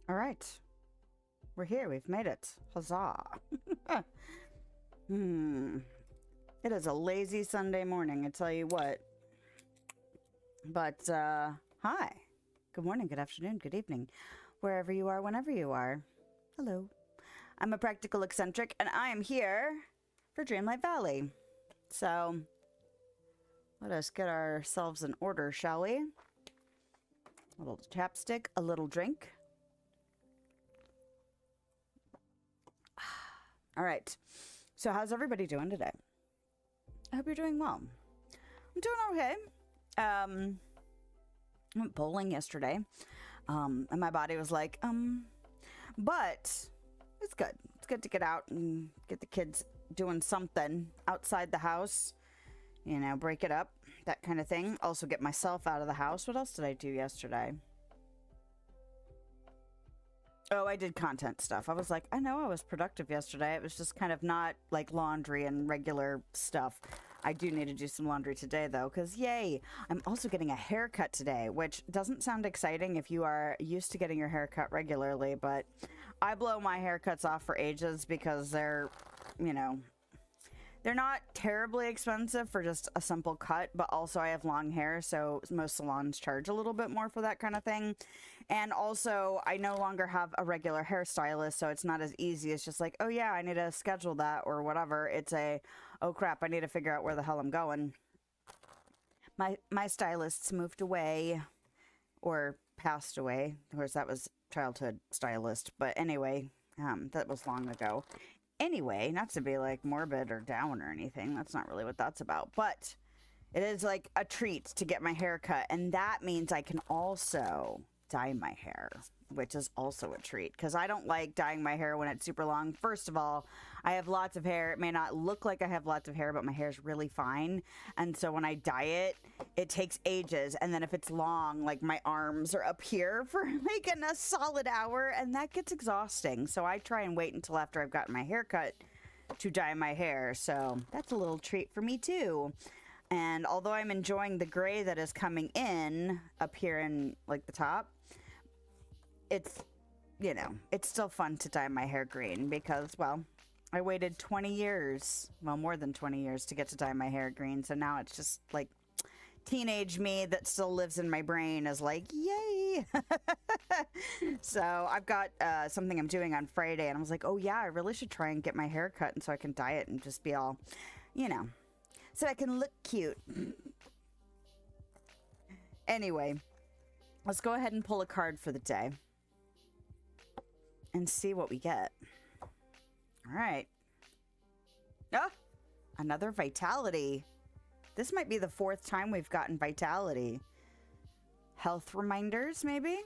All right. We're here. We've made it. Huzzah. It is a lazy Sunday morning, I tell you what. But, hi. Good morning, good afternoon, good evening. Wherever you are, whenever you are. Hello. I'm a practical eccentric, and I am here for Dreamlight Valley. So, let us get ourselves in order, shall we? A little chapstick, a little drink. All right. So, how's everybody doing today? I hope you're doing well. I'm doing okay. I went bowling yesterday. And my body was like, but it's good. It's good to get out and get the kids doing something outside the house. You know, break it up, that kind of thing. Also get myself out of the house. What else did I do yesterday? Oh, I did content stuff. I was like, I know I was productive yesterday. It was just kind of not like laundry and regular stuff. I do need to do some laundry today, though, because yay! I'm also getting a haircut today, which doesn't sound exciting if you are used to getting your hair cut regularly, but I blow my haircuts off for ages because they're, you know, they're not terribly expensive for just a simple cut, but also I have long hair, so most salons charge a little bit more for that kind of thing. And also, I no longer have a regular hairstylist, so it's not as easy. It's just like, oh yeah, I need to schedule that or whatever. It's a, oh crap, I need to figure out where the hell I'm going. My stylists moved away or passed away. Of course, that was childhood stylist, but anyway, that was long ago. Anyway, not to be like morbid or down or anything. That's not really what that's about. But it is like a treat to get my hair cut. And that means I can also dye my hair, which is also a treat. Because I don't like dyeing my hair when it's super long. First of all, I have lots of hair. It may not look like I have lots of hair, but my hair is really fine. And so when I dye it, it takes ages. And then if it's long, like my arms are up here for like a solid hour, and that gets exhausting. So I try and wait until after I've gotten my hair cut to dye my hair. So that's a little treat for me too. And although I'm enjoying the gray that is coming in up here in like the top, it's, you know, it's still fun to dye my hair green because, well, I waited 20 years, well, more than 20 years to get to dye my hair green. So now it's just like teenage me that still lives in my brain is like, yay. So I've got something I'm doing on Friday, and I was like, oh yeah, I really should try and get my hair cut, and so I can dye it and just be all, you know, so I can look cute. Anyway, let's go ahead and pull a card for the day and see what we get. All right. Ah, another vitality. This might be the 4th time we've gotten vitality. Health reminders, maybe?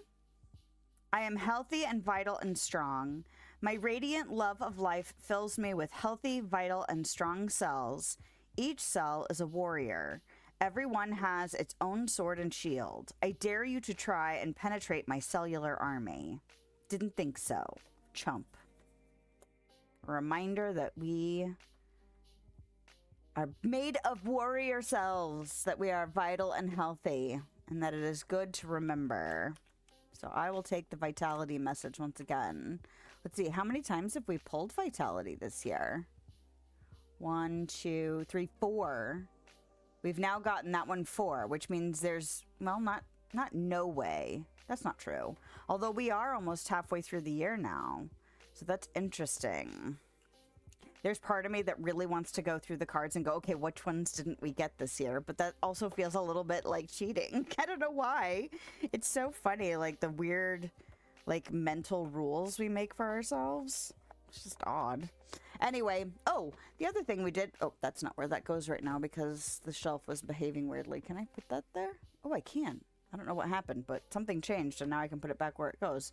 I am healthy and vital and strong. My radiant love of life fills me with healthy, vital, and strong cells. Each cell is a warrior. Everyone has its own sword and shield. I dare you to try and penetrate my cellular army. Didn't think so. Chump. A reminder that we are made of warrior cells, that we are vital and healthy, and that it is good to remember. So I will take the vitality message once again. Let's see, how many times have we pulled vitality this year? 1, 2, 3, 4. We've now gotten that one 4, which means there's, well, not no way. That's not true. Although we are almost halfway through the year now. So that's interesting. There's part of me that really wants to go through the cards and go, okay, which ones didn't we get this year? But that also feels a little bit like cheating. I don't know why. It's so funny, like the weird, like mental rules we make for ourselves. It's just odd. Anyway, oh, the other thing we did, oh, that's not where that goes right now because the shelf was behaving weirdly. Can I put that there? Oh, I can. I don't know what happened, but something changed and now I can put it back where it goes.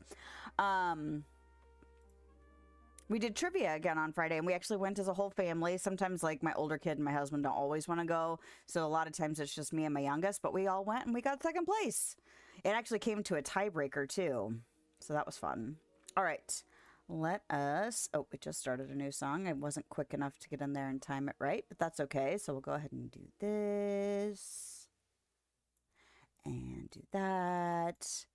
We did trivia again on Friday, and we actually went as a whole family. Sometimes, like, my older kid and my husband don't always want to go, so a lot of times it's just me and my youngest, but we all went and we got 2nd place. It actually came to a tiebreaker too, so that was fun. All right, let us, oh, we just started a new song. I wasn't quick enough to get in there and time it right, but that's okay. So we'll go ahead and do this and do that.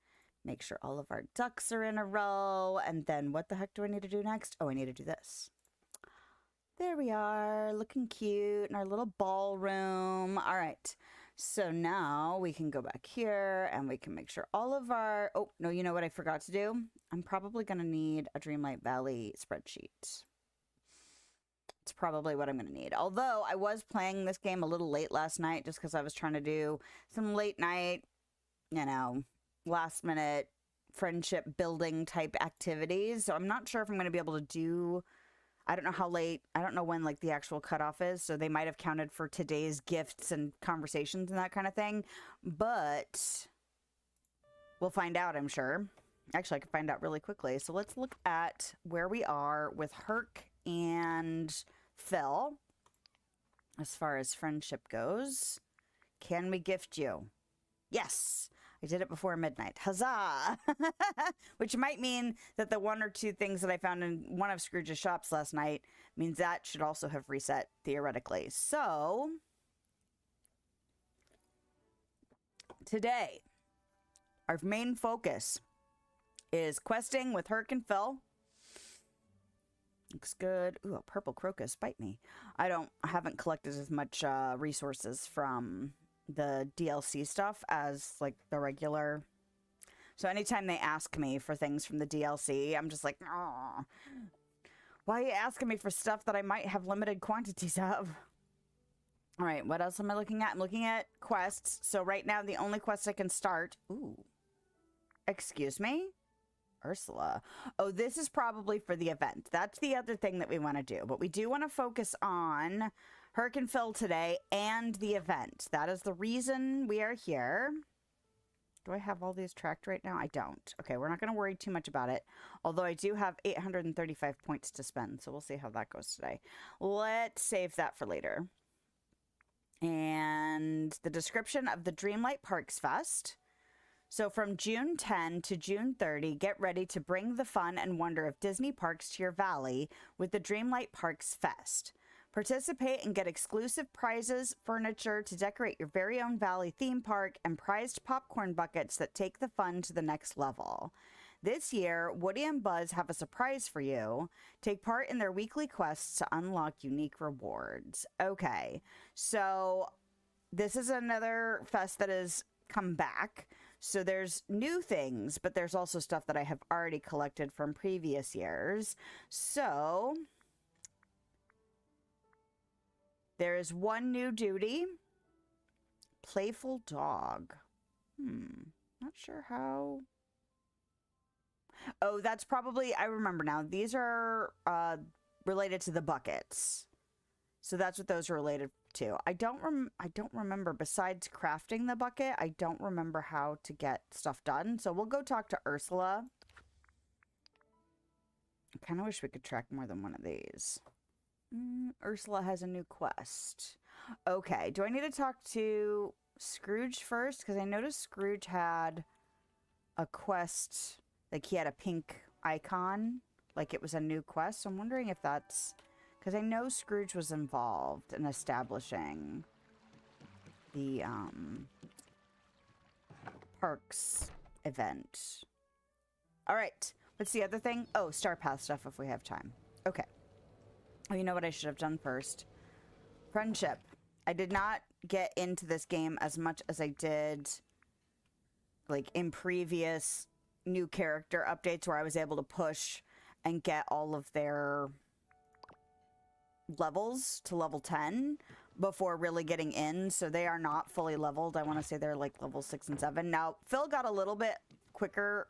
Make sure all of our ducks are in a row. And then what the heck do I need to do next? Oh, I need to do this. There we are, looking cute in our little ballroom. All right, so now we can go back here and we can make sure all of our, oh, no, you know what I forgot to do? I'm probably going to need a Dreamlight Valley spreadsheet. It's probably what I'm going to need. Although I was playing this game a little late last night just because I was trying to do some late night, you know, last minute friendship building type activities. So I'm not sure if I'm going to be able to do, I don't know how late, I don't know when like the actual cutoff is. So they might have counted for today's gifts and conversations and that kind of thing. But we'll find out, I'm sure. Actually, I can find out really quickly. So let's look at where we are with Herc and Phil as far as friendship goes. Can we gift you? Yes. I did it before midnight. Huzzah! Which might mean that the 1 or 2 things that I found in one of Scrooge's shops last night means that should also have reset theoretically. So Today, our main focus is questing with Herc and Phil. Looks good. Ooh, a purple crocus, bite me. I haven't collected as much resources from the DLC stuff as like the regular. So anytime they ask me for things from the DLC, I'm just like, oh, why are you asking me for stuff that I might have limited quantities of? All right, what else am I looking at? I'm looking at quests. So right now, the only quest I can start... Ooh. Excuse me? Ursula. Oh, this is probably for the event. That's the other thing that we want to do. But we do want to focus on Herc and Phil today and the event. That is the reason we are here. Do I have all these tracked right now? I don't. Okay, we're not going to worry too much about it. Although I do have 835 points to spend. So we'll see how that goes today. Let's save that for later. And the description of the Dreamlight Parks Fest. So from June 10 to June 30, get ready to bring the fun and wonder of Disney parks to your valley with the Dreamlight Parks Fest. Participate and get exclusive prizes, furniture to decorate your very own valley theme park, and prized popcorn buckets that take the fun to the next level. This year, Woody and Buzz have a surprise for you. Take part in their weekly quests to unlock unique rewards. Okay, so this is another fest that has come back. So there's new things, but there's also stuff that I have already collected from previous years. So there is one new duty. Playful dog. Not sure how... Oh, that's probably, I remember now. These are related to the buckets. So that's what those are related to. I don't remember, besides crafting the bucket, I don't remember how to get stuff done. So we'll go talk to Ursula. I kind of wish we could track more than one of these. Ursula has a new quest. Okay, do I need to talk to Scrooge first? Because I noticed Scrooge had a quest... Like, he had a pink icon, like it was a new quest. So I'm wondering if that's... Because I know Scrooge was involved in establishing the parks event. All right, what's the other thing? Oh, Star Path stuff if we have time. Okay. Oh, you know what I should have done first? Friendship. I did not get into this game as much as I did, like, in previous... new character updates where I was able to push and get all of their levels to level 10 before really getting in. So they are not fully leveled. I want to say they're like level 6 and 7. Now, Phil got a little bit quicker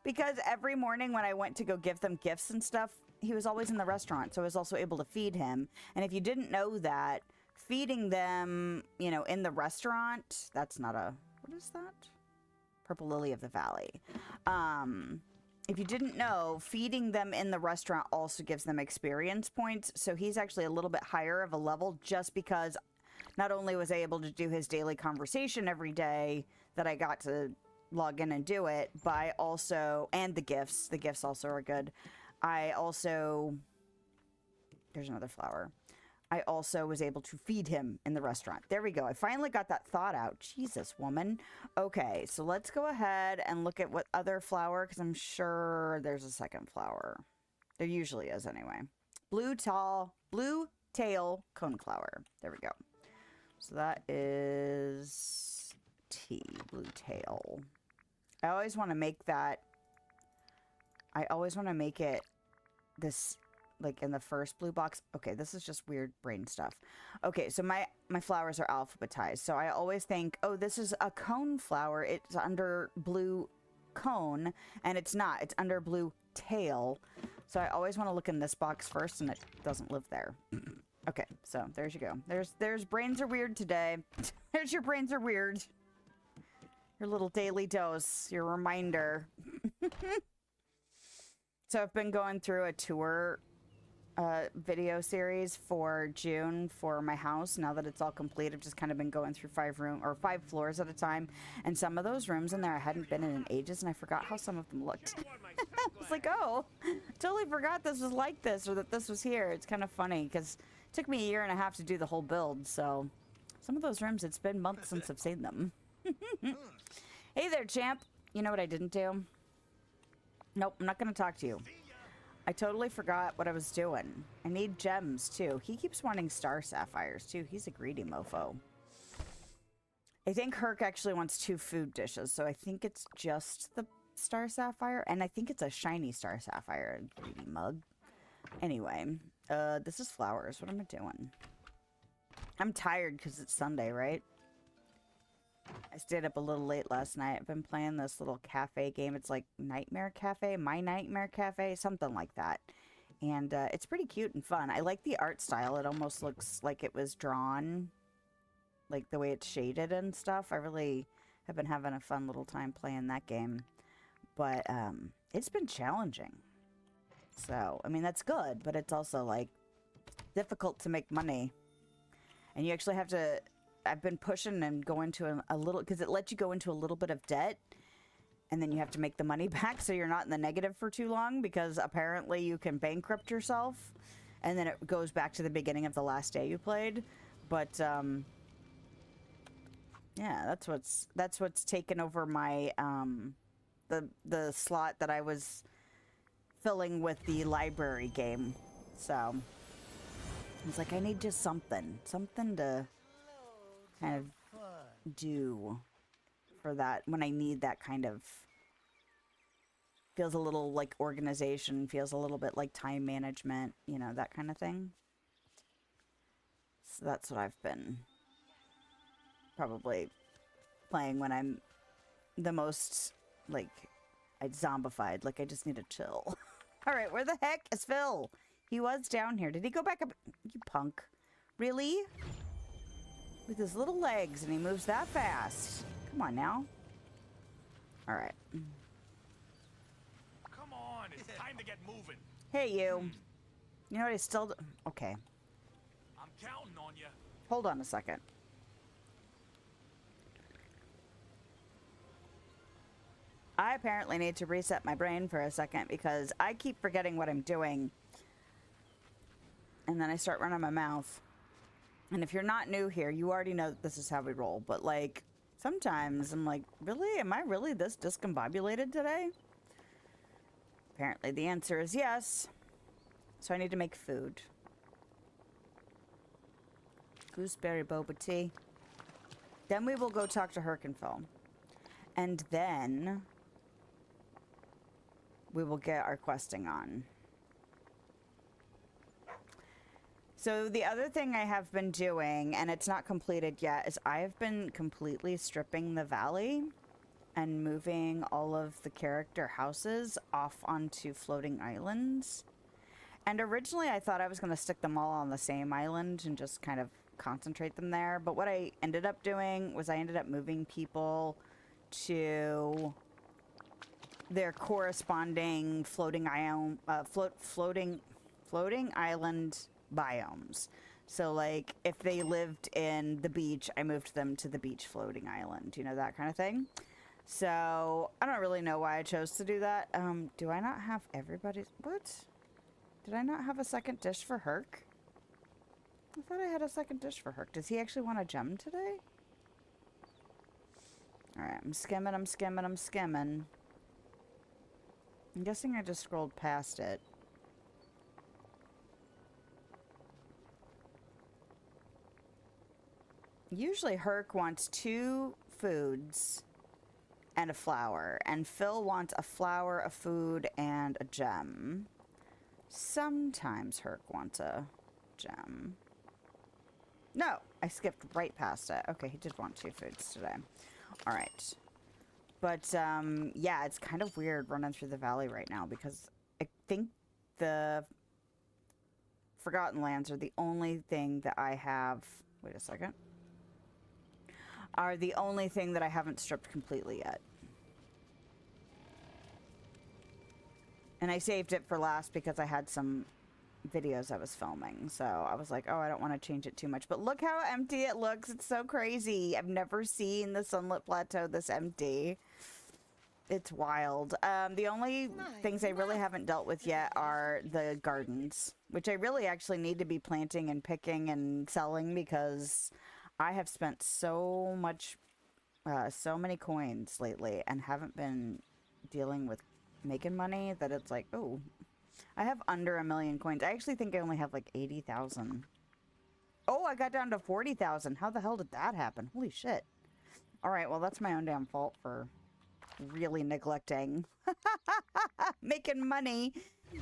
because every morning when I went to go give them gifts and stuff, he was always in the restaurant. So I was also able to feed him. And if you didn't know that, feeding them, you know, in the restaurant, that's not a... What is that? Purple Lily of the Valley. If you didn't know, feeding them in the restaurant also gives them experience points. So he's actually a little bit higher of a level just because not only was I able to do his daily conversation every day that I got to log in and do it, but I also, and the gifts also are good. I also, there's another flower. I also was able to feed him in the restaurant. There we go. I finally got that thought out. Jesus, woman. Okay, so let's go ahead and look at what other flower, because I'm sure there's a second flower. There usually is anyway. Blue tail coneflower. There we go. So that is T, blue tail. I always want to make that. I always want to make it this... like in the first blue box. Okay, this is just weird brain stuff. Okay, so my flowers are alphabetized. So I always think, oh, this is a cone flower. It's under blue cone, and it's not. It's under blue tail. So I always want to look in this box first, and it doesn't live there. Okay, so there's you go. There's brains are weird today. There's your brains are weird. Your little daily dose, your reminder. So I've been going through a tour video series for June for my house. Now that it's all complete, I've just kind of been going through 5 floors at a time, and some of those rooms in there I hadn't been in ages, and I forgot how some of them looked. I was like, oh, totally forgot this was like this, or that this was here. It's kind of funny because it took me a year and a half to do the whole build, so some of those rooms, it's been months since I've seen them. Hey there, champ. You know what I didn't do? Nope, I'm not going to talk to you. I totally forgot what I was doing. I need gems, too. He keeps wanting star sapphires, too. He's a greedy mofo. I think Herc actually wants 2 food dishes, so I think it's just the star sapphire, and I think it's a shiny star sapphire. Greedy mug. Anyway, this is flowers. What am I doing? I'm tired because it's Sunday, right? I stayed up a little late last night. I've been playing this little cafe game. It's like Nightmare Cafe, My Nightmare Cafe, something like that. And it's pretty cute and fun. I like the art style. It almost looks like it was drawn, like the way it's shaded and stuff. I really have been having a fun little time playing that game. But it's been challenging. So, I mean, that's good, but it's also like difficult to make money. And you actually have to... I've been pushing and going to a little, because it lets you go into a little bit of debt, and then you have to make the money back so you're not in the negative for too long, because apparently you can bankrupt yourself, and then it goes back to the beginning of the last day you played. But yeah, that's what's taken over my the slot that I was filling with the library game. So I was like, I need just something to kind of do for that when I need that kind of, feels a little like organization, feels a little bit like time management, you know, that kind of thing. So that's what I've been probably playing when I'm the most like zombified, like I just need to chill. All right, where the heck is Phil? He was down here. Did he go back up? You punk. Really? With his little legs, and he moves that fast. Come on now. All right. Come on, it's time to get moving. Hey, you. You know what? I still... Okay. I'm counting on you. Hold on a second. I apparently need to reset my brain for a second because I keep forgetting what I'm doing. And then I start running my mouth. And if you're not new here, you already know that this is how we roll. But, like, sometimes I'm like, really? Am I really this discombobulated today? Apparently the answer is yes. So I need to make food. Gooseberry boba tea. Then we will go talk to Herkenfell. And then we will get our questing on. So the other thing I have been doing, and it's not completed yet, is I have been completely stripping the valley and moving all of the character houses off onto floating islands. And originally I thought I was going to stick them all on the same island and just kind of concentrate them there. But what I ended up doing was I ended up moving people to their corresponding floating island biomes. So like if they lived in the beach, I moved them to the beach floating island, you know, that kind of thing. So I don't really know why I chose to do that. Do I not have everybody's... What? Did I not have a second dish for Herc? I thought I had a second dish for Herc. Does he actually want a gem today? Alright, I'm skimming. I'm guessing I just scrolled past it. Usually Herc wants 2 foods and a flower, and Phil wants a flower, a food, and a gem. Sometimes Herc wants a gem. No, I skipped right past it. Okay, he did want 2 foods today. All right. But, yeah, it's kind of weird running through the valley right now because I think the Forgotten Lands are the only thing that I have... Wait a second. Are the only thing that I haven't stripped completely yet. And I saved it for last because I had some videos I was filming. So I was like, oh, I don't want to change it too much. But look how empty it looks. It's so crazy. I've never seen the Sunlit Plateau this empty. It's wild. The only things I really haven't dealt with yet are the gardens, which I really actually need to be planting and picking and selling because I have spent so much so many coins lately and haven't been dealing with making money that it's like, oh, I have under 1 million coins. I actually think I only have like 80,000. Oh, I got down to 40,000. How the hell did that happen? Holy shit. All right, well, that's my own damn fault for really neglecting making money.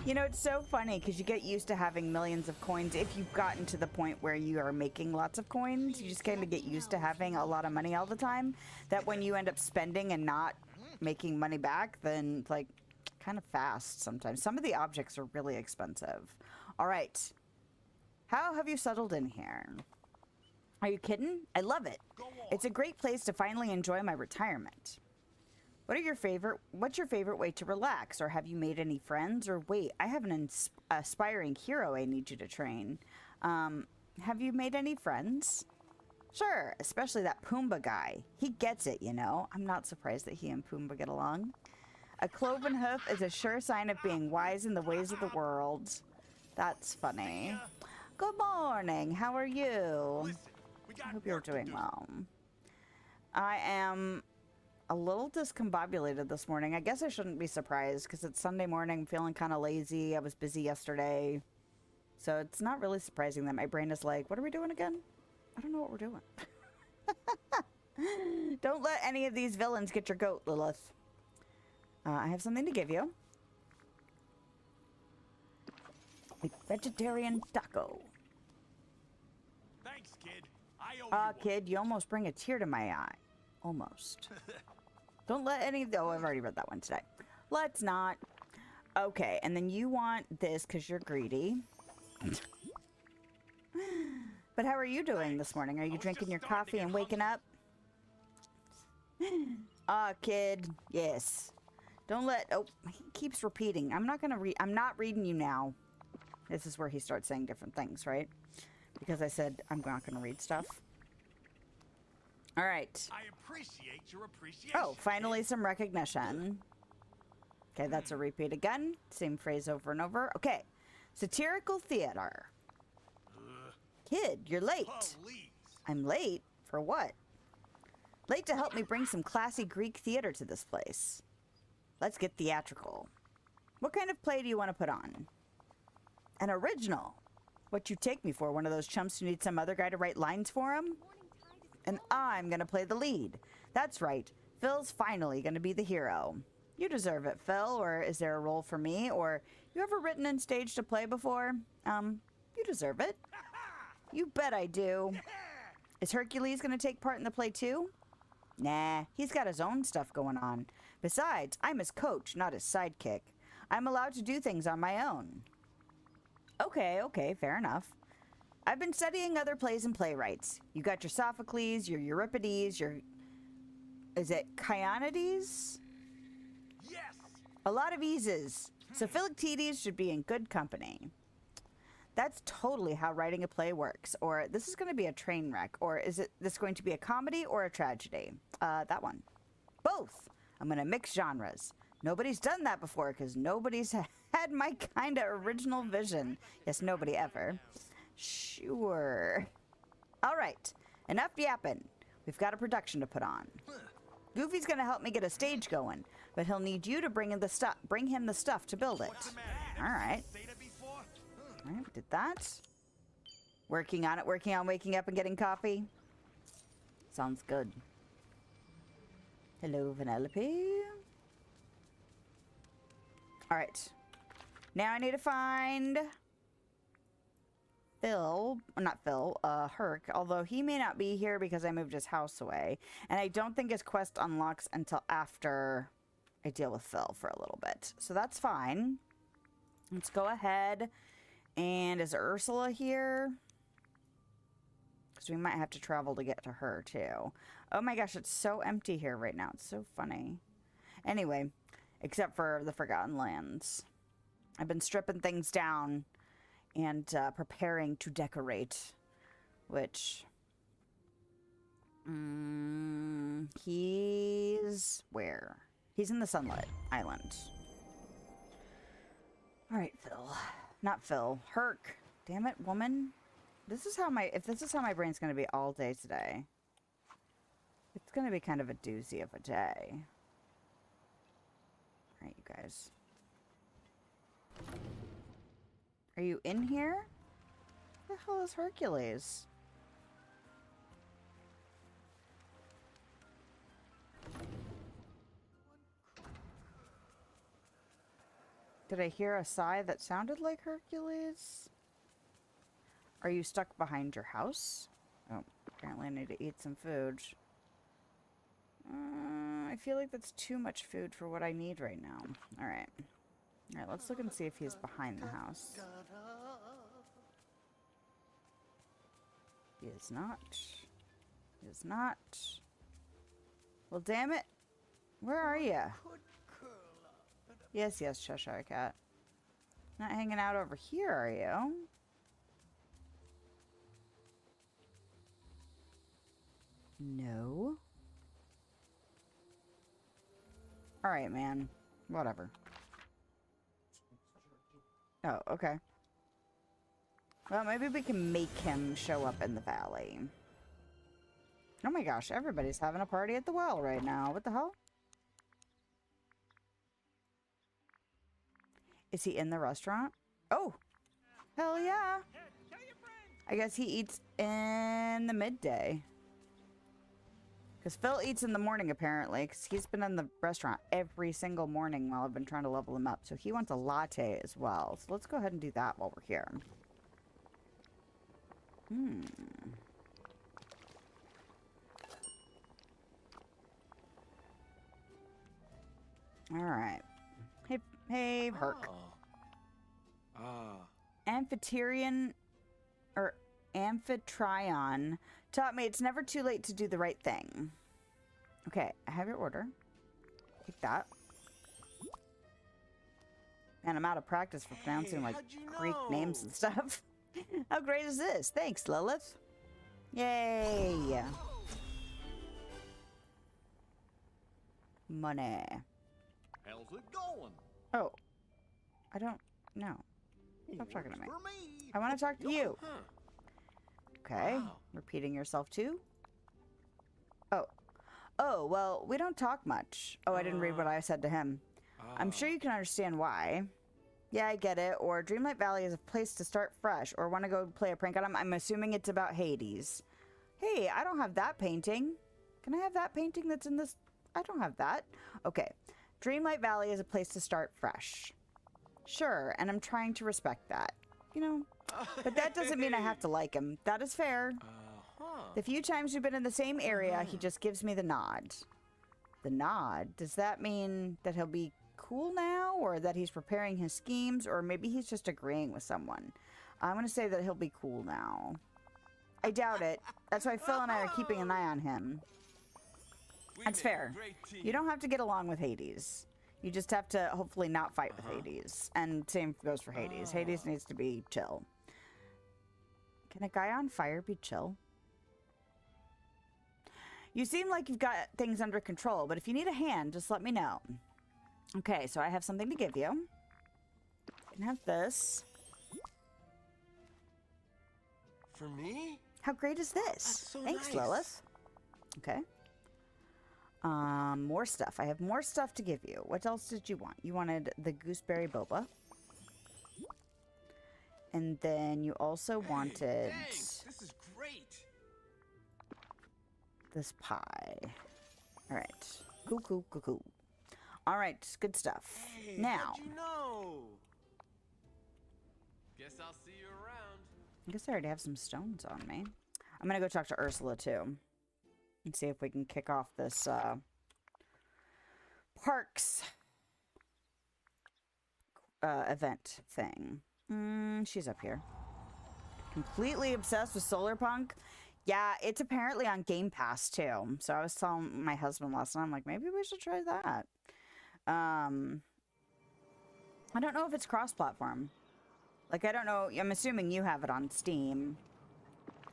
You know, it's so funny because you get used to having millions of coins. If you've gotten to the point where you are making lots of coins, you just kind of get used to having a lot of money all the time. That when you end up spending and not making money back, then it's like kind of fast sometimes. Some of the objects are really expensive. All right. How have you settled in here? Are you kidding? I love it. It's a great place to finally enjoy my retirement. What's your favorite way to relax? Or have you made any friends? Or wait, I have an aspiring hero I need you to train. Have you made any friends? Sure, especially that Pumbaa guy. He gets it, you know. I'm not surprised that he and Pumbaa get along. A cloven hoof is a sure sign of being wise in the ways of the world. That's funny. Good morning. How are you? I hope you're doing well. I am a little discombobulated this morning. I guess I shouldn't be surprised because it's Sunday morning. I'm feeling kind of lazy. I was busy yesterday. So it's not really surprising that my brain is like, what are we doing again? I don't know what we're doing. Don't let any of these villains get your goat, Lilith. I have something to give you. A vegetarian taco. Thanks, kid. I owe you one. Kid, you almost bring a tear to my eye. Almost. Don't let any of the... Oh, I've already read that one today. Let's not. Okay, and then you want this because you're greedy. But how are you doing this morning? Are you drinking your coffee and waking up? Kid. Yes. Don't let... Oh, he keeps repeating. I'm not going to read... I'm not reading you now. This is where he starts saying different things, right? Because I said I'm not going to read stuff. All right. I appreciate your appreciation. Oh, finally some recognition. Okay, that's a repeat again. Same phrase over and over. Okay. Satirical theater. Kid, you're late. Please. I'm late? For what? Late to help me bring some classy Greek theater to this place. Let's get theatrical. What kind of play do you want to put on? An original. What you take me for, one of those chumps who need some other guy to write lines for him? And I'm gonna play the lead. That's right. Phil's finally gonna be the hero. You deserve it, Phil. Or is there a role for me? Or you ever written and staged a play before? You deserve it. You bet I do. Is Hercules gonna take part in the play too? Nah, he's got his own stuff going on. Besides, I'm his coach, not his sidekick. I'm allowed to do things on my own. Okay, fair enough. I've been studying other plays and playwrights. You got your Sophocles, your Euripides, your... Is it Chionides? Yes. A lot of E's. So Philoctetes should be in good company. That's totally how writing a play works. Or this is going to be a train wreck. Or is this going to be a comedy or a tragedy? That one. Both. I'm going to mix genres. Nobody's done that before because nobody's had my kind of original vision. Yes, nobody ever. Sure. All right. Enough yapping. We've got a production to put on. Goofy's going to help me get a stage going, but he'll need you to bring him the stuff to build it. All right. All right, we did that. Working on waking up and getting coffee. Sounds good. Hello, Vanellope. All right. Now I need to find Phil, not Phil, Herc, although he may not be here because I moved his house away. And I don't think his quest unlocks until after I deal with Phil for a little bit. So that's fine. Let's go ahead. And is Ursula here? Because we might have to travel to get to her, too. Oh my gosh, it's so empty here right now. It's so funny. Anyway, except for the Forgotten Lands. I've been stripping things down and preparing to decorate, which... he's... where? He's in the Sunlit Island. Alright, Phil. Not Phil. Herc. Damn it, woman. This is how my... if this is how my brain's gonna be all day today. It's gonna be kind of a doozy of a day. Alright, you guys. Are you in here? Where the hell is Hercules? Did I hear a sigh that sounded like Hercules? Are you stuck behind your house? Oh, apparently I need to eat some food. I feel like that's too much food for what I need right now. Alright. Alright, let's look and see if he's behind the house. He is not. He is not. Well, damn it. Where are you? Yes, yes, Cheshire Cat. Not hanging out over here, are you? No. Alright, man. Whatever. Oh, okay. Well, maybe we can make him show up in the valley. Oh my gosh, everybody's having a party at the well right now. What the hell? Is he in the restaurant? Oh! Hell yeah! I guess he eats in the midday. Because Phil eats in the morning, apparently. Because he's been in the restaurant every single morning while I've been trying to level him up. So he wants a latte as well. So let's go ahead and do that while we're here. Alright. Hey, Herc. Amphitryon, or Amphitryon, taught me it's never too late to do the right thing. Okay, I have your order. Take that. Man, I'm out of practice for pronouncing, like, Greek names and stuff. How great is this? Thanks, Lilith. Yay! Money. How's it going? Oh. I don't know. Stop talking to me. I want to talk to you. Okay. Wow. Repeating yourself too? Oh. Oh, well, we don't talk much. Oh, I didn't read what I said to him. I'm sure you can understand why. Yeah, I get it. Or Dreamlight Valley is a place to start fresh. Or want to go play a prank on him. I'm assuming it's about Hades. Hey, I don't have that painting. Can I have that painting that's in this? I don't have that. Okay. Dreamlight Valley is a place to start fresh. Sure, and I'm trying to respect that. You know, but that doesn't mean I have to like him. That is fair. The few times we've been in the same area, he just gives me the nod. The nod? Does that mean that he'll be cool now? Or that he's preparing his schemes? Or maybe he's just agreeing with someone? I'm going to say that he'll be cool now. I doubt it. That's why Phil and I are keeping an eye on him. That's fair. You don't have to get along with Hades. You just have to hopefully not fight with Hades. And same goes for Hades. Hades needs to be chill. Can a guy on fire be chill? You seem like you've got things under control, but if you need a hand, just let me know. Okay, so I have something to give you. You can have this. For me? How great is this? So Thanks, nice. Lilith. Okay. More stuff. I have more stuff to give you. What else did you want? You wanted the gooseberry boba. And then you also wanted... Thanks. This is great. This pie. Alright. Cool, cool, cool, cool. Alright, good stuff. Hey, now... how'd you know? Guess I'll see you around. I guess I already have some stones on me. I'm gonna go talk to Ursula, too. And see if we can kick off this, parks event thing. She's up here. Completely obsessed with Solar Punk. Yeah, it's apparently on Game Pass too. So I was telling my husband last night, I'm like, maybe we should try that. I don't know if it's cross-platform. Like, I don't know. I'm assuming you have it on Steam.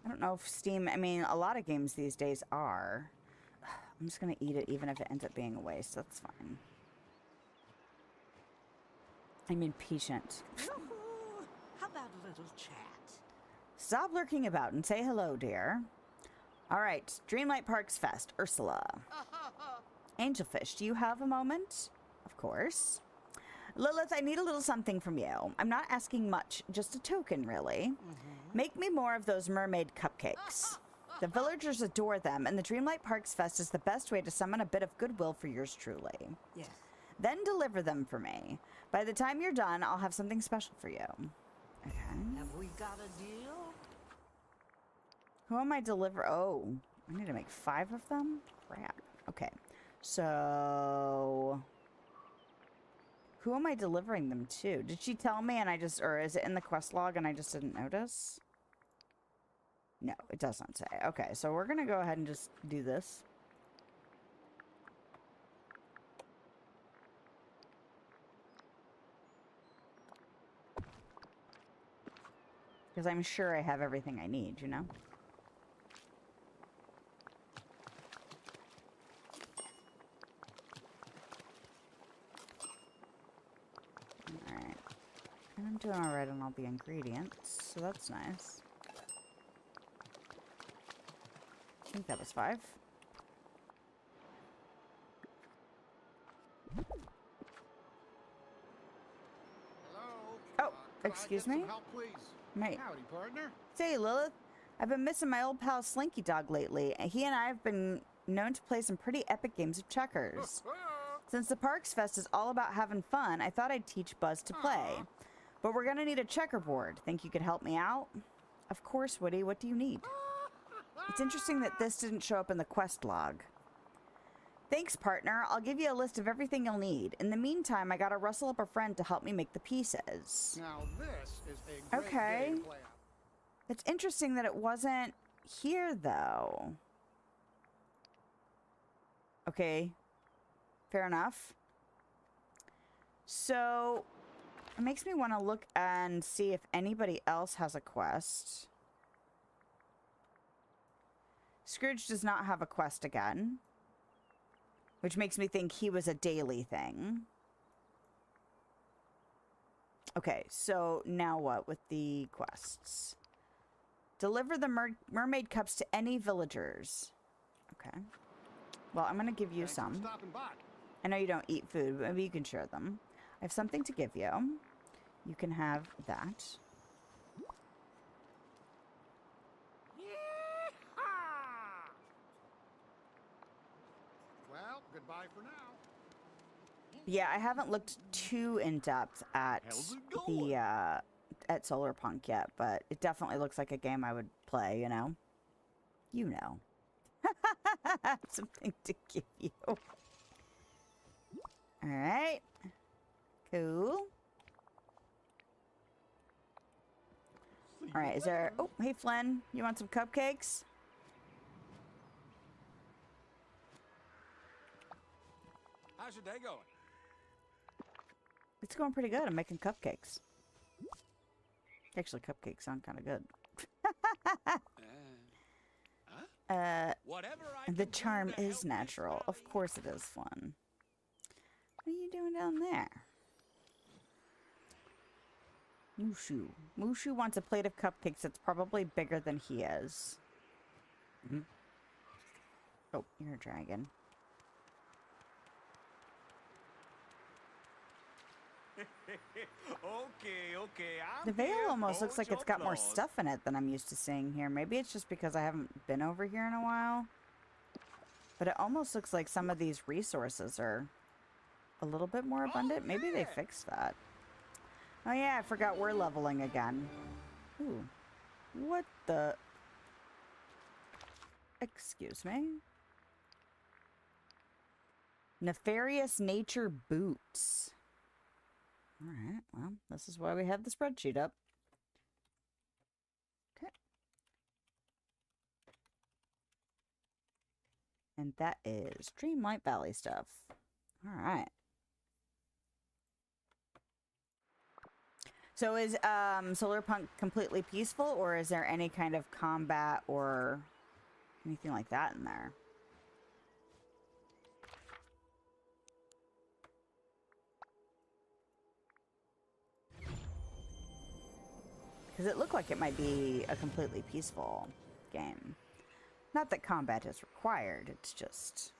I don't know if Steam, I mean, a lot of games these days are. I'm just going to eat it even if it ends up being a waste. That's fine. I'm impatient. How about a little chat? Stop lurking about and say hello, dear. All right, Dreamlight Parks Fest, Ursula. Angelfish, do you have a moment? Of course. Lilith, I need a little something from you. I'm not asking much, just a token, really. Make me more of those mermaid cupcakes. The villagers adore them, and the Dreamlight Parks Fest is the best way to summon a bit of goodwill for yours truly. Yes. Then deliver them for me. By the time you're done, I'll have something special for you. Okay. Have we got a deal? Who am I deliver? Oh, I need to make 5 of them? Crap. Okay. So... who am I delivering them to? Did she tell me and I just... or is it in the quest log and I just didn't notice? No, it doesn't say. Okay, so we're gonna go ahead and just do this. Because I'm sure I have everything I need, you know? Alright. And I'm doing alright on all the ingredients, so that's nice. I think that was 5. Hello? Oh, Can excuse I get me? some help, please? Mate. Howdy, partner. Say, Lilith, I've been missing my old pal Slinky Dog lately. He and I have been known to play some pretty epic games of checkers. Since the Parks Fest is all about having fun, I thought I'd teach Buzz to play. But we're gonna need a checkerboard. Think you could help me out? Of course, Woody. What do you need? It's interesting that this didn't show up in the quest log. Thanks, partner. I'll give you a list of everything you'll need. In the meantime, I gotta rustle up a friend to help me make the pieces. Now this is a great Okay. day to play out. It's interesting that it wasn't here, though. Okay. Fair enough. So, it makes me want to look and see if anybody else has a quest. Scrooge does not have a quest again. Which makes me think he was a daily thing. Okay, so now what with the quests? Deliver the mermaid cups to any villagers. Okay. Well, I'm going to give you Thanks for some. stopping by. I know you don't eat food, but maybe you can share them. I have something to give you. You can have that. Well, goodbye for now. Yeah, I haven't looked too in depth at How's it the going? at Solarpunk yet, but it definitely looks like a game I would play, you know. You know. Something to give you. All right. Cool. All right, is there... oh, hey, Flynn. You want some cupcakes? How's your day going? It's going pretty good. I'm making cupcakes. Actually, cupcakes sound kind of good. Whatever I The can do charm to is help this natural. Of family. course it is fun. What are you doing down there? Mushu. Mushu wants a plate of cupcakes that's probably bigger than he is. Oh, you're a dragon. Okay, The veil almost looks like it's got more stuff in it than I'm used to seeing here. Maybe it's just because I haven't been over here in a while. But it almost looks like some of these resources are a little bit more abundant. Maybe they fixed that. Oh yeah, I forgot we're leveling again. Ooh. What the... Excuse me? Nefarious Nature Boots. Alright, well, this is why we have the spreadsheet up. Okay. And that is Dreamlight Valley stuff. Alright. So is Solarpunk completely peaceful, or is there any kind of combat or anything like that in there? Because it looked like it might be a completely peaceful game. Not that combat is required, it's just...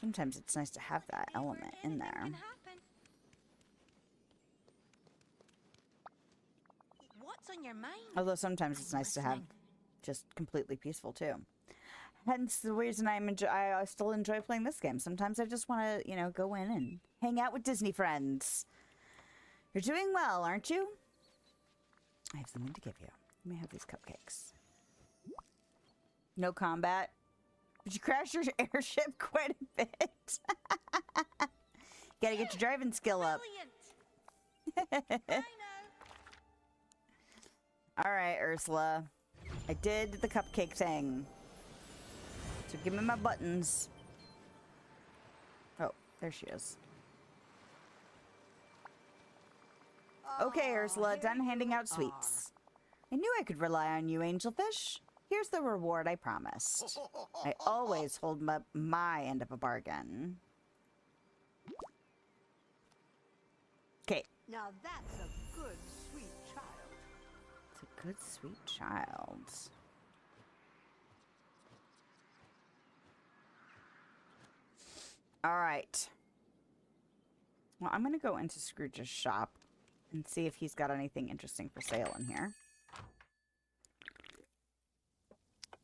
Sometimes it's nice to have that element in there. What's on your mind? Although sometimes it's nice to have just completely peaceful too. Hence the reason I still enjoy playing this game. Sometimes I just want to, you know, go in and hang out with Disney friends. You're doing well, aren't you? I have something to give you. You may have these cupcakes. No combat. Did you crash your airship quite a bit? Gotta get your driving skill up. I know. Alright, Ursula. I did the cupcake thing. So give me my buttons. Oh, there she is. Okay, Ursula, done handing out sweets. I knew I could rely on you, Angelfish. Here's the reward I promised. I always hold my end of a bargain. Okay. Now that's a good, sweet child. It's a good, sweet child. All right. Well, I'm going to go into Scrooge's shop and see if he's got anything interesting for sale in here.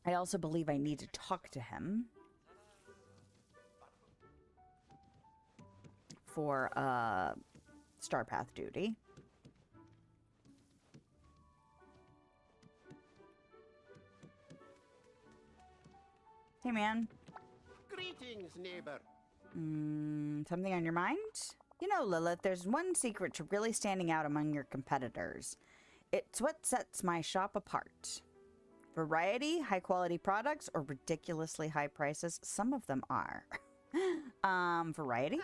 I also believe I need to talk to him for Star Path duty. Hey, man. Greetings, neighbor. Something on your mind? You know, Lilith, there's one secret to really standing out among your competitors. It's what sets my shop apart. Variety, high-quality products, or ridiculously high prices? Some of them are. Variety?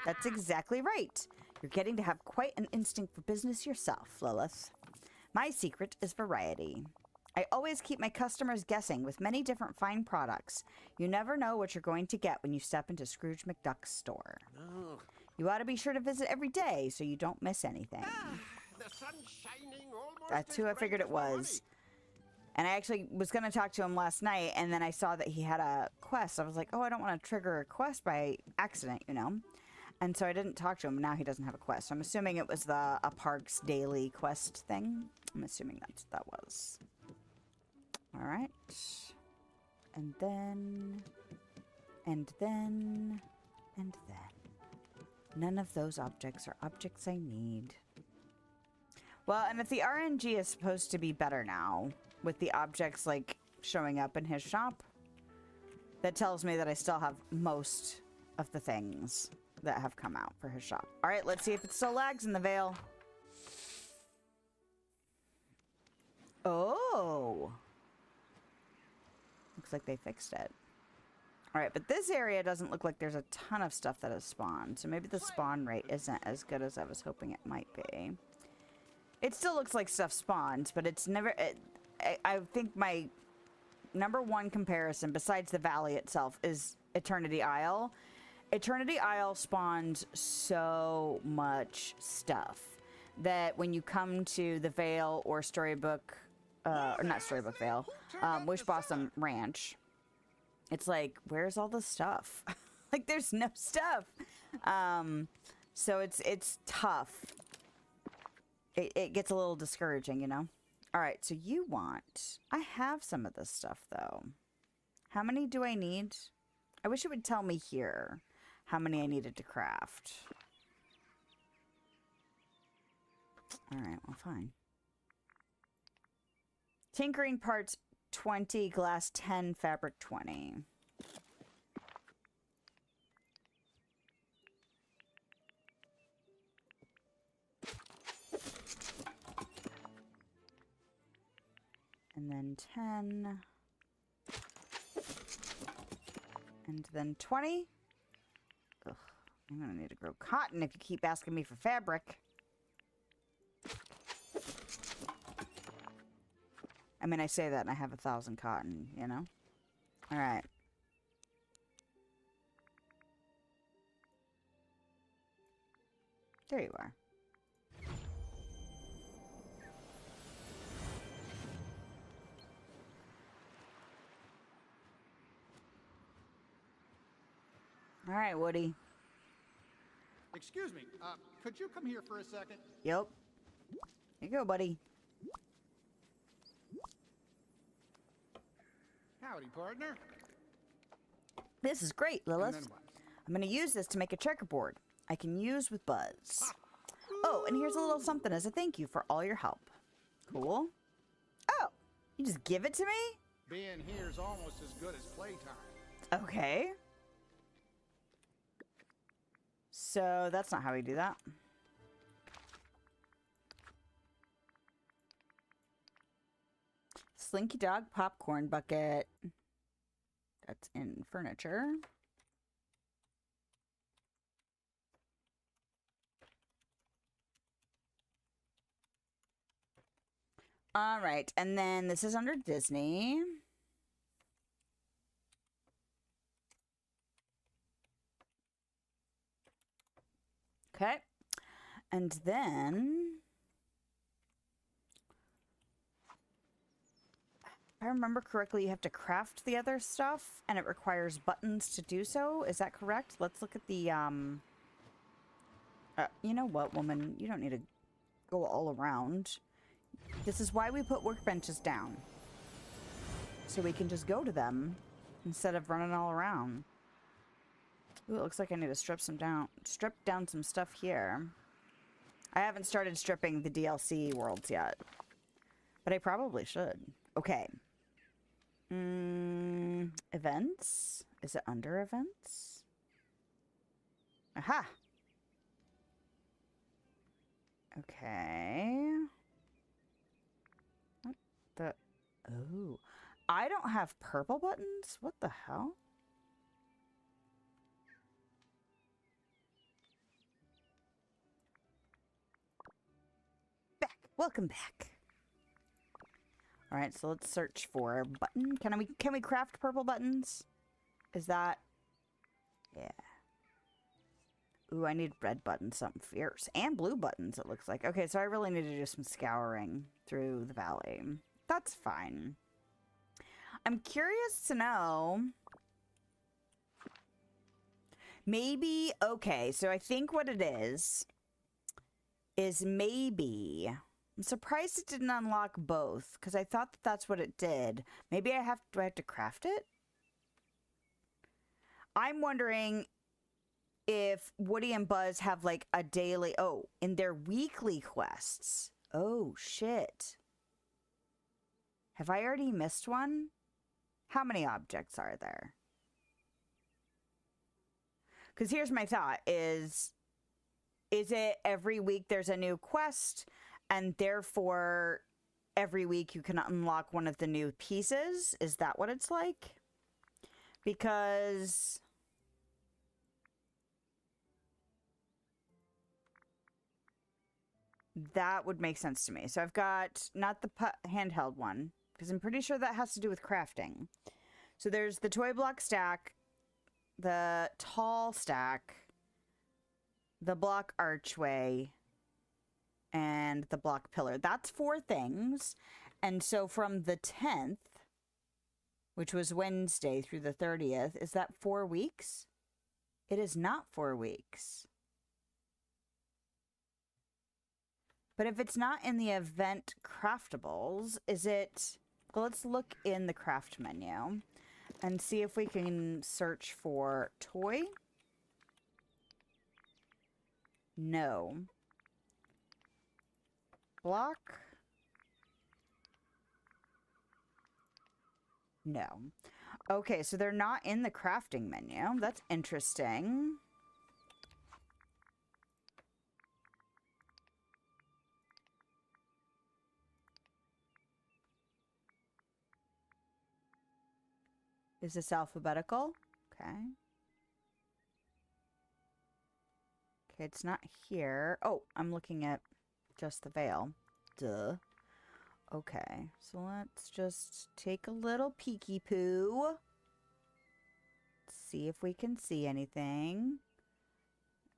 That's exactly right. You're getting to have quite an instinct for business yourself, Lilith. My secret is variety. I always keep my customers guessing with many different fine products. You never know what you're going to get when you step into Scrooge McDuck's store. Oh, You ought to be sure to visit every day so you don't miss anything. the sun's shining almost. That's as who I bright figured as it my was. And I actually was going to talk to him last night, and then I saw that he had a quest. I was like, oh, I don't want to trigger a quest by accident, you know? And so I didn't talk to him. Now he doesn't have a quest. So I'm assuming it was the a Parks Daily quest thing. I'm assuming that's what that was. All right. And then... And then... And then... None of those objects are objects I need. Well, and if the RNG is supposed to be better now, with the objects, like, showing up in his shop, that tells me that I still have most of the things that have come out for his shop. All right, let's see if it still lags in the Vale. Oh! Looks like they fixed it. All right, but this area doesn't look like there's a ton of stuff that has spawned, so maybe the spawn rate isn't as good as I was hoping it might be. It still looks like stuff spawns, but it's never... I think my number one comparison, besides the valley itself, is Eternity Isle. Eternity Isle spawns so much stuff that when you come to the Vale or Storybook... or not Storybook Vale, Wish Blossom Ranch, it's like, where's all the stuff? Like, there's no stuff. So it's tough. It gets a little discouraging, you know? All right, so you want... I have some of this stuff, though. How many do I need? I wish it would tell me here how many I needed to craft. All right, well, fine. Tinkering parts 20, glass 10, fabric 20. And then 10. And then 20. Ugh, I'm gonna need to grow cotton if you keep asking me for fabric. I mean, I say that and I have 1,000 cotton, you know? All right. There you are. All right, Woody. Excuse me, could you come here for a second? Yep. Here you go, buddy. Howdy, partner. This is great, And Lilith. then what? I'm going to use this to make a checkerboard I can use with Buzz. Oh, and here's a little something as a thank you for all your help. Cool. Oh, you just give it to me? Being here's almost as good as playtime. Okay. So that's not how we do that. Slinky Dog popcorn bucket. That's in furniture. All right, and then this is under Disney. Okay. And then, if I remember correctly, you have to craft the other stuff, and it requires buttons to do so. Is that correct? Let's look at the, you know what, woman? You don't need to go all around. This is why we put workbenches down. So we can just go to them instead of running all around. Ooh, it looks like I need to strip down some stuff here. I haven't started stripping the DLC worlds yet, but I probably should. Okay. Events? Is it under events? Aha! Okay. What the? Oh. I don't have purple buttons? What the hell? Welcome back. All right, so let's search for a button. Can we craft purple buttons? Is that? Yeah. Ooh, I need red buttons, something fierce, and blue buttons. It looks like. Okay, so I really need to do some scouring through the valley. That's fine. I'm curious to know. Maybe. Okay, so I think what it is maybe. I'm surprised it didn't unlock both, because I thought that that's what it did. Maybe do I have to craft it? I'm wondering if Woody and Buzz have like a daily, in their weekly quests. Oh, shit. Have I already missed one? How many objects are there? Because here's my thought, is it every week there's a new quest, and therefore every week you can unlock one of the new pieces? Is that what it's like? Because that would make sense to me. So I've got not the handheld one, because I'm pretty sure that has to do with crafting. So there's the toy block stack, the tall stack, the block archway, and the block pillar. That's 4 things. And so from the 10th, which was Wednesday, through the 30th, is that 4 weeks? It is not 4 weeks. But if it's not in the event craftables, is it... Well, let's look in the craft menu and see if we can search for toy. No. Block? No. Okay, so they're not in the crafting menu. That's interesting. Is this alphabetical? Okay. Okay, it's not here. Oh, I'm looking at just the veil. Duh. Okay, so let's just take a little peeky poo. See if we can see anything.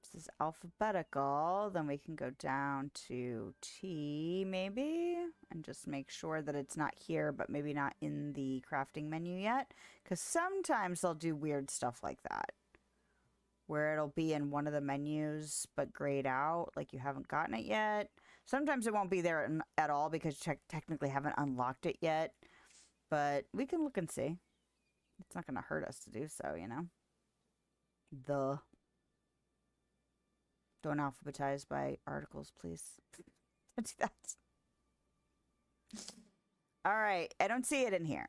If this is alphabetical, then we can go down to T, maybe, and just make sure that it's not here, but maybe not in the crafting menu yet, because sometimes they'll do weird stuff like that. where it'll be in one of the menus but grayed out, like you haven't gotten it yet. Sometimes it won't be there at all because you technically haven't unlocked it yet. But we can look and see. It's not going to hurt us to do so, you know? Don't alphabetize by articles, please. Don't do that. Alright, I don't see it in here.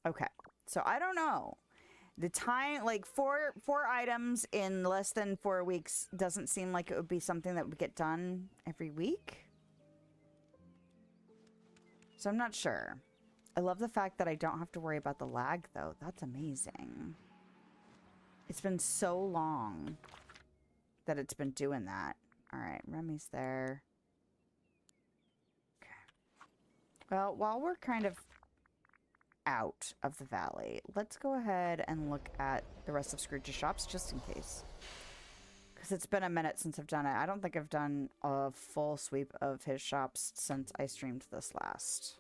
Okay, so I don't know. The time, like four items in less than 4 weeks doesn't seem like it would be something that would get done every week. So I'm not sure. I love the fact that I don't have to worry about the lag, though. That's amazing. It's been so long that it's been doing that. All right, Remy's there. Okay. Well, while we're kind of out of the valley, let's go ahead and look at the rest of Scrooge's shops just in case. Because it's been a minute since I've done it. I don't think I've done a full sweep of his shops since I streamed this last.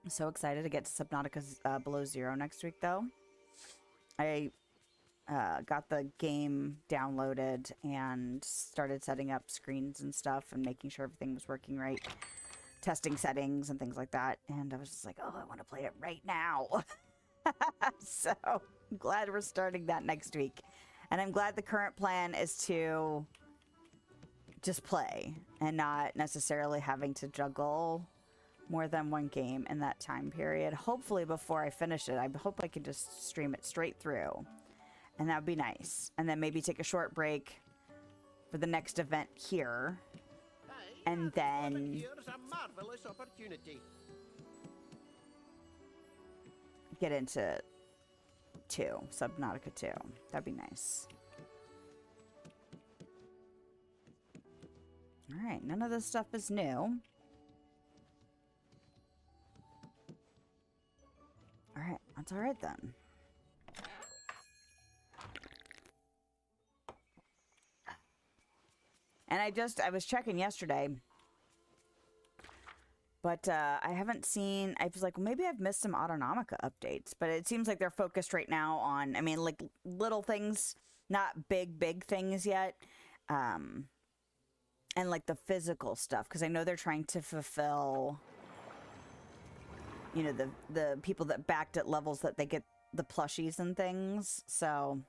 I'm so excited to get to Subnautica's Below Zero next week, though. I got the game downloaded and started setting up screens and stuff and making sure everything was working right. Testing settings and things like that. And I was just like, oh, I want to play it right now. So I'm glad we're starting that next week. And I'm glad the current plan is to just play and not necessarily having to juggle more than one game in that time period. Hopefully before I finish it, I hope I can just stream it straight through. And that would be nice. And then maybe take a short break for the next event here. And then Here's a marvelous opportunity. get into Subnautica 2. That'd be nice. Alright, none of this stuff is new. Alright, that's alright then. And I was checking yesterday, but I haven't seen, I was like, well, maybe I've missed some Autonomica updates, but it seems like they're focused right now on, I mean, like little things, not big things yet. And like the physical stuff, because I know they're trying to fulfill, you know, the people that backed at levels that they get the plushies and things. So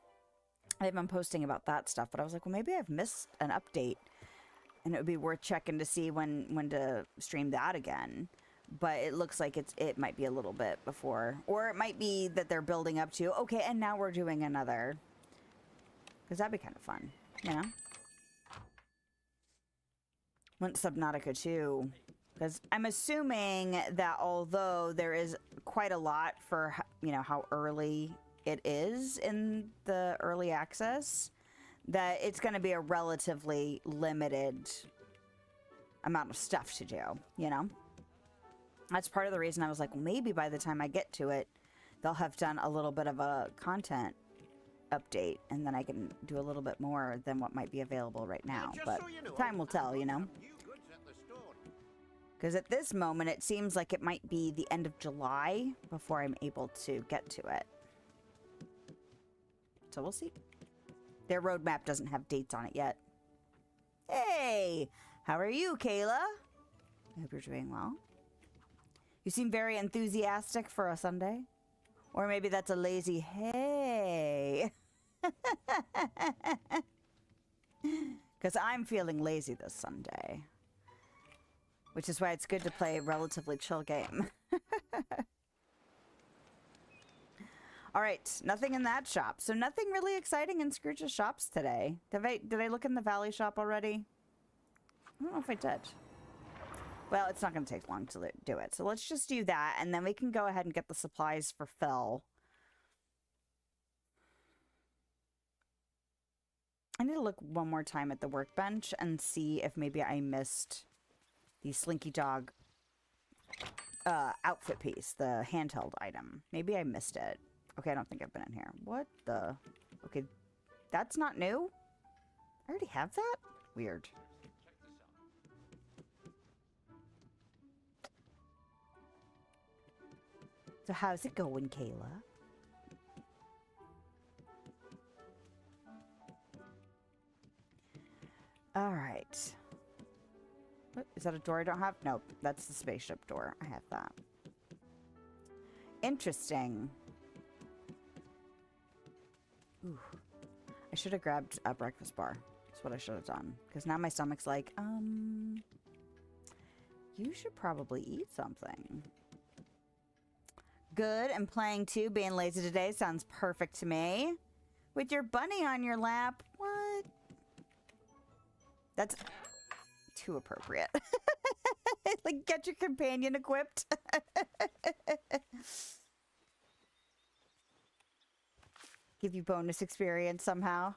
they've been posting about that stuff, but I was like, well, maybe I've missed an update and it would be worth checking to see when to stream that again. But it looks like it might be a little bit before, or it might be that they're building up to, okay, and now we're doing another, because that'd be kind of fun, you know? Went Subnautica 2, because I'm assuming that although there is quite a lot for, you know, how early it is in the early access, that it's going to be a relatively limited amount of stuff to do, you know? That's part of the reason I was like, well, maybe by the time I get to it, they'll have done a little bit of a content update, and then I can do a little bit more than what might be available right now. But time will tell, you know? Because at this moment, it seems like it might be the end of July before I'm able to get to it. So we'll see. Their roadmap doesn't have dates on it yet. Hey! How are you, Kayla? I hope you're doing well. You seem very enthusiastic for a Sunday. Or maybe that's a lazy hey. Because I'm feeling lazy this Sunday. Which is why it's good to play a relatively chill game. Alright, nothing in that shop. So nothing really exciting in Scrooge's shops today. Did I look in the Valley shop already? I don't know if I did. Well, it's not going to take long to do it. So let's just do that, and then we can go ahead and get the supplies for Phil. I need to look one more time at the workbench and see if maybe I missed the Slinky Dog outfit piece, the handheld item. Maybe I missed it. Okay, I don't think I've been in here. What the? Okay, that's not new? I already have that? Weird. So how's it going, Kayla? All right. What, is that a door I don't have? Nope, that's the spaceship door. I have that. Interesting. Ooh. I should have grabbed a breakfast bar. That's what I should have done. Because now my stomach's like, you should probably eat something. Good, and playing too. Being lazy today sounds perfect to me. With your bunny on your lap. What? That's too appropriate. Like, get your companion equipped. Give you bonus experience somehow.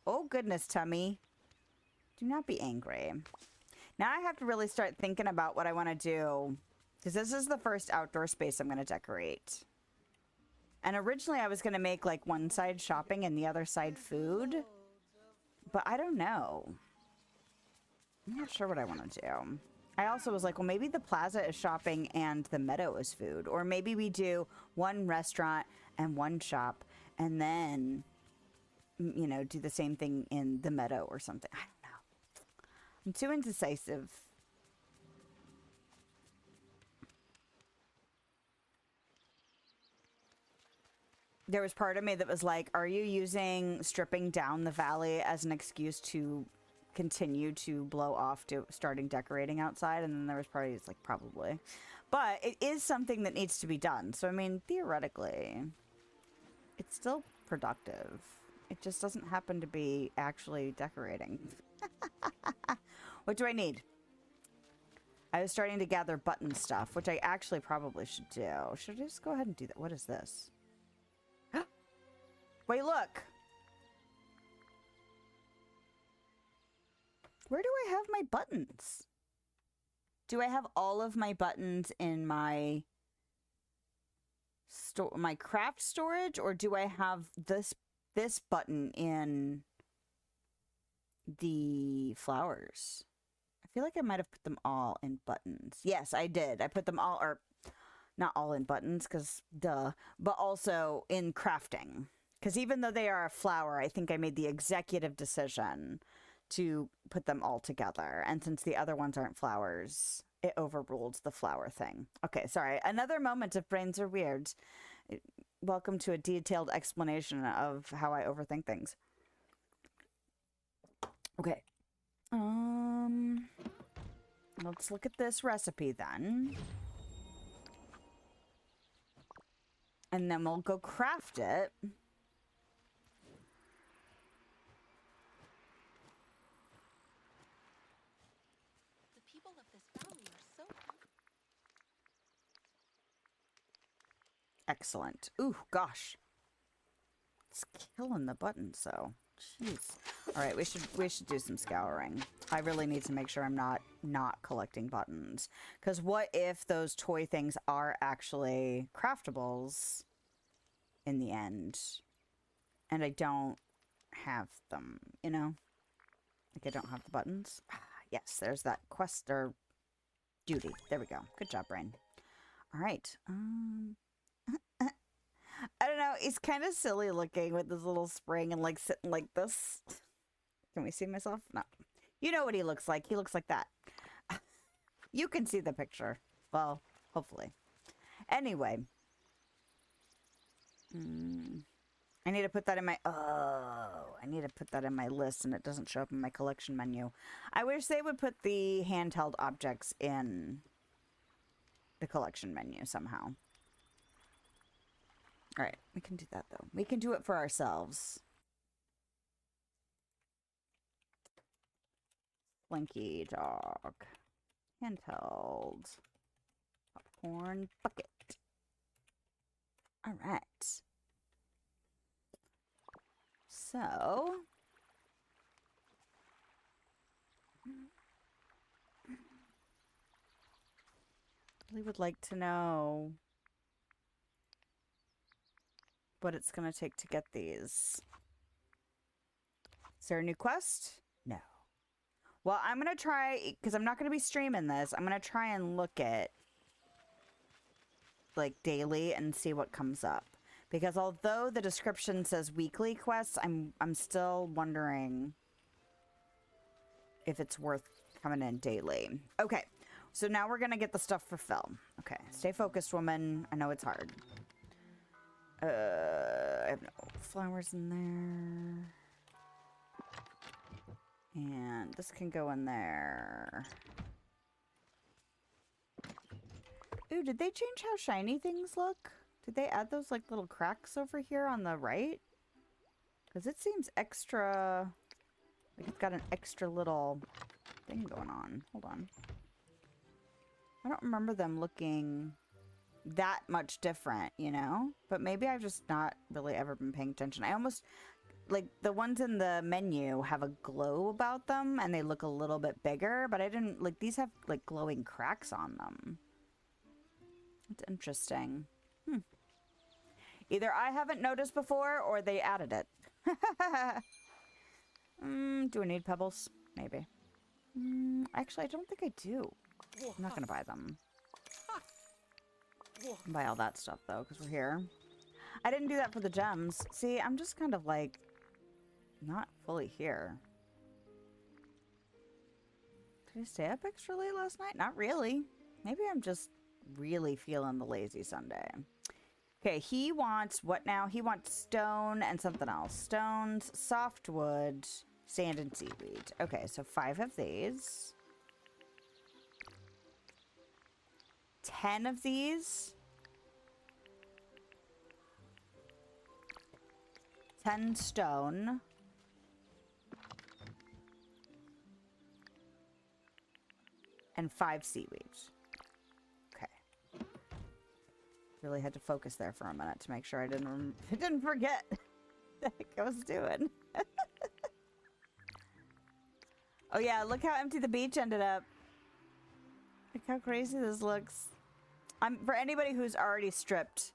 Oh, goodness, Tummy. Do not be angry. Now I have to really start thinking about what I want to do. Because this is the first outdoor space I'm going to decorate. And originally I was going to make like one side shopping and the other side food. But I don't know. I'm not sure what I want to do. I also was like, well, maybe the plaza is shopping and the meadow is food. Or maybe we do one restaurant and one shop and then, you know, do the same thing in the meadow or something. I don't know. I'm too indecisive. There was part of me that was like, are you using stripping down the valley as an excuse to continue to blow off to starting decorating outside? And then there was part of me that's like, probably. But it is something that needs to be done. So, I mean, theoretically, it's still productive. It just doesn't happen to be actually decorating. What do I need? I was starting to gather button stuff, which I actually probably should do. Should I just go ahead and do that? What is this? Wait, look. Where do I have my buttons? Do I have all of my buttons in my my craft storage, or do I have this button in the flowers? I feel like I might have put them all in buttons. Yes, I did. I put them all, or not all in buttons, because duh, but also in crafting. Because even though they are a flower, I think I made the executive decision to put them all together. And since the other ones aren't flowers, it overruled the flower thing. Okay, sorry. Another moment of brains are weird. Welcome to a detailed explanation of how I overthink things. Okay. Let's look at this recipe then. And then we'll go craft it. Excellent. Ooh, gosh. It's killing the button, so. Jeez. All right, we should do some scouring. I really need to make sure I'm not collecting buttons. Because what if those toy things are actually craftables in the end? And I don't have them, you know? Like, I don't have the buttons. Ah, yes, there's that quest or duty. There we go. Good job, brain. All right. I don't know. He's kind of silly looking with this little spring and like sitting like this. Can we see myself? No. You know what he looks like. He looks like that. You can see the picture. Well, hopefully. Anyway. I need to put that in my... Oh, I need to put that in my list and it doesn't show up in my collection menu. I wish they would put the handheld objects in the collection menu somehow. All right, we can do that, though. We can do it for ourselves. Slinky dog. Handheld. Popcorn bucket. All right. So... I really would like to know what it's going to take to get these. Is there a new quest? No. Well, I'm going to try, because I'm not going to be streaming this, I'm going to try and look at, like, daily and see what comes up. Because although the description says weekly quests, I'm still wondering if it's worth coming in daily. Okay, so now we're gonna get the stuff for Phil. Okay, stay focused, woman. I know it's hard. I have no flowers in there. And this can go in there. Ooh, did they change how shiny things look? Did they add those, like, little cracks over here on the right? Because it seems extra... Like, it's got an extra little thing going on. Hold on. I don't remember them looking that much different, you know? But maybe I've just not really ever been paying attention. I almost... Like, the ones in the menu have a glow about them, and they look a little bit bigger, but I didn't... Like, these have, like, glowing cracks on them. It's interesting. Either I haven't noticed before, or they added it. Do I need pebbles? Maybe. Actually, I don't think I do. I'm not gonna buy them. I'll buy all that stuff, though, because we're here. I didn't do that for the gems. See, I'm just kind of, like, not fully here. Did I stay up extra late last night? Not really. Maybe I'm just really feeling the lazy Sunday. Okay, he wants what now? He wants stone and something else. Stones, softwood, sand, and seaweed. Okay, so 5 of these. 10 of these. 10 stone. And 5 seaweed. Really had to focus there for a minute to make sure I didn't forget what the heck I was doing. Oh yeah, look how empty the beach ended up. Look how crazy this looks. For anybody who's already stripped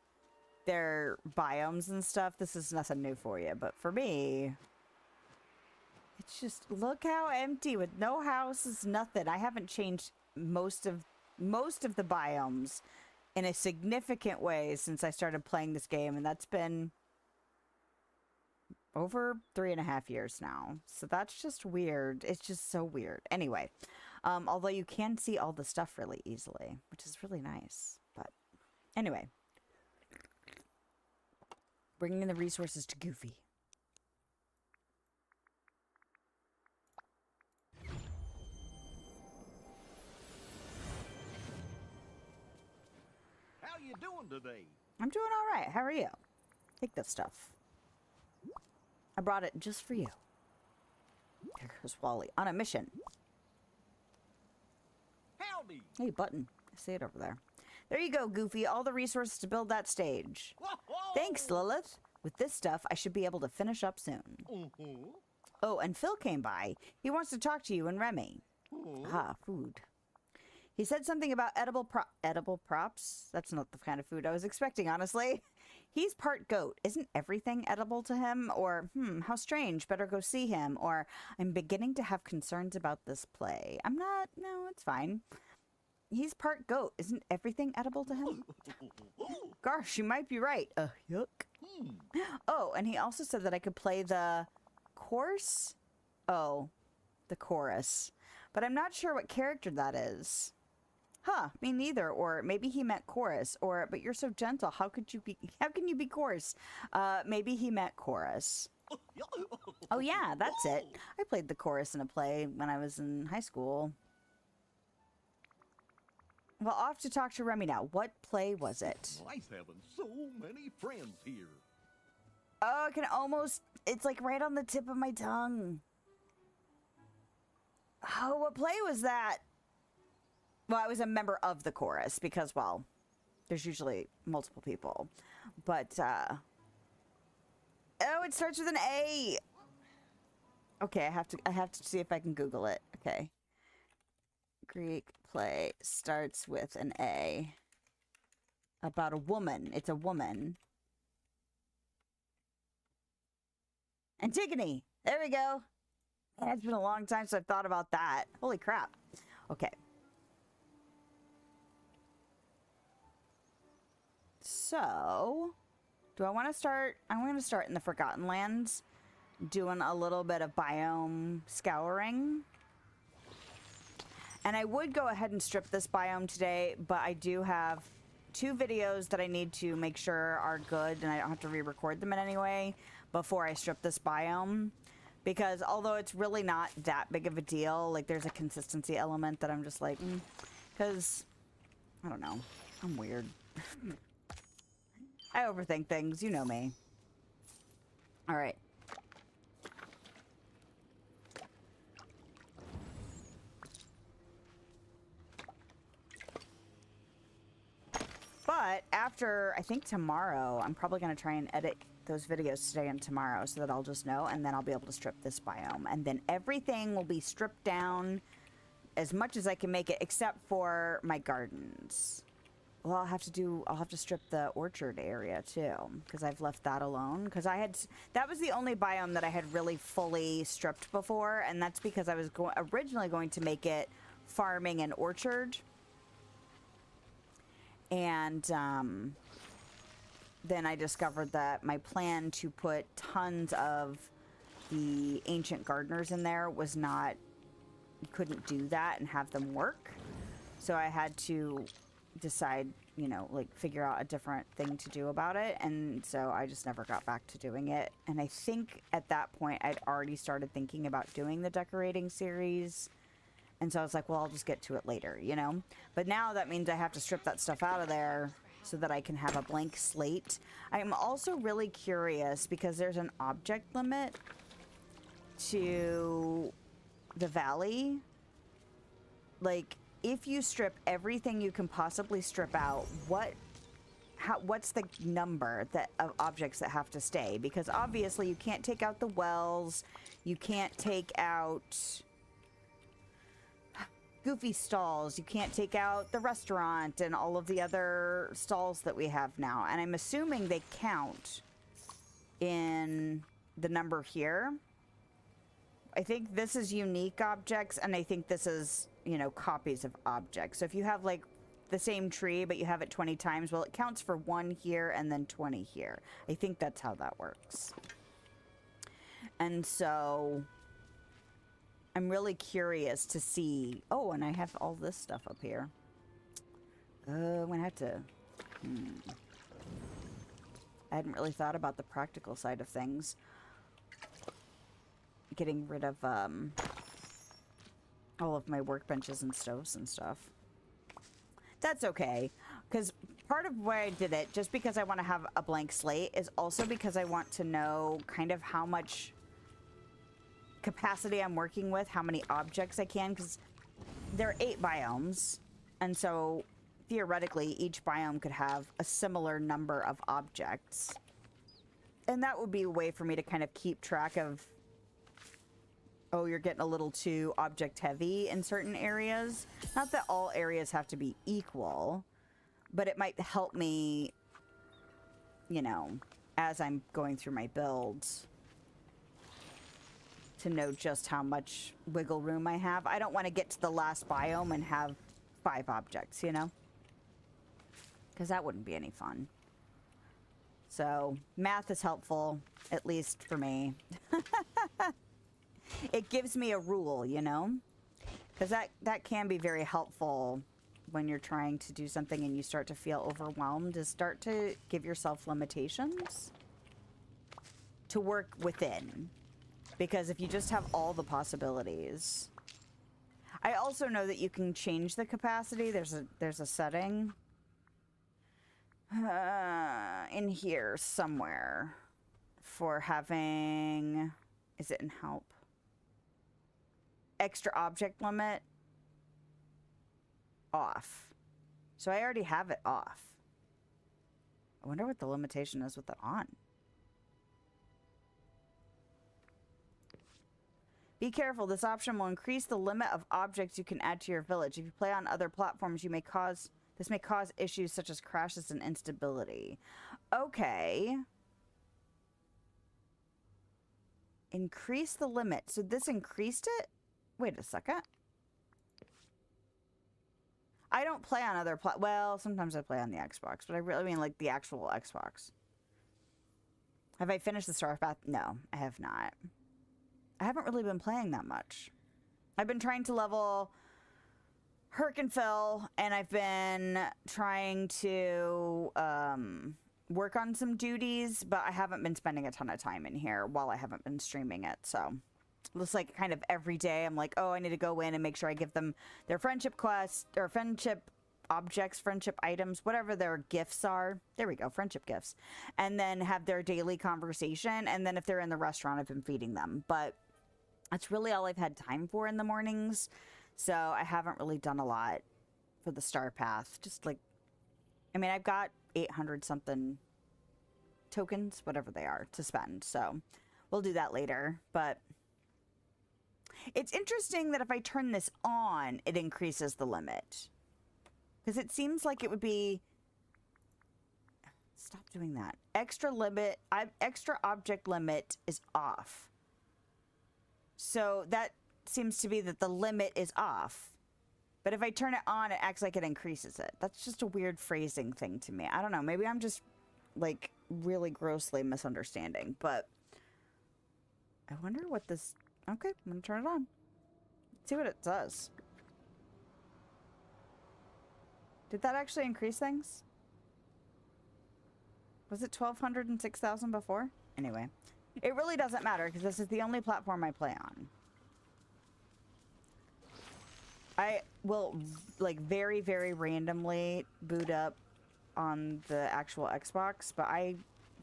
their biomes and stuff, this is nothing new for you. But for me, it's just, look how empty with no houses, nothing. I haven't changed most of the biomes in a significant way since I started playing this game, and that's been over 3.5 years now. So that's just weird. It's just so weird. Anyway, although you can see all the stuff really easily, which is really nice. But anyway, bringing the resources to Goofy. How you doing today? I'm doing all right. How are you? Take this stuff. I brought it just for you. There goes Wally on a mission. Howdy. Hey, button. I see it over there. There you go, Goofy. All the resources to build that stage. Whoa. Thanks, Lilith. With this stuff, I should be able to finish up soon. Oh, and Phil came by. He wants to talk to you and Remy. Ah, food. He said something about edible props. That's not the kind of food I was expecting, honestly. He's part goat. Isn't everything edible to him? Or, how strange. Better go see him. Or, I'm beginning to have concerns about this play. I'm not. No, it's fine. He's part goat. Isn't everything edible to him? Gosh, you might be right. Yuck. Oh, and he also said that I could play the chorus. Oh, the chorus. But I'm not sure what character that is. Huh, me neither. Or maybe he meant chorus. Or, but you're so gentle. How can you be chorus? Maybe he meant chorus. Oh yeah, that's it. I played the chorus in a play when I was in high school. Well, off to talk to Remy now. What play was it? Nice having so many friends here. Oh, I can almost... It's like right on the tip of my tongue. Oh, what play was that? Well, I was a member of the chorus because, well, there's usually multiple people. But, oh, it starts with an A. Okay, I have to see if I can Google it. Okay. Greek play starts with an A. About a woman. It's a woman. Antigone. There we go. Man, it's been a long time since I've thought about that. Holy crap. Okay. So, Do I want to start? I'm going to start in the Forgotten Lands, doing a little bit of biome scouring. And I would go ahead and strip this biome today, but I do have 2 videos that I need to make sure are good and I don't have to re-record them in any way before I strip this biome. Because although it's really not that big of a deal, like there's a consistency element that I'm just like, because, I don't know, I'm weird. I overthink things, you know me. All right. But after, I think tomorrow, I'm probably going to try and edit those videos today and tomorrow so that I'll just know, and then I'll be able to strip this biome. And then everything will be stripped down as much as I can make it, except for my gardens. Well, I'll have to strip the orchard area too, because I've left that alone. Because that was the only biome that I had really fully stripped before, and that's because I was originally going to make it farming and orchard. And then I discovered that my plan to put tons of the ancient gardeners in there was not, you couldn't do that and have them work. So I had to decide, you know, like figure out a different thing to do about it. And so I just never got back to doing it. And I think at that point I'd already started thinking about doing the decorating series. And so I was like, well, I'll just get to it later, you know? But now that means I have to strip that stuff out of there so that I can have a blank slate. I'm also really curious because there's an object limit to the valley. Like, if you strip everything you can possibly strip out, what's the number of objects that have to stay? Because obviously you can't take out the wells, you can't take out Goofy stalls, you can't take out the restaurant and all of the other stalls that we have now. And I'm assuming they count in the number here. I think this is unique objects, and I think this is, you know, copies of objects. So if you have like the same tree but you have it 20 times, well, it counts for 1 here and then 20 here. I think that's how that works. And so I'm really curious to see. Oh, and I have all this stuff up here. I'm gonna have to. I hadn't really thought about the practical side of things. Getting rid of all of my workbenches and stoves and stuff. That's okay, because part of why I did it, just because I want to have a blank slate, is also because I want to know kind of how much capacity I'm working with, how many objects I can, because there are 8 biomes, and so theoretically each biome could have a similar number of objects, and that would be a way for me to kind of keep track of, oh, you're getting a little too object heavy in certain areas. Not that all areas have to be equal, but it might help me, you know, as I'm going through my builds, to know just how much wiggle room I have. I don't want to get to the last biome and have 5 objects, you know? Because that wouldn't be any fun. So, math is helpful, at least for me. It gives me a rule, you know? Because that can be very helpful when you're trying to do something and you start to feel overwhelmed, is start to give yourself limitations to work within. Because if you just have all the possibilities. I also know that you can change the capacity. There's a setting in here somewhere for having, is it in help? Extra object limit off. So I already have it off. I wonder what the limitation is with it on. Be careful, this option will increase the limit of objects you can add to your village. If you play on other platforms, this may cause issues such as crashes and instability. Okay. Increase the limit. So this increased it? Wait a second. I don't play on other well, sometimes I play on the Xbox, but I really mean like the actual Xbox. Have I finished the Star Path? No, I have not. I haven't really been playing that much. I've been trying to level Herc and Phil, and I've been trying to work on some duties, but I haven't been spending a ton of time in here while I haven't been streaming it. So it looks like kind of every day I'm like, oh, I need to go in and make sure I give them their friendship quest or friendship objects, friendship items, whatever their gifts are. There we go, friendship gifts. And then have their daily conversation. And then if they're in the restaurant, I've been feeding them. But that's really all I've had time for in the mornings. So I haven't really done a lot for the Star Path. Just like, I mean, I've got 800 something tokens, whatever they are, to spend. So we'll do that later. But it's interesting that if I turn this on, it increases the limit. Because it seems like it would be... Stop doing that. Extra object limit is off. So that seems to be that the limit is off. But if I turn it on, it acts like it increases it. That's just a weird phrasing thing to me. I don't know. Maybe I'm just, like, really grossly misunderstanding. But I wonder what this... Okay, I'm going to turn it on. See what it does. Did that actually increase things? Was it 1,200 and 6,000 before? Anyway, it really doesn't matter because this is the only platform I play on. I will, like, very, very randomly boot up on the actual Xbox, but I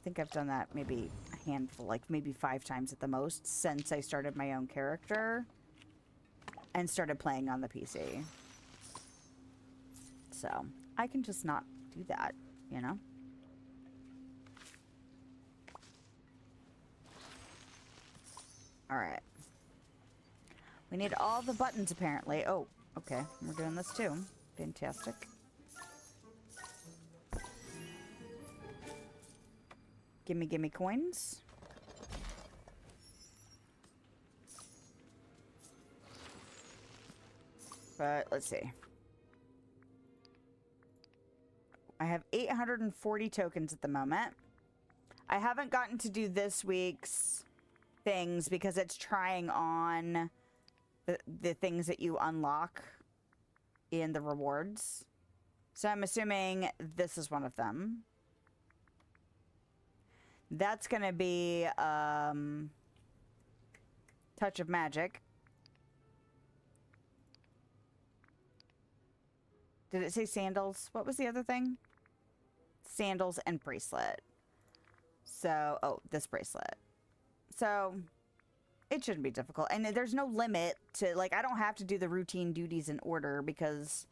think I've done that maybe a handful, like maybe 5 times at the most since I started my own character and started playing on the PC. So I can just not do that, you know? All right. We need all the buttons, apparently. Oh, okay. We're doing this too. Fantastic. Gimme coins. But let's see. I have 840 tokens at the moment. I haven't gotten to do this week's things because it's trying on the things that you unlock in the rewards. So I'm assuming this is one of them. That's going to be Touch of Magic. Did it say sandals? What was the other thing? Sandals and bracelet. So, oh, this bracelet. So, it shouldn't be difficult. And there's no limit to, like, I don't have to do the routine duties in order because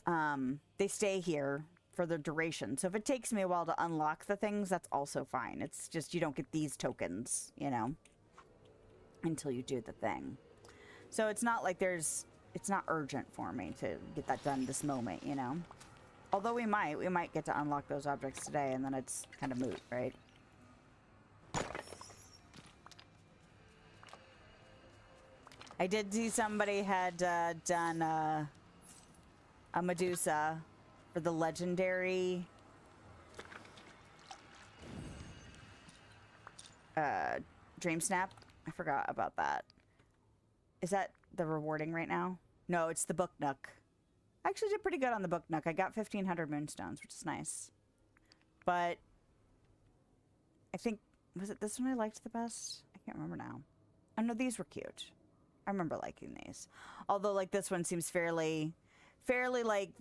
they stay here for the duration. So if it takes me a while to unlock the things, that's also fine. It's just you don't get these tokens, you know, until you do the thing. So it's not like it's not urgent for me to get that done this moment, you know. Although we might get to unlock those objects today, and then it's kind of moot, right? I did see somebody had done a Medusa for the legendary Dream Snap. I forgot about that. Is that the rewarding right now? No, it's the Book Nook. I actually did pretty good on the Book Nook. I got 1,500 moonstones, which is nice. But I think, was it this one I liked the best? I can't remember now. Oh no, these were cute. I remember liking these. Although, like, this one seems fairly like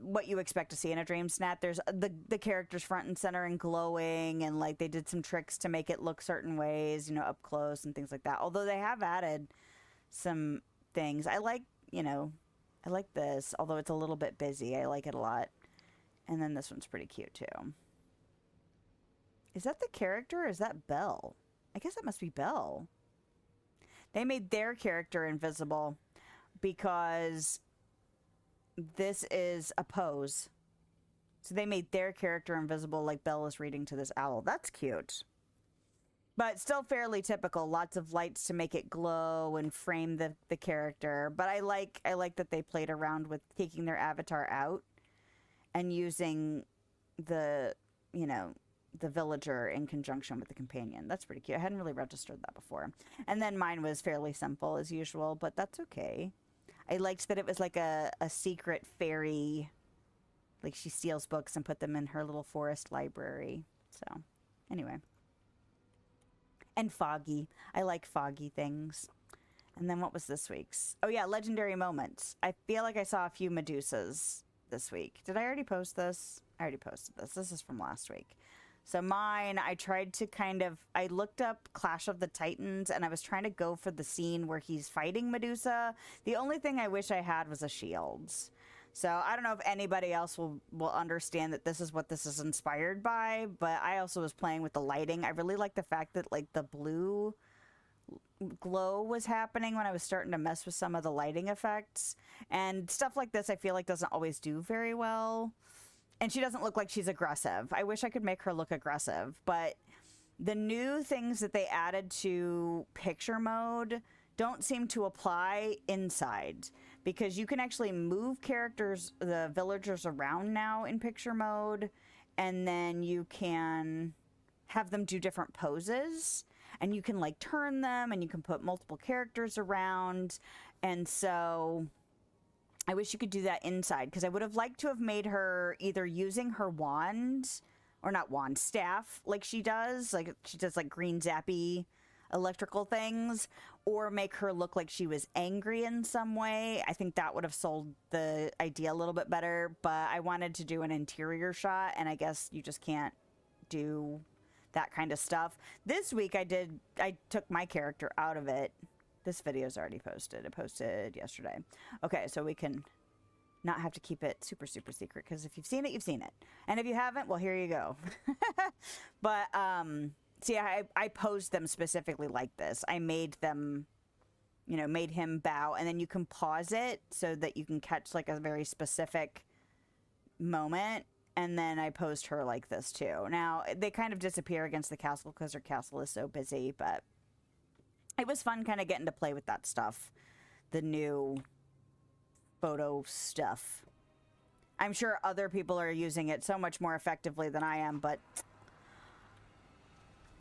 what you expect to see in a Dream Snap. There's the characters front and center and glowing, and like they did some tricks to make it look certain ways, you know, up close and things like that. Although they have added some things. I like, you know, I like this, although it's a little bit busy. I like it a lot. And then this one's pretty cute too. Is that the character or is that Belle? I guess that must be Belle. They made their character invisible because this is a pose. So they made their character invisible like Belle is reading to this owl. That's cute. But still fairly typical. Lots of lights to make it glow and frame the character. But I like that they played around with taking their avatar out and using the, you know, the villager in conjunction with the companion. That's pretty cute. I hadn't really registered that before. And then mine was fairly simple as usual, but that's okay. I liked that it was like a secret fairy. Like she steals books and put them in her little forest library. So anyway. And foggy. I like foggy things. And then what was this week's? Oh yeah, legendary moments. I feel like I saw a few Medusas this week. Did I already post this? I already posted this. This is from last week. So mine, I tried to I looked up Clash of the Titans and I was trying to go for the scene where he's fighting Medusa. The only thing I wish I had was a shield. So I don't know if anybody else will understand that this is what this is inspired by, but I also was playing with the lighting. I really like the fact that like the blue glow was happening when I was starting to mess with some of the lighting effects. And stuff like this I feel like doesn't always do very well. And she doesn't look like she's aggressive. I wish I could make her look aggressive, but the new things that they added to picture mode don't seem to apply inside, because you can actually move characters, the villagers, around now in picture mode, and then you can have them do different poses, and you can like turn them, and you can put multiple characters around. And so I wish you could do that inside, because I would have liked to have made her either using her wand, or not wand, staff, like she does like green zappy electrical things, or make her look like she was angry in some way. I think that would have sold the idea a little bit better, but I wanted to do an interior shot, and I guess you just can't do that kind of stuff. This week I took my character out of it. This video's already posted. I posted yesterday. Okay, so we can not have to keep it super, super secret, because if you've seen it, you've seen it. And if you haven't, well, here you go. But, see, I posed them specifically like this. I made them, you know, made him bow, and then you can pause it so that you can catch like a very specific moment. And then I posed her like this too. Now, they kind of disappear against the castle because her castle is so busy, but it was fun kind of getting to play with that stuff. The new photo stuff. I'm sure other people are using it so much more effectively than I am, but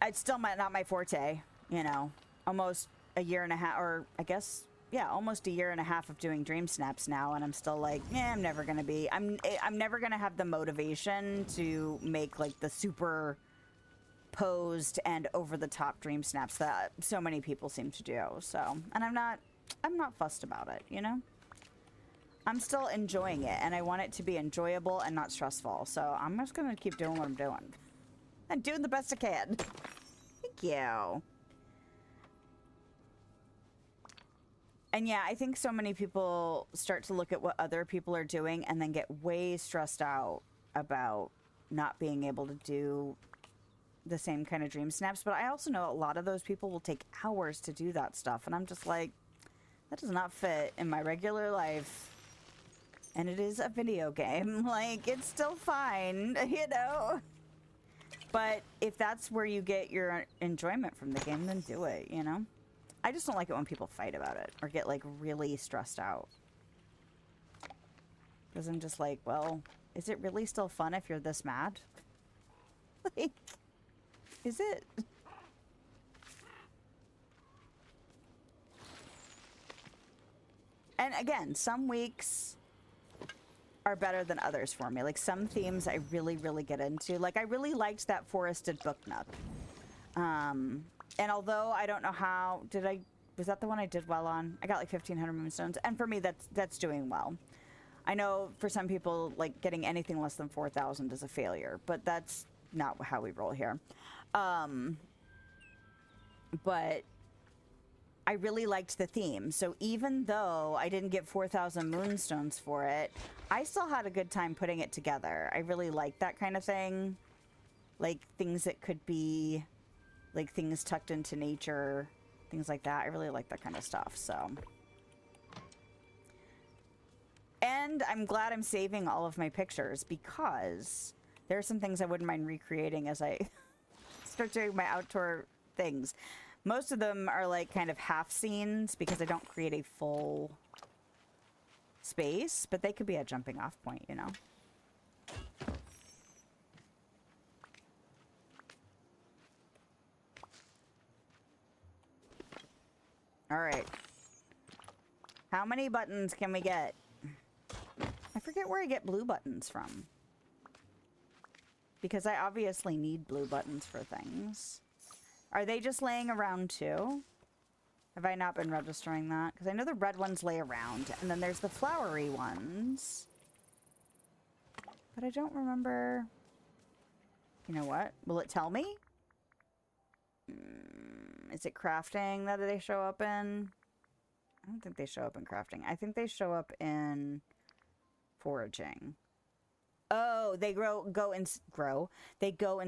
it's still not my forte, you know. Almost a year and a half, or I guess, yeah, almost a year and a half of doing dream snaps now, and I'm still like, I'm never gonna be, I'm never gonna have the motivation to make like the super posed and over the top dream snaps that so many people seem to do. So, and I'm not fussed about it, you know. I'm still enjoying it, and I want it to be enjoyable and not stressful. So I'm just gonna keep doing what I'm doing. I'm doing the best I can. Thank you. And yeah, I think so many people start to look at what other people are doing and then get way stressed out about not being able to do the same kind of dream snaps. But I also know a lot of those people will take hours to do that stuff. And I'm just like, that does not fit in my regular life. And it is a video game. Like, it's still fine, you know? But if that's where you get your enjoyment from the game, then do it, you know? I just don't like it when people fight about it or get, like, really stressed out. Because I'm just like, well, is it really still fun if you're this mad? Like, is it? And again, some weeks are better than others for me. Like, some themes I really, really get into. Like, I really liked that forested book nook. And although I don't know how, was that the one I did well on? I got like 1,500 moonstones. And for me, that's doing well. I know for some people, like, getting anything less than 4,000 is a failure, but that's not how we roll here. But I really liked the theme. So even though I didn't get 4,000 moonstones for it, I still had a good time putting it together. I really liked that kind of thing. Like, things that could be, like, things tucked into nature, things like that. I really like that kind of stuff, so. And I'm glad I'm saving all of my pictures, because there are some things I wouldn't mind recreating as I start doing my outdoor things. Most of them are like kind of half scenes because I don't create a full space, but they could be a jumping off point, you know. Alright. How many buttons can we get? I forget where I get blue buttons from. Because I obviously need blue buttons for things. Are they just laying around too? Have I not been registering that? Because I know the red ones lay around. And then there's the flowery ones. But I don't remember... You know what? Will it tell me? Is it crafting that they show up in? I don't think they show up in crafting. I think they show up in foraging. Oh, they go in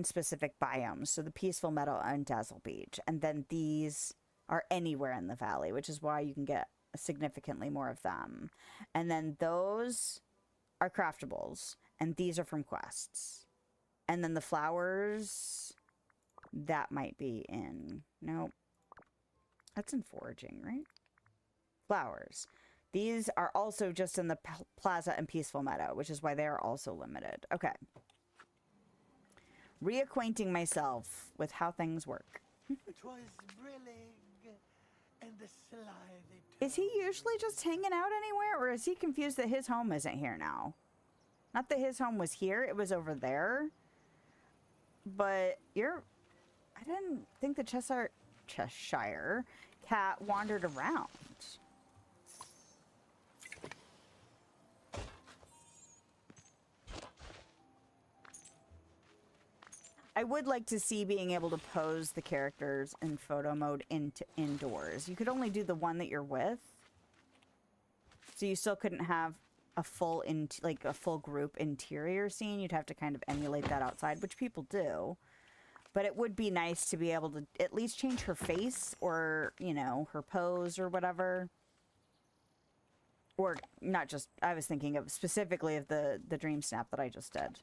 specific biomes. So the Peaceful Meadow and Dazzle Beach. And then these are anywhere in the valley, which is why you can get significantly more of them. And then those are craftables. And these are from quests. And then the flowers, that might be in... Nope. That's in foraging, right? Flowers. These are also just in the Plaza and Peaceful Meadow, which is why they are also limited. Okay. Reacquainting myself with how things work. Is he usually just hanging out anywhere, or is he confused that his home isn't here now? Not that his home was here, it was over there. But I didn't think the Cheshire cat wandered around. I would like to see being able to pose the characters in photo mode into indoors. You could only do the one that you're with. So you still couldn't have a full group interior scene. You'd have to kind of emulate that outside, which people do. But it would be nice to be able to at least change her face or, you know, her pose or whatever. Or not just, I was thinking of specifically of the dream snap that I just did.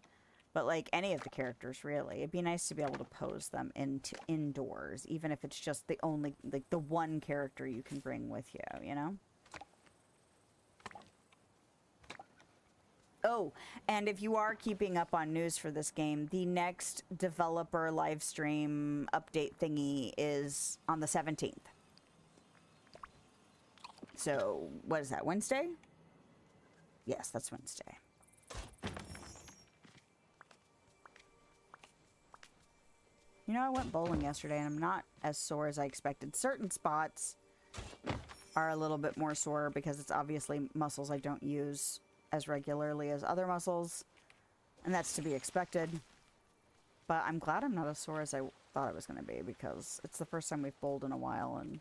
But like any of the characters, really. It'd be nice to be able to pose them into indoors, even if it's just the only, like the one character you can bring with you, you know? Oh, and if you are keeping up on news for this game, the next developer live stream update thingy is on the 17th. So, what is that, Wednesday? Yes, that's Wednesday. You know, I went bowling yesterday and I'm not as sore as I expected. Certain spots are a little bit more sore because it's obviously muscles I don't use as regularly as other muscles, and that's to be expected. But I'm glad I'm not as sore as I thought I was going to be, because it's the first time we've bowled in a while, and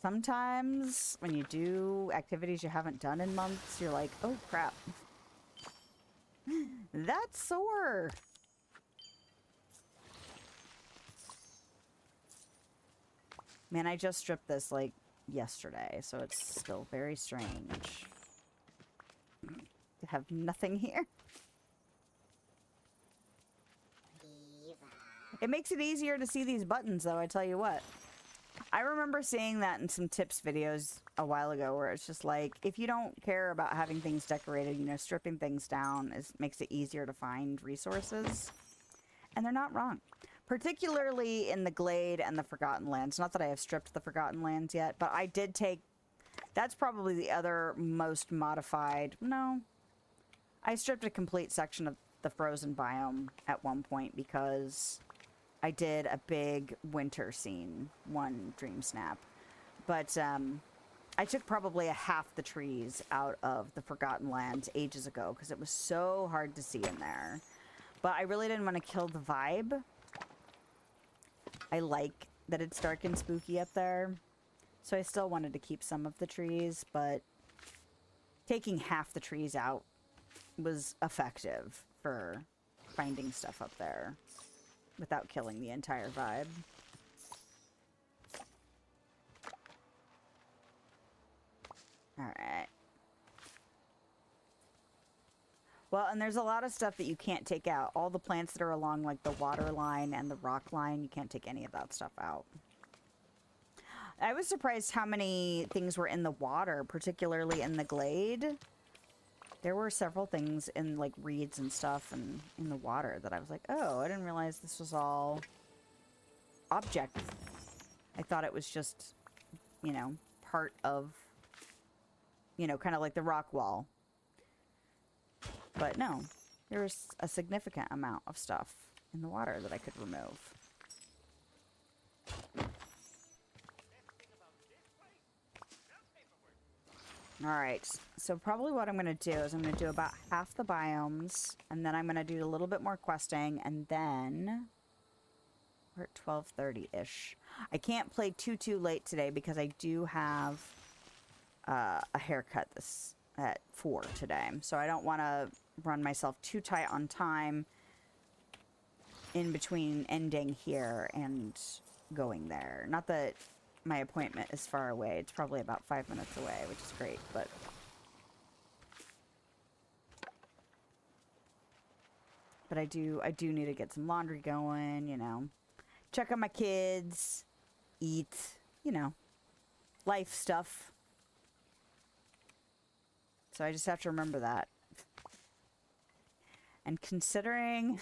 sometimes when you do activities you haven't done in months, you're like, oh crap, that's sore. Man, I just stripped this like yesterday, so it's still very strange to have nothing here. It makes it easier to see these buttons, though, I tell you what. I remember seeing that in some tips videos a while ago, where it's just like, if you don't care about having things decorated, you know, stripping things down makes it easier to find resources. And they're not wrong. Particularly in the Glade and the Forgotten Lands. Not that I have stripped the Forgotten Lands yet, but I did take... That's probably the other most modified... No. I stripped a complete section of the frozen biome at one point because I did a big winter scene, one dream snap. But I took probably half the trees out of the Forgotten Lands ages ago because it was so hard to see in there. But I really didn't want to kill the vibe. I like that it's dark and spooky up there. So I still wanted to keep some of the trees, but taking half the trees out was effective for finding stuff up there without killing the entire vibe. Alright. Well, and there's a lot of stuff that you can't take out. All the plants that are along like the water line and the rock line, you can't take any of that stuff out. I was surprised how many things were in the water, particularly in the Glade. There were several things in like reeds and stuff and in the water that I was like, oh, I didn't realize this was all objects. I thought it was just you know, part of, you know, kind of like the rock wall. But no, there's a significant amount of stuff in the water that I could remove. Alright, so probably what I'm going to do is I'm going to do about half the biomes, and then I'm going to do a little bit more questing, and then we're at 12:30-ish. I can't play too late today because I do have a haircut at 4 today, so I don't want to run myself too tight on time in between ending here and going there. Not that my appointment is far away. It's probably about 5 minutes away, which is great, but I do need to get some laundry going, you know. Check on my kids, eat, you know, life stuff. So I just have to remember that. And considering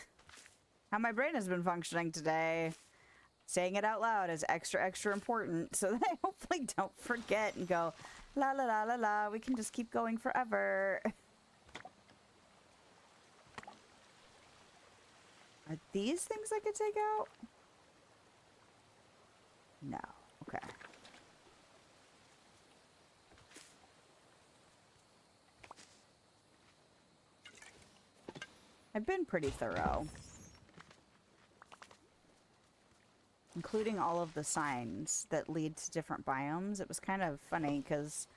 how my brain has been functioning today, saying it out loud is extra important so that I hopefully don't forget and go, la la la la la, we can just keep going forever. Are these things I could take out? No. Okay. I've been pretty thorough. Including all of the signs that lead to different biomes. It was kind of funny because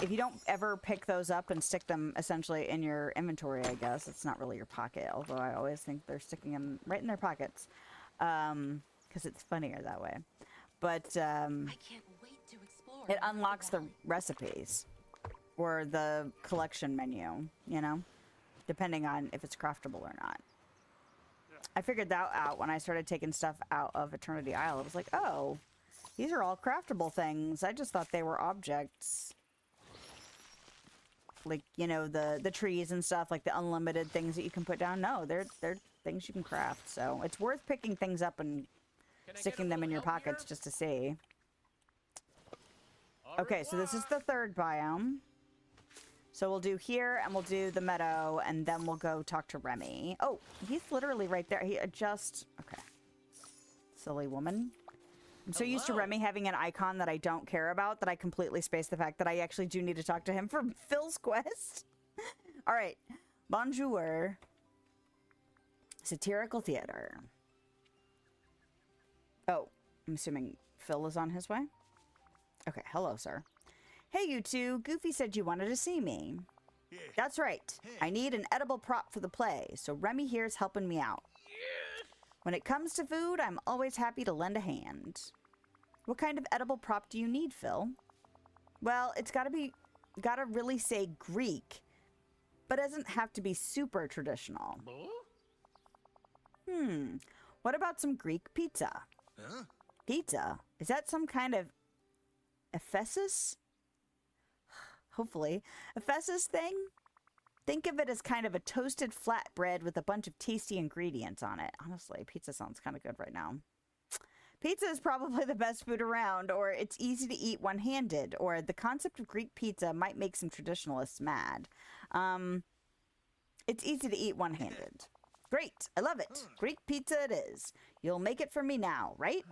if you don't ever pick those up and stick them essentially in your inventory, I guess, it's not really your pocket, although I always think they're sticking them right in their pockets because it's funnier that way. But I can't wait to explore. it unlocks the recipes or the collection menu, you know, depending on if it's craftable or not. I figured that out when I started taking stuff out of Eternity Isle. I was like, oh, these are all craftable things. I just thought they were objects. Like, you know, the trees and stuff, like the unlimited things that you can put down. No, they're things you can craft. So it's worth picking things up and sticking them in your pockets just to see. Okay, so this is the third biome. So we'll do here, and we'll do the meadow, and then we'll go talk to Remy. Oh, he's literally right there. He adjusts. Okay. Silly woman. I'm so used to Remy having an icon that I don't care about that I completely spaced the fact that I actually do need to talk to him for Phil's quest. All right. Bonjour. Satirical theater. Oh, I'm assuming Phil is on his way? Okay, hello, sir. Hey, you two. Goofy said you wanted to see me. Yeah. That's right. I need an edible prop for the play, so Remy here's helping me out. When it comes to food, I'm always happy to lend a hand. What kind of edible prop do you need, Phil? Well, it's gotta really say Greek, but doesn't have to be super traditional. What about some Greek pizza? Huh? Pizza? Is that some kind of Ephesus? Hopefully. Ephesus thing? Think of it as kind of a toasted flatbread with a bunch of tasty ingredients on it. Honestly, pizza sounds kind of good right now. Pizza is probably the best food around, or it's easy to eat one-handed, or the concept of Greek pizza might make some traditionalists mad. It's easy to eat one-handed. Great, I love it. Greek pizza it is. You'll make it for me now, right?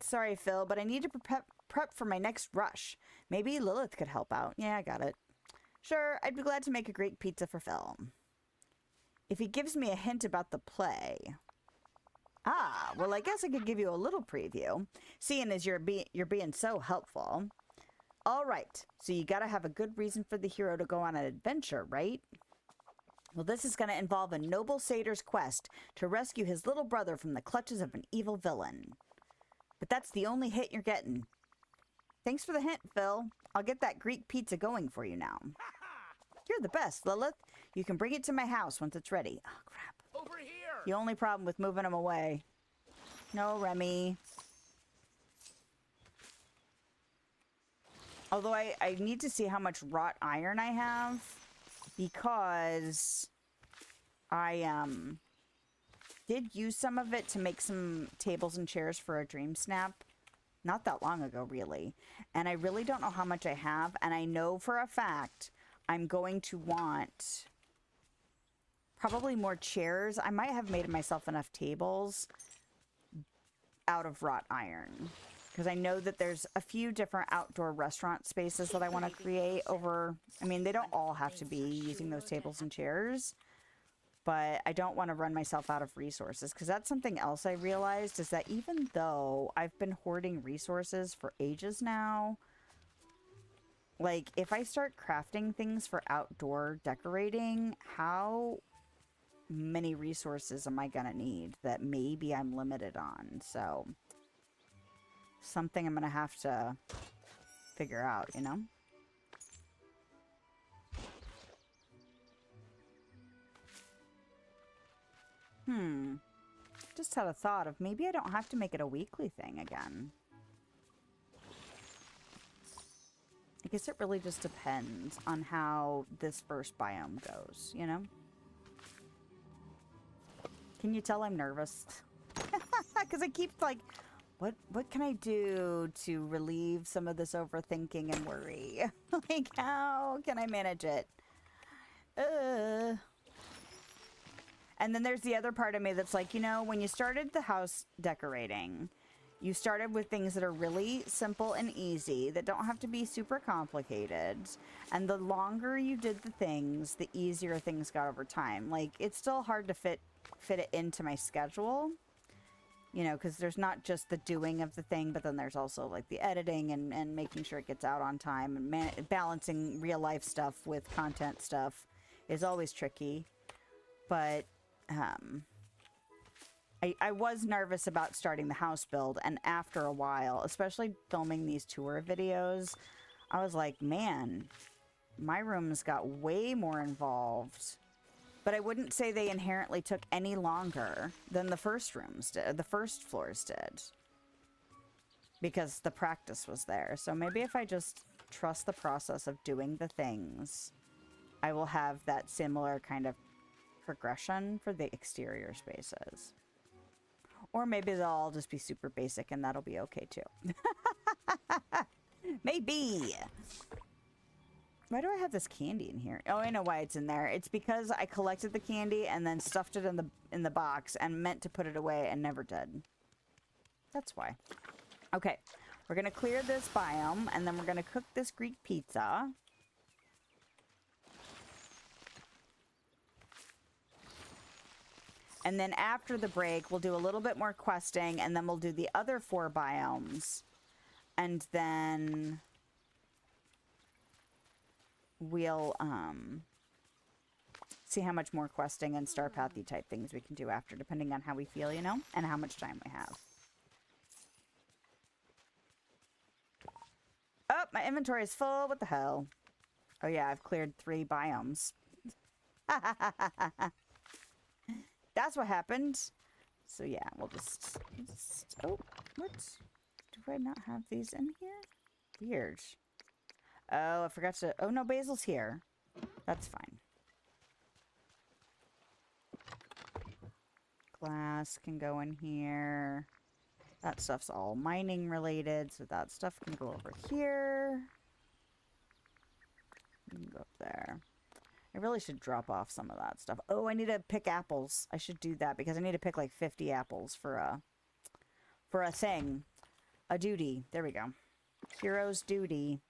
Sorry, Phil, but I need to prep for my next rush. Maybe Lilith could help out. Yeah, I got it. Sure, I'd be glad to make a Greek pizza for Phil. If he gives me a hint about the play. Ah, well, I guess I could give you a little preview, seeing as you're being so helpful. All right, so you gotta have a good reason for the hero to go on an adventure, right? Well, this is gonna involve a noble satyr's quest to rescue his little brother from the clutches of an evil villain. But that's the only hint you're getting. Thanks for the hint, Phil. I'll get that Greek pizza going for you now. You're the best, Lilith. You can bring it to my house once it's ready. Oh, crap. Over here. The only problem with moving him away. No, Remy. Although I need to see how much wrought iron I have, because I did use some of it to make some tables and chairs for a dream snap not that long ago, really. And I really don't know how much I have. And I know for a fact I'm going to want probably more chairs. I might have made myself enough tables out of wrought iron. Because I know that there's a few different outdoor restaurant spaces that I want to create over... I mean, they don't all have to be using those tables and chairs. But I don't want to run myself out of resources. Because that's something else I realized, is that even though I've been hoarding resources for ages now... Like, if I start crafting things for outdoor decorating, how many resources am I gonna need that maybe I'm limited on? So, something I'm gonna have to figure out, you know? Just had a thought of maybe I don't have to make it a weekly thing again. I guess it really just depends on how this first biome goes, you know? Can you tell I'm nervous? Because I keep like, what can I do to relieve some of this overthinking and worry? Like, how can I manage it? And then there's the other part of me that's like, you know, when you started the house decorating, you started with things that are really simple and easy, that don't have to be super complicated. And the longer you did the things, the easier things got over time. Like, it's still hard to fit it into my schedule, you know, because there's not just the doing of the thing, but then there's also like the editing and making sure it gets out on time, and balancing real life stuff with content stuff is always tricky. But I was nervous about starting the house build, and after a while, especially filming these tour videos, I was like, man, my rooms got way more involved. But I wouldn't say they inherently took any longer than the first rooms did, the first floors did. Because the practice was there. So maybe if I just trust the process of doing the things, I will have that similar kind of progression for the exterior spaces. Or maybe they'll all just be super basic and that'll be okay too. Maybe. Why do I have this candy in here? Oh, I know why it's in there. It's because I collected the candy and then stuffed it in the box and meant to put it away and never did. That's why. Okay, we're gonna clear this biome and then we're gonna cook this Greek pizza. And then after the break, we'll do a little bit more questing and then we'll do the other 4 biomes. And then we'll see how much more questing and star pathy type things we can do after, depending on how we feel, you know, and how much time we have. Oh, my inventory is full. What the hell? Oh yeah, I've cleared 3 biomes. That's what happened. So yeah, we'll just oh, what? Do I not have these in here? Weird. Oh, I forgot to... Oh, no, Basil's here. That's fine. Glass can go in here. That stuff's all mining related, so that stuff can go over here. You can go up there. I really should drop off some of that stuff. Oh, I need to pick apples. I should do that because I need to pick like 50 apples for a thing. A duty. There we go. Hero's duty.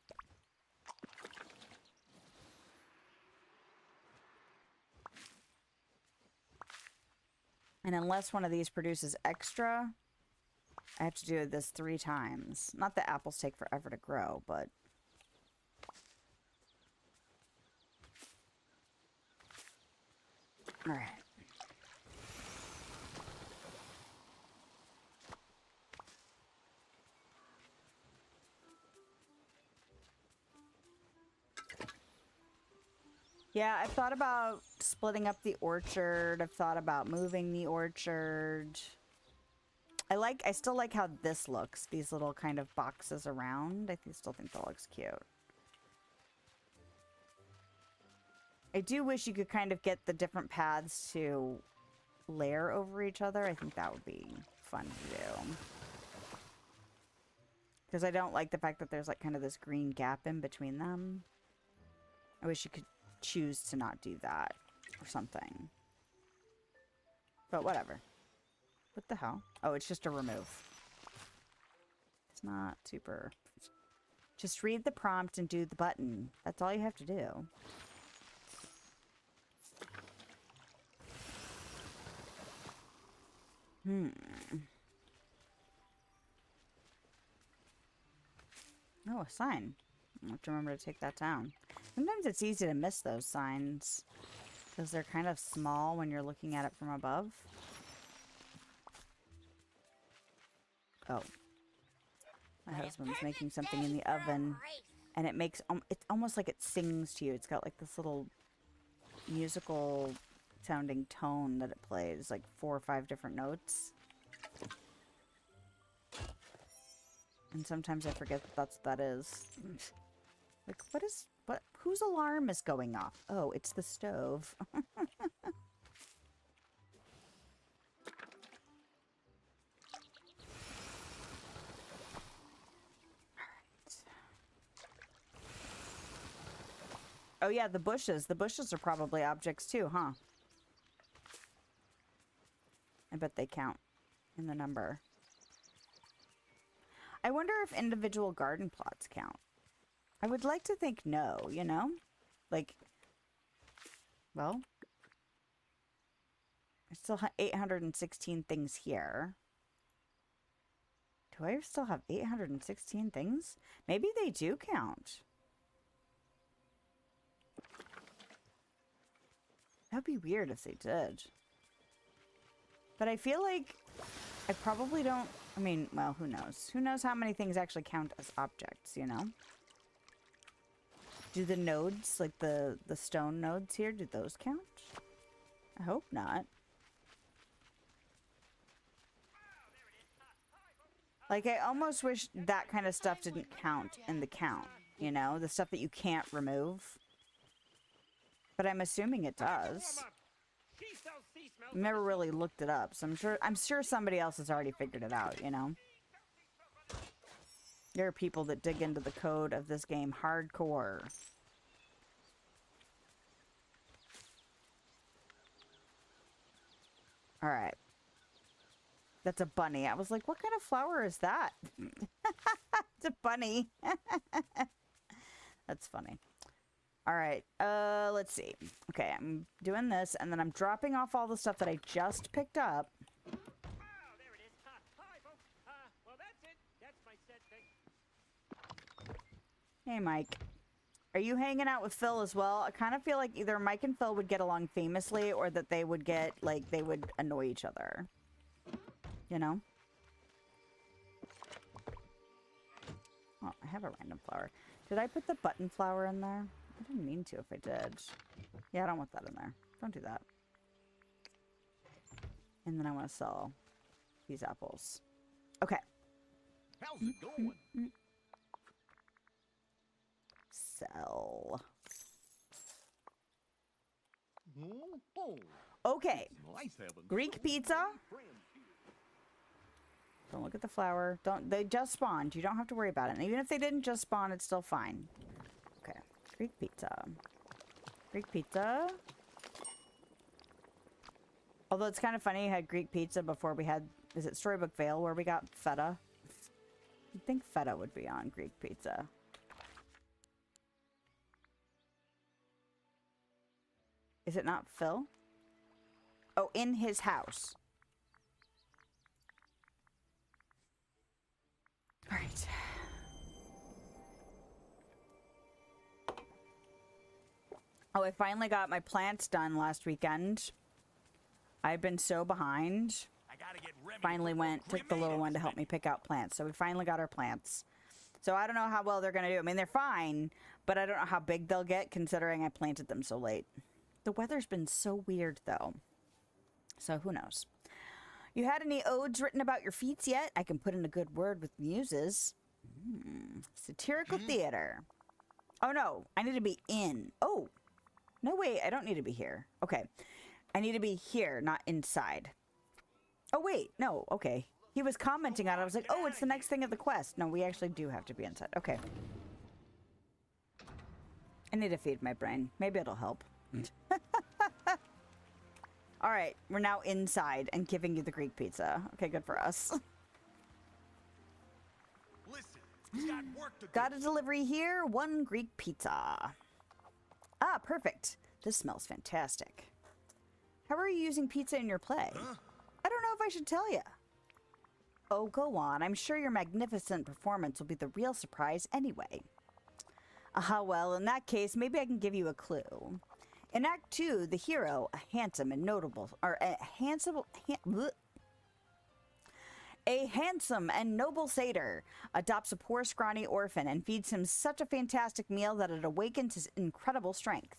And unless one of these produces extra, I have to do this 3 times. Not that apples take forever to grow, but... Alright. Yeah, I've thought about splitting up the orchard. I've thought about moving the orchard. I still like how this looks. These little kind of boxes around. Still think that looks cute. I do wish you could kind of get the different paths to layer over each other. I think that would be fun to do. Because I don't like the fact that there's like kind of this green gap in between them. I wish you could choose to not do that or something. But whatever. What the hell? Oh, it's just a remove. It's not super... Just read the prompt and do the button. That's all you have to do. Oh, a sign. I have to remember to take that down. Sometimes it's easy to miss those signs because they're kind of small when you're looking at it from above. Oh. My husband's making something in the oven, and it makes, it's almost like it sings to you. It's got like this little musical sounding tone that it plays, like 4 or 5 different notes. And sometimes I forget that that's what that is. Like, whose alarm is going off? Oh, it's the stove. Oh yeah, the bushes. The bushes are probably objects too, huh? I bet they count in the number. I wonder if individual garden plots count. I would like to think no, you know? Like, well, I still have 816 things here. Do I still have 816 things? Maybe they do count. That'd be weird if they did. But I feel like I probably don't... I mean, well, who knows? Who knows how many things actually count as objects, you know? Do the nodes, like the stone nodes here, do those count? I hope not. Like, I almost wish that kind of stuff didn't count in the count, you know? The stuff that you can't remove. But I'm assuming it does. I've never really looked it up, so I'm sure somebody else has already figured it out, you know? There are people that dig into the code of this game hardcore. Alright. That's a bunny. I was like, what kind of flower is that? It's a bunny. That's funny. Alright, let's see. Okay, I'm doing this, and then I'm dropping off all the stuff that I just picked up. Oh, there it is. Hi, folks. Well, that's it. That's my set thing. Hey, Mike. Are you hanging out with Phil as well? I kind of feel like either Mike and Phil would get along famously, or that they would get, like, they would annoy each other. You know? Oh, I have a random flower. Did I put the button flower in there? I didn't mean to if I did. Yeah, I don't want that in there. Don't do that. And then I want to sell these apples. Okay. How's it going? Sell. Oh, Okay. nice having Greek so pizza. many friends here. Don't look at the flower. They just spawned. You don't have to worry about it. And even if they didn't just spawn, it's still fine. Okay. Greek pizza. Greek pizza. Although it's kind of funny you had Greek pizza before we had... Is it Storybook Vale where we got feta? You'd think feta would be on Greek pizza. Is it not Phil? Oh, in his house. All right. Oh, I finally got my plants done last weekend. I've been so behind. I gotta get ready. Finally took the little one to help me pick out plants. So we finally got our plants. So I don't know how well they're going to do. I mean, they're fine, but I don't know how big they'll get considering I planted them so late. The weather's been so weird, though. So who knows? You had any odes written about your feats yet? I can put in a good word with muses. Satirical theater. Oh, no. I need to be in. Oh. No, wait. I don't need to be here. Okay. I need to be here, not inside. Oh, wait. No. Okay. He was commenting on it. I was like, oh, it's the next thing of the quest. No, we actually do have to be inside. Okay. I need to feed my brain. Maybe it'll help. All right, we're now inside and giving you the Greek pizza. Okay, good for us. Listen, we got work to do. Got a delivery here. 1 Greek pizza. Ah, perfect. This smells fantastic. How are you using pizza in your play? Huh? I don't know if I should tell you. Oh, go on. I'm sure your magnificent performance will be the real surprise anyway. Ah, well, in that case, maybe I can give you a clue. In Act 2, the hero, a handsome and noble satyr, adopts a poor, scrawny orphan and feeds him such a fantastic meal that it awakens his incredible strength.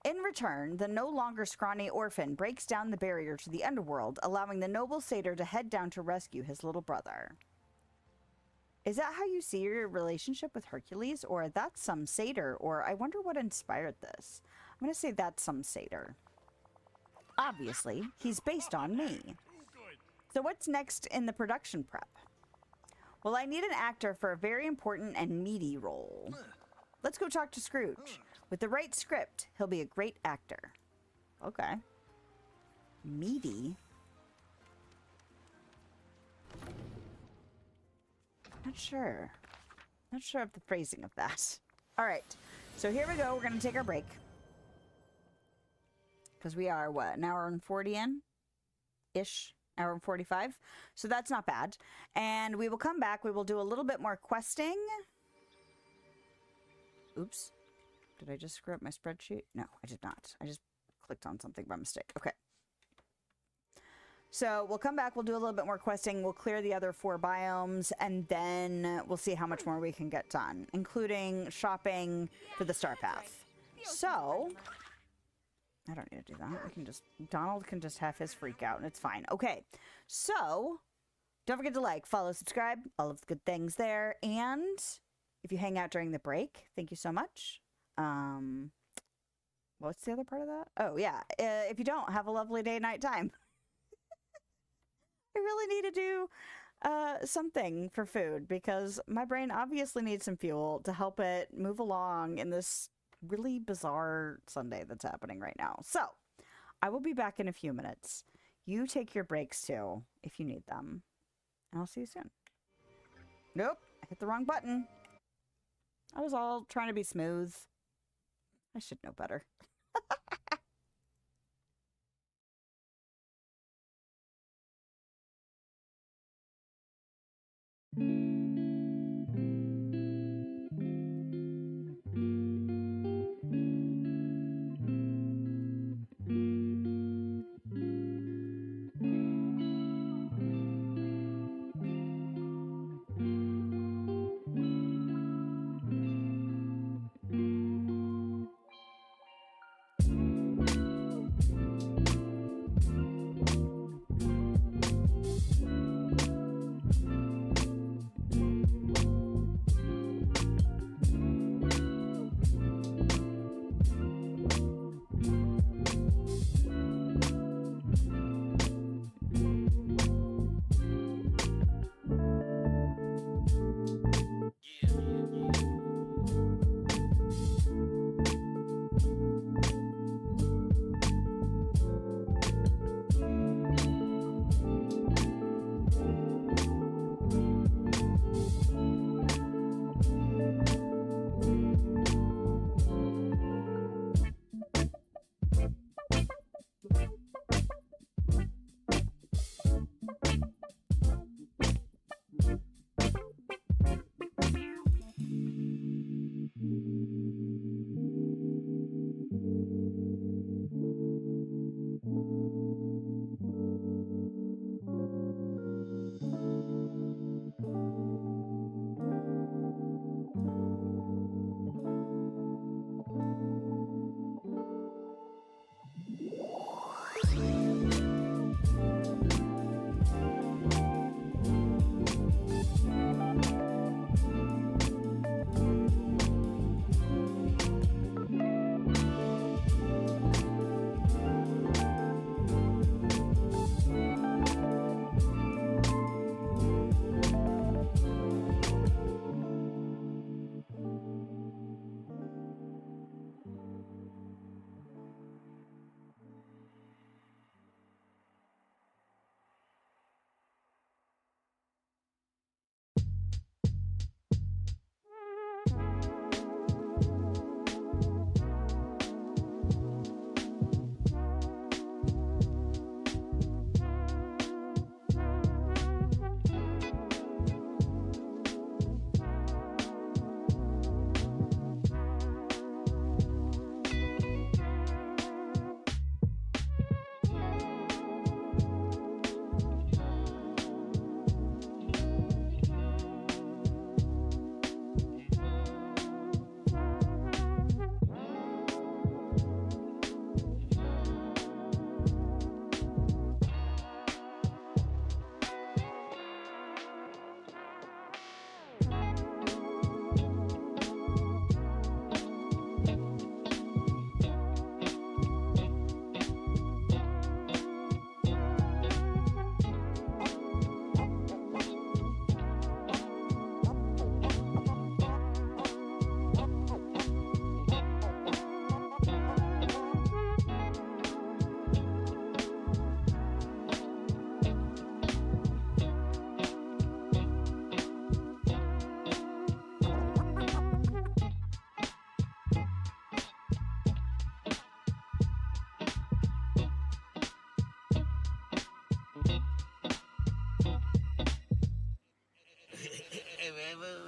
In return, the no longer scrawny orphan breaks down the barrier to the underworld, allowing the noble satyr to head down to rescue his little brother. Is that how you see your relationship with Hercules? Or that's some satyr? Or I wonder what inspired this. I'm going to say that's some satyr. Obviously, he's based on me. So what's next in the production prep? Well, I need an actor for a very important and meaty role. Let's go talk to Scrooge. With the right script, he'll be a great actor. Okay. Meaty? Not sure. Not sure of the phrasing of that. All right. So here we go. We're going to take our break. Because we are, what, an hour and 40 in? Ish. Hour and 45. So that's not bad. And we will come back. We will do a little bit more questing. Oops. Did I just screw up my spreadsheet? No, I did not. I just clicked on something by mistake. Okay. So we'll come back. We'll do a little bit more questing. We'll clear the other 4 biomes. And then we'll see how much more we can get done. Including shopping for the Star Path. So... I don't need to do that. We can just... Donald can just have his freak out and it's fine. Okay. So... Don't forget to like, follow, subscribe. All of the good things there. And... if you hang out during the break, thank you so much. What's the other part of that? Oh, yeah. If you don't, have a lovely day, night time. I really need to do something for food because my brain obviously needs some fuel to help it move along in this really bizarre Sunday that's happening right now. So, I will be back in a few minutes. You take your breaks too, if you need them. And I'll see you soon. Nope, I hit the wrong button. I was all trying to be smooth. I should know better.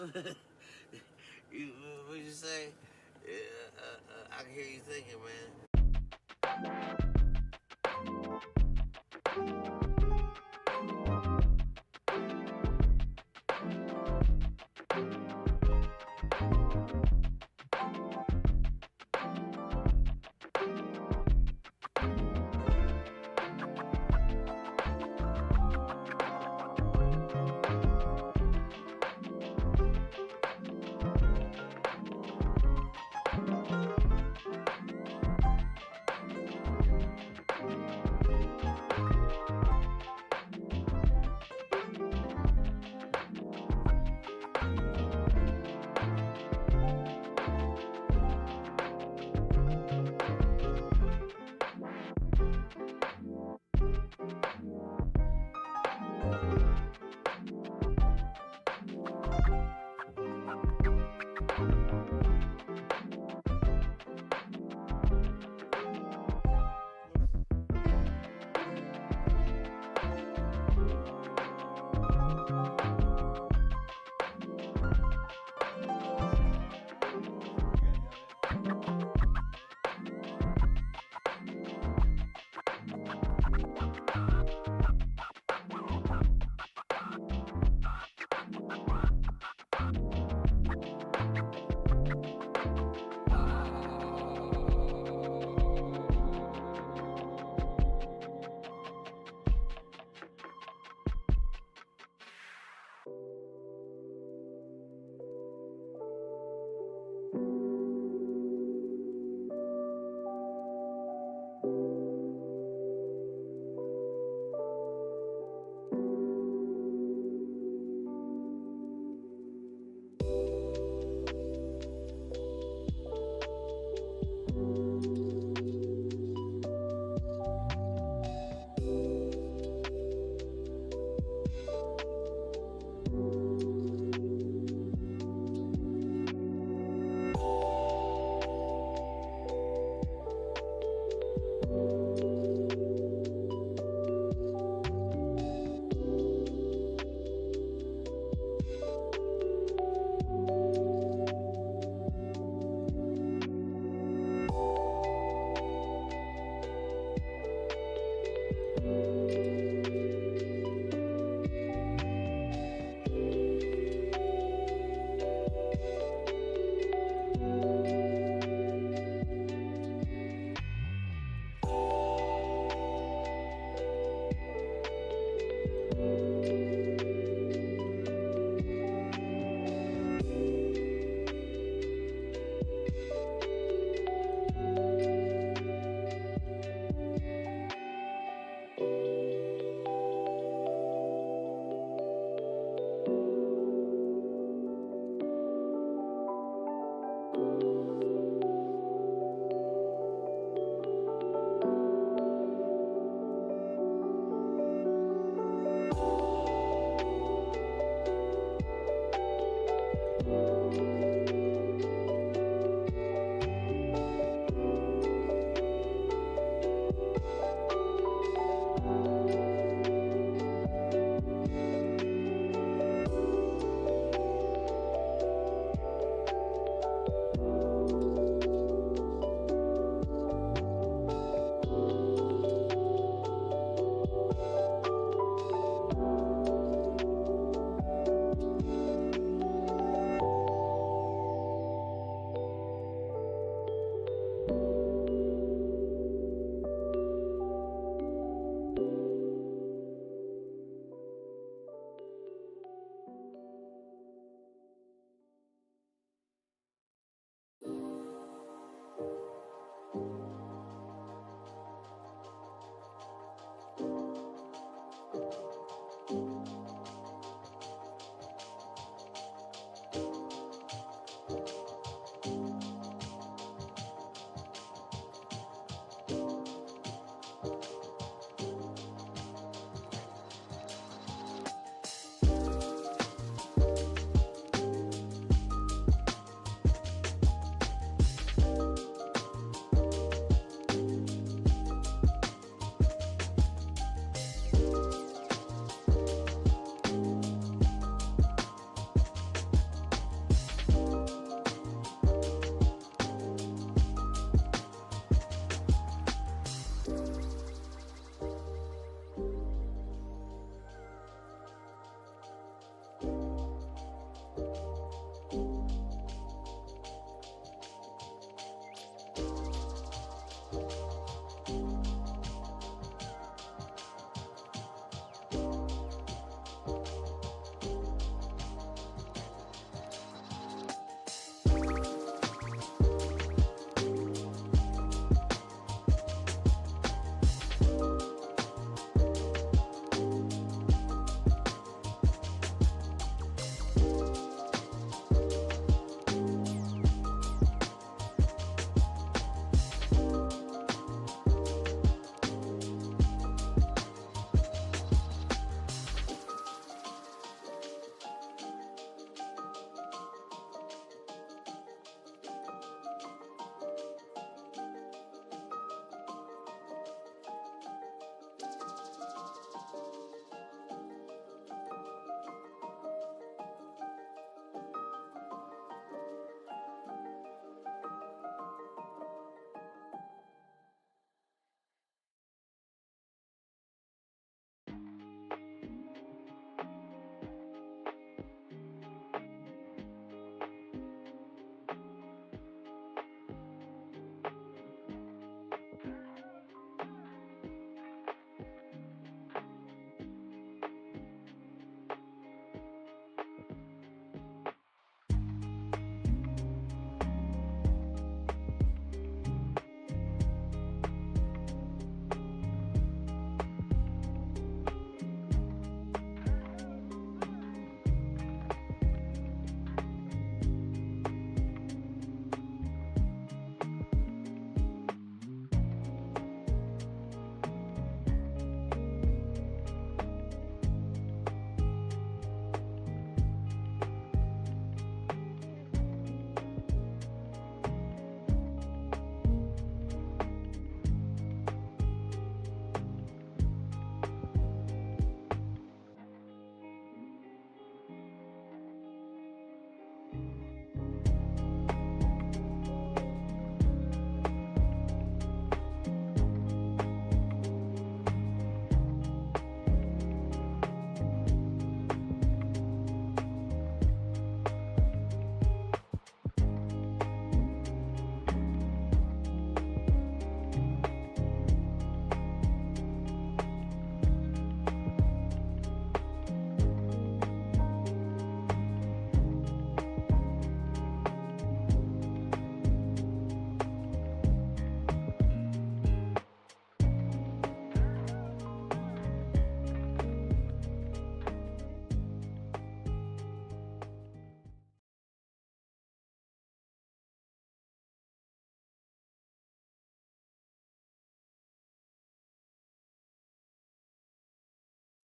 What you say? I can hear you thinking, man.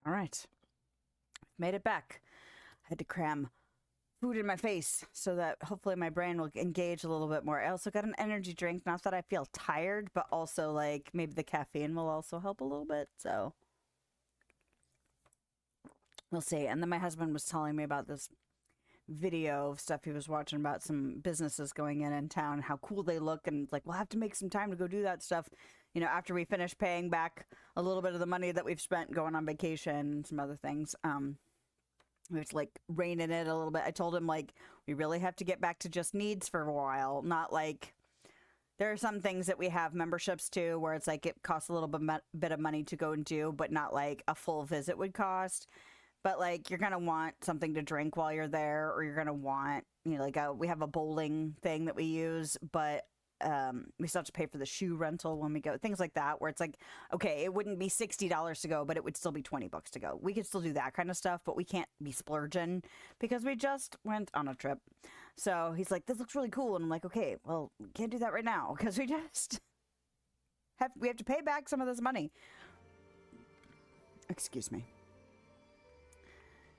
All right. Made it back. I had to cram food in my face so that hopefully my brain will engage a little bit more. I also got an energy drink. Not that I feel tired, but also like maybe the caffeine will also help a little bit. So we'll see. And then my husband was telling me about this video of stuff he was watching about some businesses going in town, how cool they look. And it's like, we'll have to make some time to go do that stuff, you know, after we finish paying back a little bit of the money that we've spent going on vacation and some other things. We have to like rein in it a little bit. I told him like we really have to get back to just needs for a while. Not like there are some things that we have memberships to where it's like it costs a little bit of money to go and do, but not like a full visit would cost. But like you're gonna want something to drink while you're there, or you're gonna want, you know, like we have a bowling thing that we use, but we still have to pay for the shoe rental when we go, things like that, where it's like, okay, it wouldn't be $60 to go, but it would still be $20 to go. We could still do that kind of stuff, but we can't be splurging because we just went on a trip. So he's like, this looks really cool. And I'm like, okay, well, we can't do that right now because we just we have to pay back some of this money. Excuse me.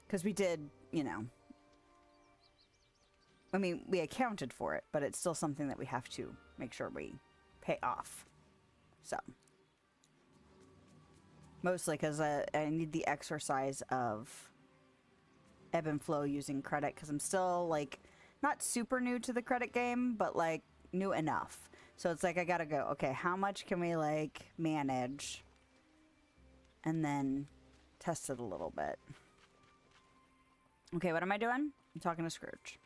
Because we did, you know, I mean, we accounted for it, but it's still something that we have to make sure we pay off. So, mostly because I need the exercise of ebb and flow using credit, because I'm still, like, not super new to the credit game, but, like, new enough. So it's like I gotta go, okay, how much can we, like, manage? And then test it a little bit. Okay, what am I doing? I'm talking to Scrooge.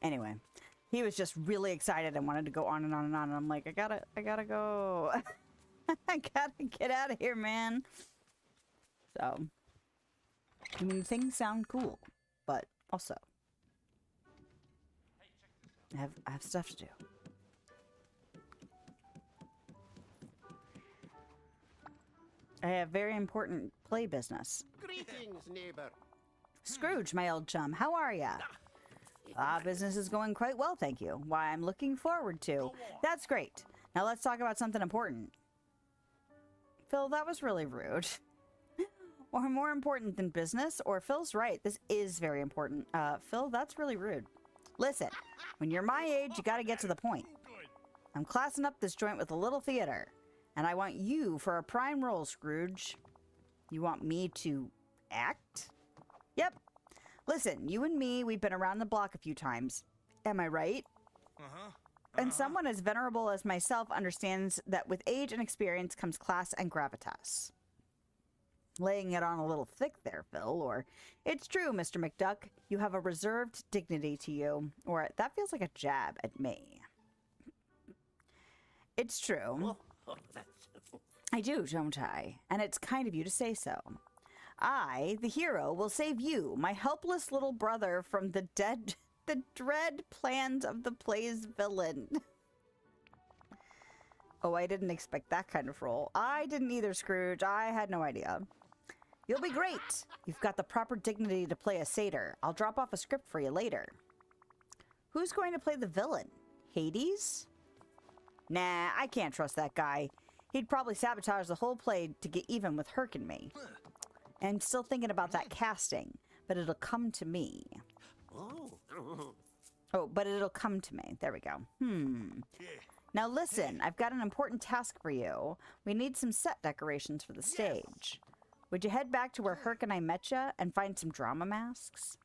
Anyway, he was just really excited and wanted to go on and on and on. And I'm like, I gotta go. I gotta get out of here, man. So, I mean, things sound cool, but also, I have stuff to do. I have very important play business. Greetings, neighbor. Scrooge, my old chum, how are ya? Business is going quite well, thank you. Why, I'm looking forward to. That's great. Now let's talk about something important. Phil, that was really rude. Or more important than business, or Phil's right, this is very important. Phil, that's really rude. Listen, when you're my age, you gotta get to the point. I'm classing up this joint with a little theater, and I want you for a prime role, Scrooge. You want me to act? Yep. Listen, you and me, we've been around the block a few times. Am I right? And someone as venerable as myself understands that with age and experience comes class and gravitas. Laying it on a little thick there, Phil, or it's true, Mr. McDuck, you have a reserved dignity to you, or that feels like a jab at me. It's true. I do, don't I? And it's kind of you to say so. I, the hero, will save you, my helpless little brother, from the dread plans of the play's villain. Oh, I didn't expect that kind of role. I didn't either, Scrooge. I had no idea. You'll be great. You've got the proper dignity to play a satyr. I'll drop off a script for you later. Who's going to play the villain? Hades? Nah, I can't trust that guy. He'd probably sabotage the whole play to get even with Herc and me. I'm still thinking about that casting, but it'll come to me. Oh, but it'll come to me. There we go. Now listen, I've got an important task for you. We need some set decorations for the stage. Would you head back to where Herc and I met ya and find some drama masks?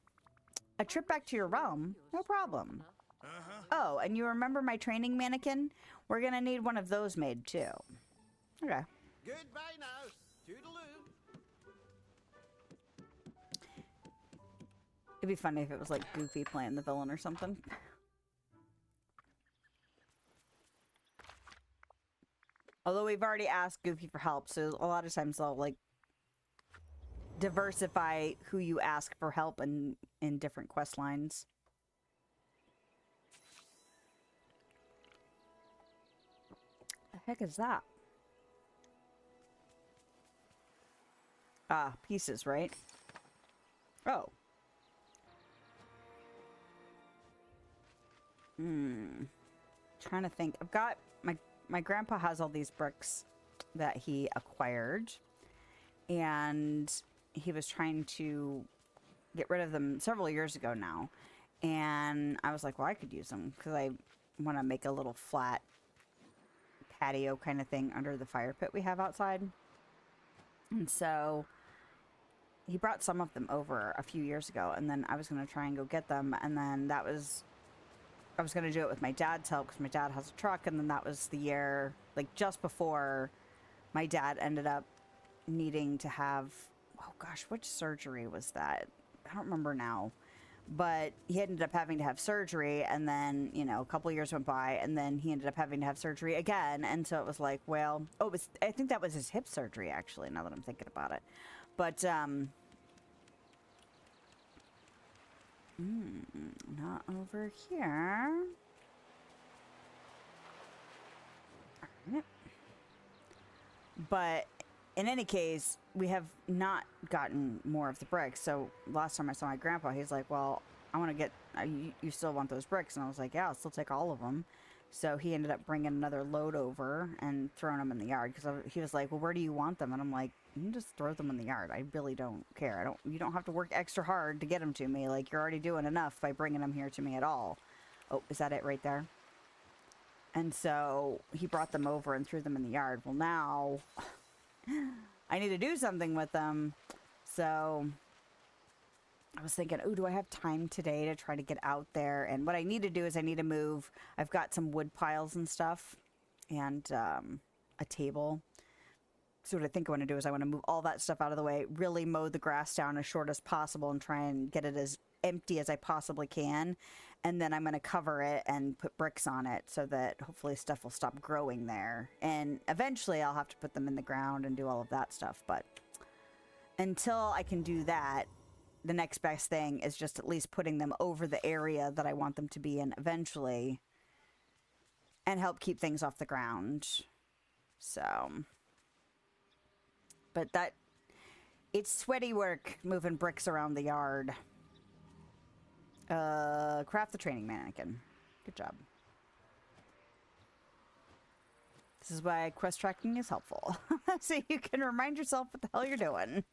A trip back to your realm? No problem. Oh, and you remember my training mannequin? We're gonna need one of those made too. Okay. Goodbye now. Toodaloo. It'd be funny if it was like Goofy playing the villain or something. Although we've already asked Goofy for help, so a lot of times they'll like diversify who you ask for help in different quest lines. The heck is that? Ah, pieces, right? Oh. Trying to think. I've got my grandpa has all these bricks that he acquired, and he was trying to get rid of them several years ago now. And I was like, well, I could use them because I want to make a little flat patio kind of thing under the fire pit we have outside. And so he brought some of them over a few years ago, and then I was going to try and go get them, and then I was going to do it with my dad's help because my dad has a truck, and then that was the year, like just before my dad ended up needing to have, oh gosh, which surgery was that? I don't remember now. But he ended up having to have surgery, and then, you know, a couple years went by, and then he ended up having to have surgery again. And so it was like, well, I think that was his hip surgery, actually, now that I'm thinking about it. But, not over here. Alright. But in any case, we have not gotten more of the bricks. So last time I saw my grandpa, he's like, well, I want to get, you still want those bricks? And I was like, yeah, I'll still take all of them. So he ended up bringing another load over and throwing them in the yard. Because he was like, well, where do you want them? And I'm like, you can just throw them in the yard. I really don't care. You don't have to work extra hard to get them to me. Like, you're already doing enough by bringing them here to me at all. Oh, is that it right there? And so he brought them over and threw them in the yard. Well, now I need to do something with them. So I was thinking, oh, do I have time today to try to get out there? And what I need to do is I need to move. I've got some wood piles and stuff and a table. So what I think I want to do is I want to move all that stuff out of the way, really mow the grass down as short as possible and try and get it as empty as I possibly can. And then I'm going to cover it and put bricks on it so that hopefully stuff will stop growing there. And eventually I'll have to put them in the ground and do all of that stuff. But until I can do that, the next best thing is just at least putting them over the area that I want them to be in eventually and help keep things off the ground. So, but it's sweaty work moving bricks around the yard. Craft the training mannequin. Good job. This is why quest tracking is helpful. So you can remind yourself what the hell you're doing.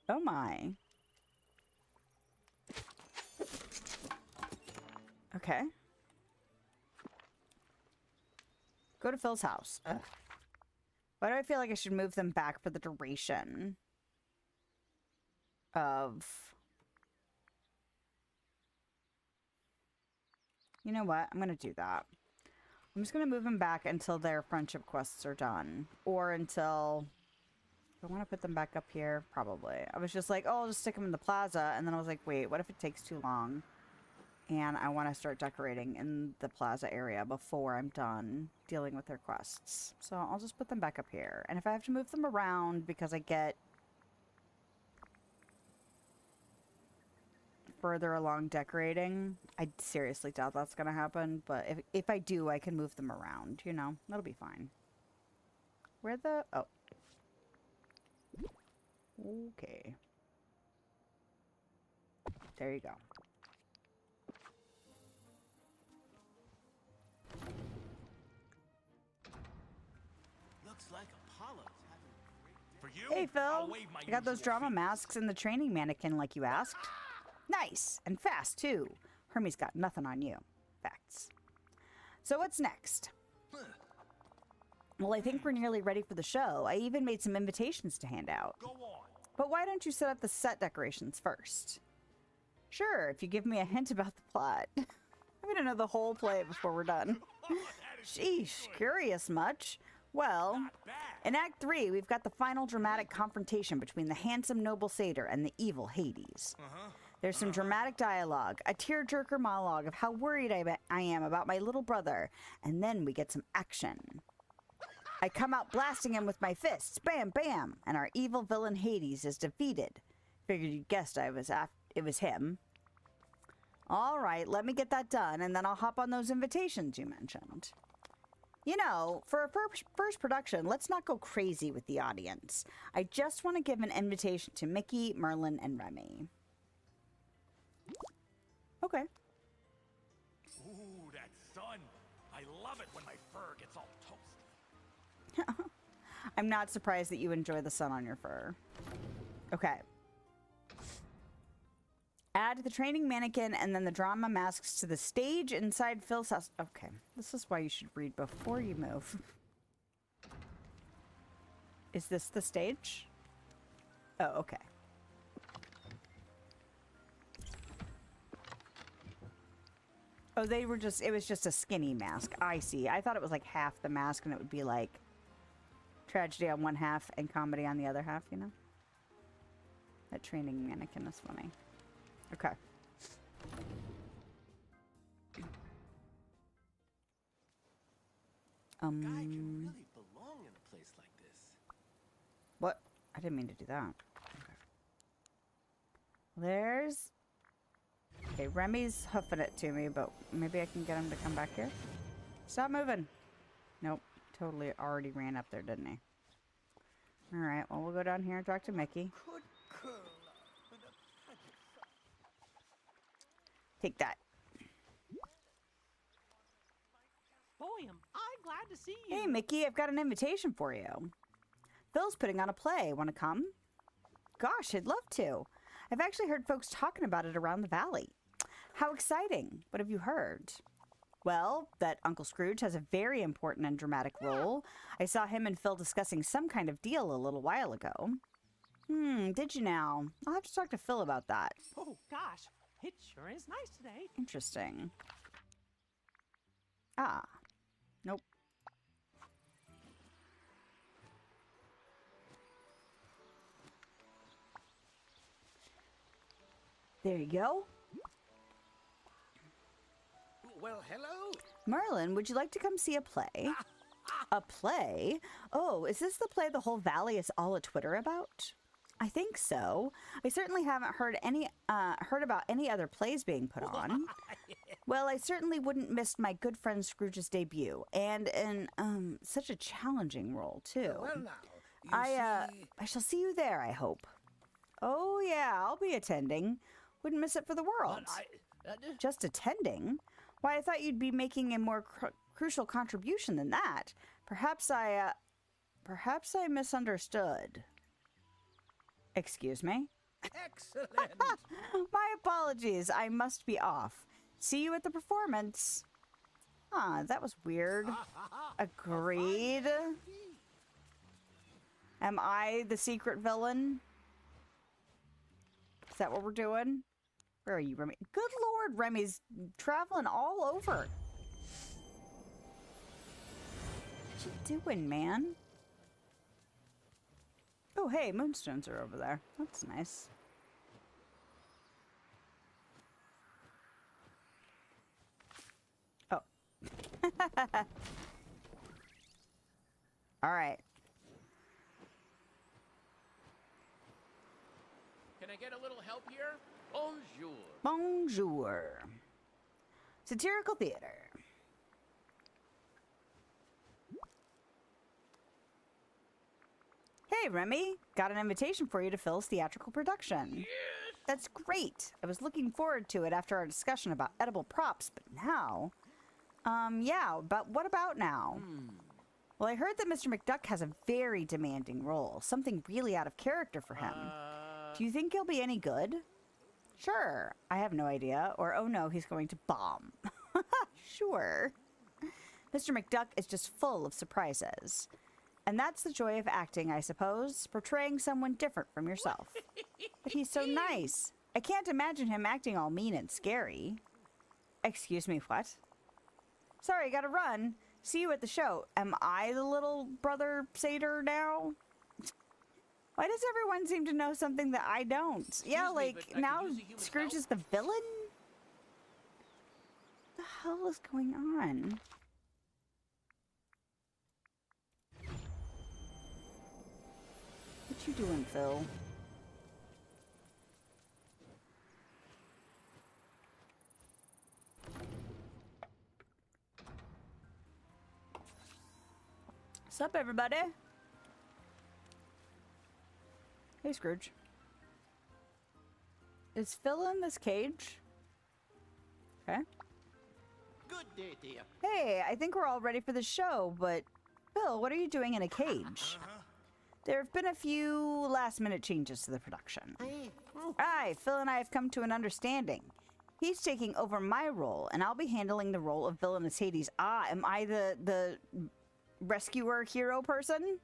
Oh my. Okay. Go to Phil's house. Ugh. Why do I feel like I should move them back for the duration of... You know what? I'm going to do that. I'm just going to move them back until their friendship quests are done. Or until... I want to put them back up here. Probably. I was just like, oh, I'll just stick them in the plaza. And then I was like, wait, what if it takes too long? And I want to start decorating in the plaza area before I'm done dealing with their quests. So I'll just put them back up here. And if I have to move them around because I get further along decorating, I seriously doubt that's going to happen. But if I do, I can move them around, you know? That'll be fine. Where the... Oh. Okay. There you go. Looks like Apollo's having a great day. For you? Hey, I'll Phil. wave my I got those usual drama feats. masks and the training mannequin like you asked. Nice. And fast, too. Hermie's got nothing on you. Facts. So what's next? Well, I think we're nearly ready for the show. I even made some invitations to hand out. Go on. But why don't you set up the set decorations first? Sure, if you give me a hint about the plot. I'm gonna know the whole play before we're done. Sheesh, curious much? Well, in Act 3, we've got the final dramatic confrontation between the handsome noble satyr and the evil Hades. There's some dramatic dialogue, a tearjerker monologue of how worried I am about my little brother, and then we get some action. I come out blasting him with my fists, bam, bam, and our evil villain Hades is defeated. Figured you guessed it was him. All right, let me get that done, and then I'll hop on those invitations you mentioned. You know, for a first production, let's not go crazy with the audience. I just want to give an invitation to Mickey, Merlin, and Remy. Okay. Ooh, that sun. I love it when my fur gets all toasty. I'm not surprised that you enjoy the sun on your fur. Okay. Add the training mannequin and then the drama masks to the stage inside Phil's house. Okay, this is why you should read before you move. Is this the stage? Oh, okay. Oh, they were just, it was just a skinny mask. I see. I thought it was like half the mask and it would be like tragedy on one half and comedy on the other half, you know? That training mannequin is funny. Okay. Guy can really belong in a place like this. What? I didn't mean to do that. Okay. There's... Okay, Remy's hoofing it to me, but maybe I can get him to come back here. Stop moving. Nope. Totally already ran up there, didn't he? Alright, well, we'll go down here and talk to Mickey. Take that. Boy, am I glad to see you. Hey, Mickey, I've got an invitation for you. Phil's putting on a play. Want to come? Gosh, I'd love to. I've actually heard folks talking about it around the valley. How exciting. What have you heard? Well, that Uncle Scrooge has a very important and dramatic role. I saw him and Phil discussing some kind of deal a little while ago. Did you now? I'll have to talk to Phil about that. Oh, gosh. It sure is nice today. Interesting. Ah. Nope. There you go. Well, hello. Merlin, would you like to come see a play? A play? Oh, is this the play the whole valley is all a Twitter about? I think so. I certainly haven't heard about any other plays being put on. Well, I certainly wouldn't miss my good friend Scrooge's debut, and in such a challenging role too. Well, now, I shall see you there, I hope. Oh yeah, I'll be attending. Wouldn't miss it for the world. Just attending? Why, I thought you'd be making a more crucial contribution than that. Perhaps I misunderstood. Excuse me? Excellent. My apologies. I must be off. See you at the performance. Ah, that was weird. Agreed. Am I the secret villain? Is that what we're doing? Where are you, Remy? Good Lord, Remy's traveling all over. What you doing, man? Oh, hey, moonstones are over there. That's nice. Oh. All right. Can I get a little help here? Bonjour. Bonjour. Satirical theater. Hey, Remy. Got an invitation for you to Phil's theatrical production. Yes! That's great. I was looking forward to it after our discussion about edible props, but now... yeah, but what about now? Well, I heard that Mr. McDuck has a very demanding role, something really out of character for him. Do you think he'll be any good? Sure. I have no idea. Or, oh no, he's going to bomb. Sure. Mr. McDuck is just full of surprises. And that's the joy of acting, I suppose, portraying someone different from yourself. But he's so nice. I can't imagine him acting all mean and scary. Excuse me, what? Sorry, gotta run. See you at the show. Am I the little brother satyr now? Why does everyone seem to know something that I don't? Yeah, like, now Scrooge is the villain? What the hell is going on? What you doing, Phil? What's up, everybody? Hey, Scrooge. Is Phil in this cage? Okay. Good day, dear. Hey, I think we're all ready for the show, but Phil, what are you doing in a cage? There have been a few last-minute changes to the production. Aye, Phil and I have come to an understanding. He's taking over my role, and I'll be handling the role of villainous Hades. Ah, am I the rescuer hero person?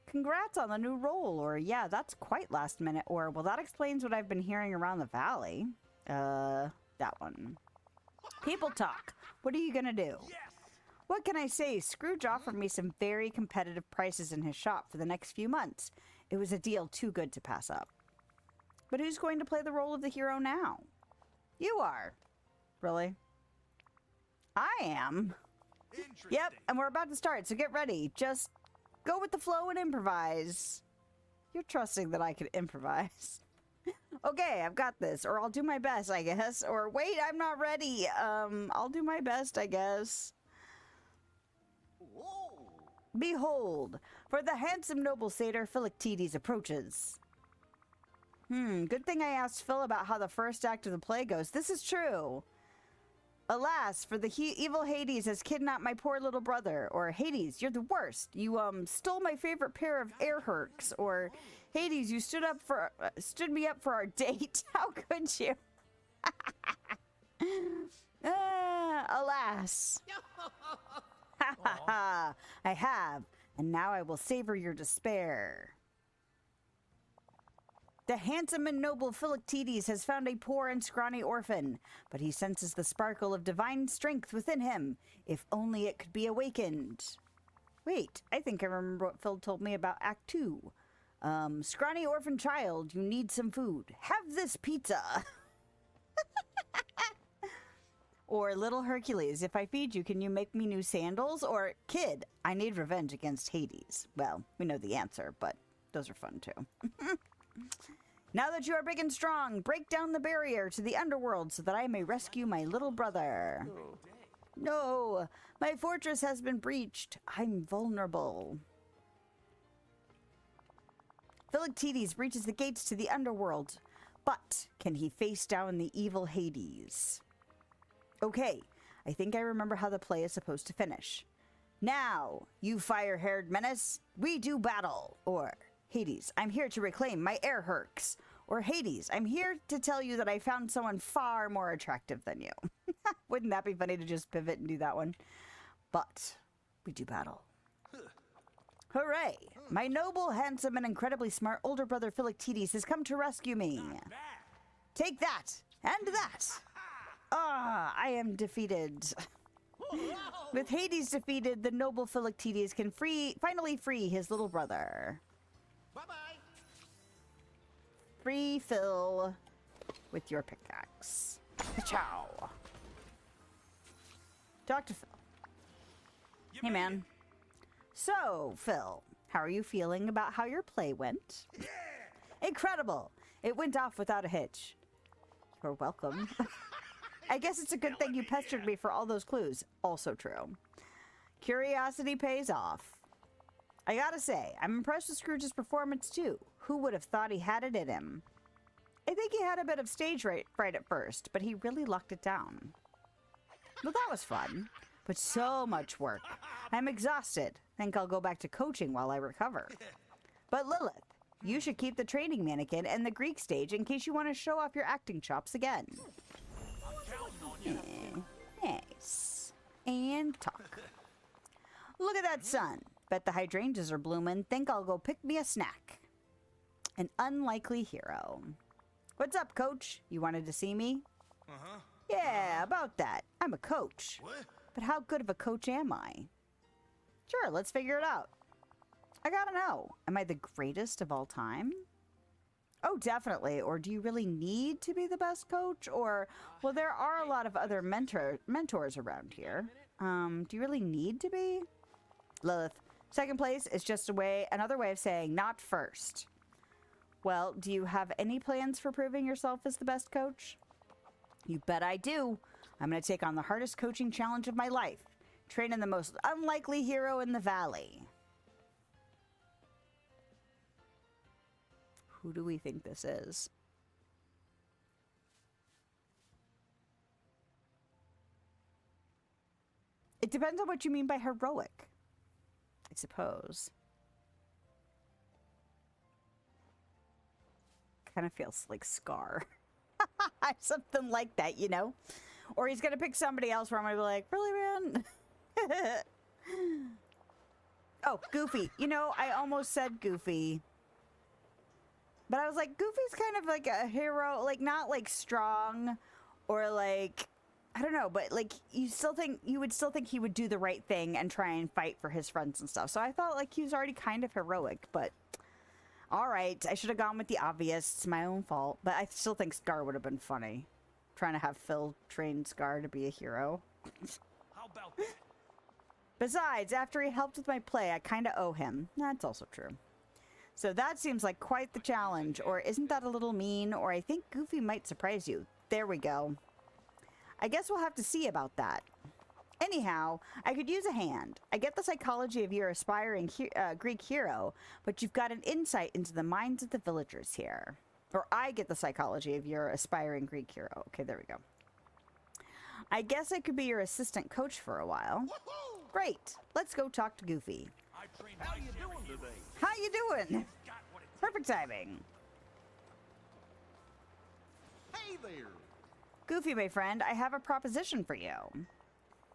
Congrats on the new role, or yeah, that's quite last minute, or well, that explains what I've been hearing around the valley. That one. People talk. What are you gonna do? What can I say? Scrooge offered me some very competitive prices in his shop for the next few months. It was a deal too good to pass up. But who's going to play the role of the hero now? You are. Really? I am. Yep, and we're about to start, so get ready. Just go with the flow and improvise. You're trusting that I can improvise. Okay, I've got this. Or I'll do my best, I guess. Or wait, I'm not ready. I'll do my best, I guess. Behold, for the handsome noble satyr Philoctetes approaches. Good thing I asked Phil about how the first act of the play goes. This is true. Alas, for the evil Hades has kidnapped my poor little brother. Or, Hades, you're the worst. You, stole my favorite pair of air herks. Or, Hades, you stood me up for our date. How could you? Alas. Ha ha ha. I have. And now I will savor your despair. The handsome and noble Philoctetes has found a poor and scrawny orphan, but he senses the sparkle of divine strength within him, if only it could be awakened. Wait, I think I remember what Phil told me about Act 2. Scrawny orphan child, you need some food. Have this pizza! Or, little Hercules, if I feed you, can you make me new sandals? Or, kid, I need revenge against Hades. Well, we know the answer, but those are fun too. Now that you are big and strong, break down the barrier to the underworld so that I may rescue my little brother. No, my fortress has been breached. I'm vulnerable. Philoctetes reaches the gates to the underworld, but can he face down the evil Hades? Okay, I think I remember how the play is supposed to finish. Now, you fire-haired menace, we do battle. Or, Hades, I'm here to reclaim my air herks. Or, Hades, I'm here to tell you that I found someone far more attractive than you. Wouldn't that be funny to just pivot and do that one? But, we do battle. Hooray! My noble, handsome, and incredibly smart older brother Philoctetes has come to rescue me. Take that, and that. Ah, I am defeated. With Hades defeated, the noble Philoctetes can finally free his little brother. Bye-bye. Free Phil with your pickaxe. Ciao. Talk to Phil. Hey, man. So, Phil, how are you feeling about how your play went? Incredible. It went off without a hitch. You're welcome. I guess it's a good thing you pestered me for all those clues. Also true. Curiosity pays off. I gotta say, I'm impressed with Scrooge's performance too. Who would have thought he had it in him? I think he had a bit of stage fright at first, but he really locked it down. Well, that was fun, but so much work. I'm exhausted. Think I'll go back to coaching while I recover. But Lilith, you should keep the training mannequin and the Greek stage in case you want to show off your acting chops again. Nice. And talk. Look at that sun. Bet the hydrangeas are blooming. Think I'll go pick me a snack. An unlikely hero. What's up, coach? You wanted to see me? Yeah, about that. I'm a coach. What? But how good of a coach am I? Sure, let's figure it out. I gotta know. Am I the greatest of all time? Oh, definitely. Or do you really need to be the best coach? Or, well, there are a lot of other mentors around here. Do you really need to be? Lilith, second place is just another way of saying not first. Well, do you have any plans for proving yourself as the best coach? You bet I do. I'm going to take on the hardest coaching challenge of my life. Training the most unlikely hero in the valley. Who do we think this is? It depends on what you mean by heroic, I suppose. kind of feels like Scar. Something like that, you know? Or he's gonna pick somebody else where I'm gonna be like, really, man? Oh, Goofy. You know, I almost said Goofy. But I was like, Goofy's kind of like a hero, like not like strong or like, I don't know, but like you would still think he would do the right thing and try and fight for his friends and stuff. So I thought like he was already kind of heroic, but all right, I should have gone with the obvious. It's my own fault, but I still think Scar would have been funny. Trying to have Phil train Scar to be a hero. How about that? Besides, after he helped with my play, I kind of owe him. That's also true. So that seems like quite the challenge, or isn't that a little mean? Or I think Goofy might surprise you. There we go. I guess we'll have to see about that. Anyhow, I could use a hand. I get the psychology of your aspiring Greek hero, but you've got an insight into the minds of the villagers here. Or I get the psychology of your aspiring Greek hero. Okay, there we go. I guess I could be your assistant coach for a while. Great. Let's go talk to Goofy. How you doing today? How you doing? Perfect timing. Hey there. Goofy, my friend, I have a proposition for you.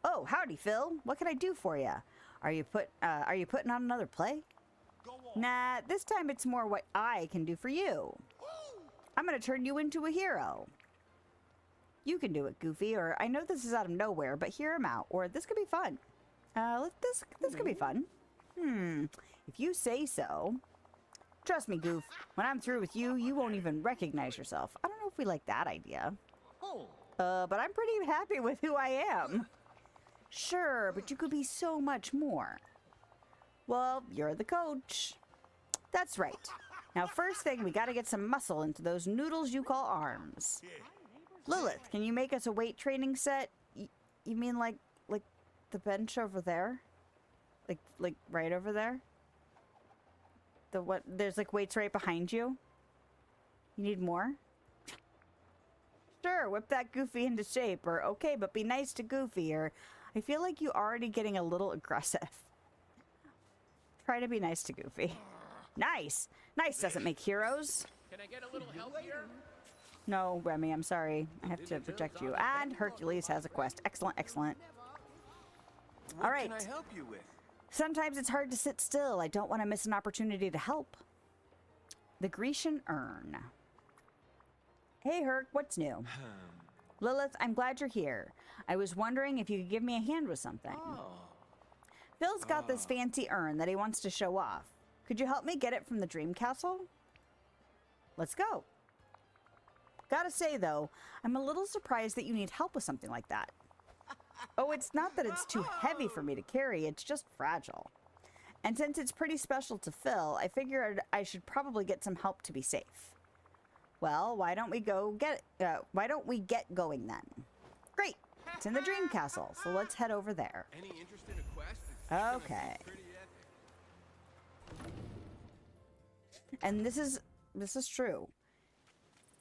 Oh, howdy, Phil. What can I do for you? Are you putting on another play? Go on. Nah, this time it's more what I can do for you. I'm gonna turn you into a hero. You can do it, Goofy, or I know this is out of nowhere, but hear him out, or this could be fun. This could be fun. If you say so. Trust me, Goof. When I'm through with you, you won't even recognize yourself. I don't know if we like that idea. Oh. But I'm pretty happy with who I am. Sure, but you could be so much more. Well, you're the coach. That's right. Now, first thing, we gotta get some muscle into those noodles you call arms. Lilith, can you make us a weight training set? You mean like the bench over there? Like right over there? There's like weights right behind you? You need more? Sure, whip that Goofy into shape, or okay, but be nice to Goofy, or I feel like you're already getting a little aggressive. Try to be nice to Goofy. Nice! Nice doesn't make heroes. Can I get a little help here? No, Remy, I'm sorry. I have to protect you. And Hercules has a quest. Excellent, excellent. What All right. can I help you with? Sometimes it's hard to sit still. I don't want to miss an opportunity to help. The Grecian Urn. Hey, Herc, what's new? Lilith, I'm glad you're here. I was wondering if you could give me a hand with something. Phil's got this fancy urn that he wants to show off. Could you help me get it from the Dream Castle? Let's go. Gotta say, though, I'm a little surprised that you need help with something like that. Oh, it's not that it's too heavy for me to carry, it's just fragile. And since it's pretty special to Phil, I figured I should probably get some help to be safe. Well, why don't we get going then? Great, it's in the Dream Castle, so let's head over there. Any interest in a quest? It's Okay. pretty epic. And this is true.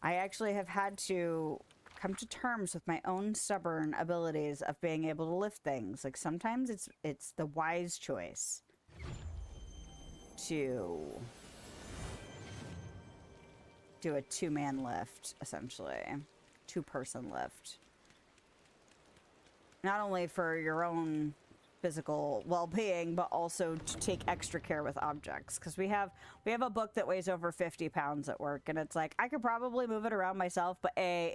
I actually have had to come to terms with my own stubborn abilities of being able to lift things. Like sometimes it's the wise choice to do a two-man lift, essentially. Two-person lift. Not only for your own physical well-being, but also to take extra care with objects, because we have a book that weighs over 50 pounds at work, and it's like I could probably move it around myself, but A,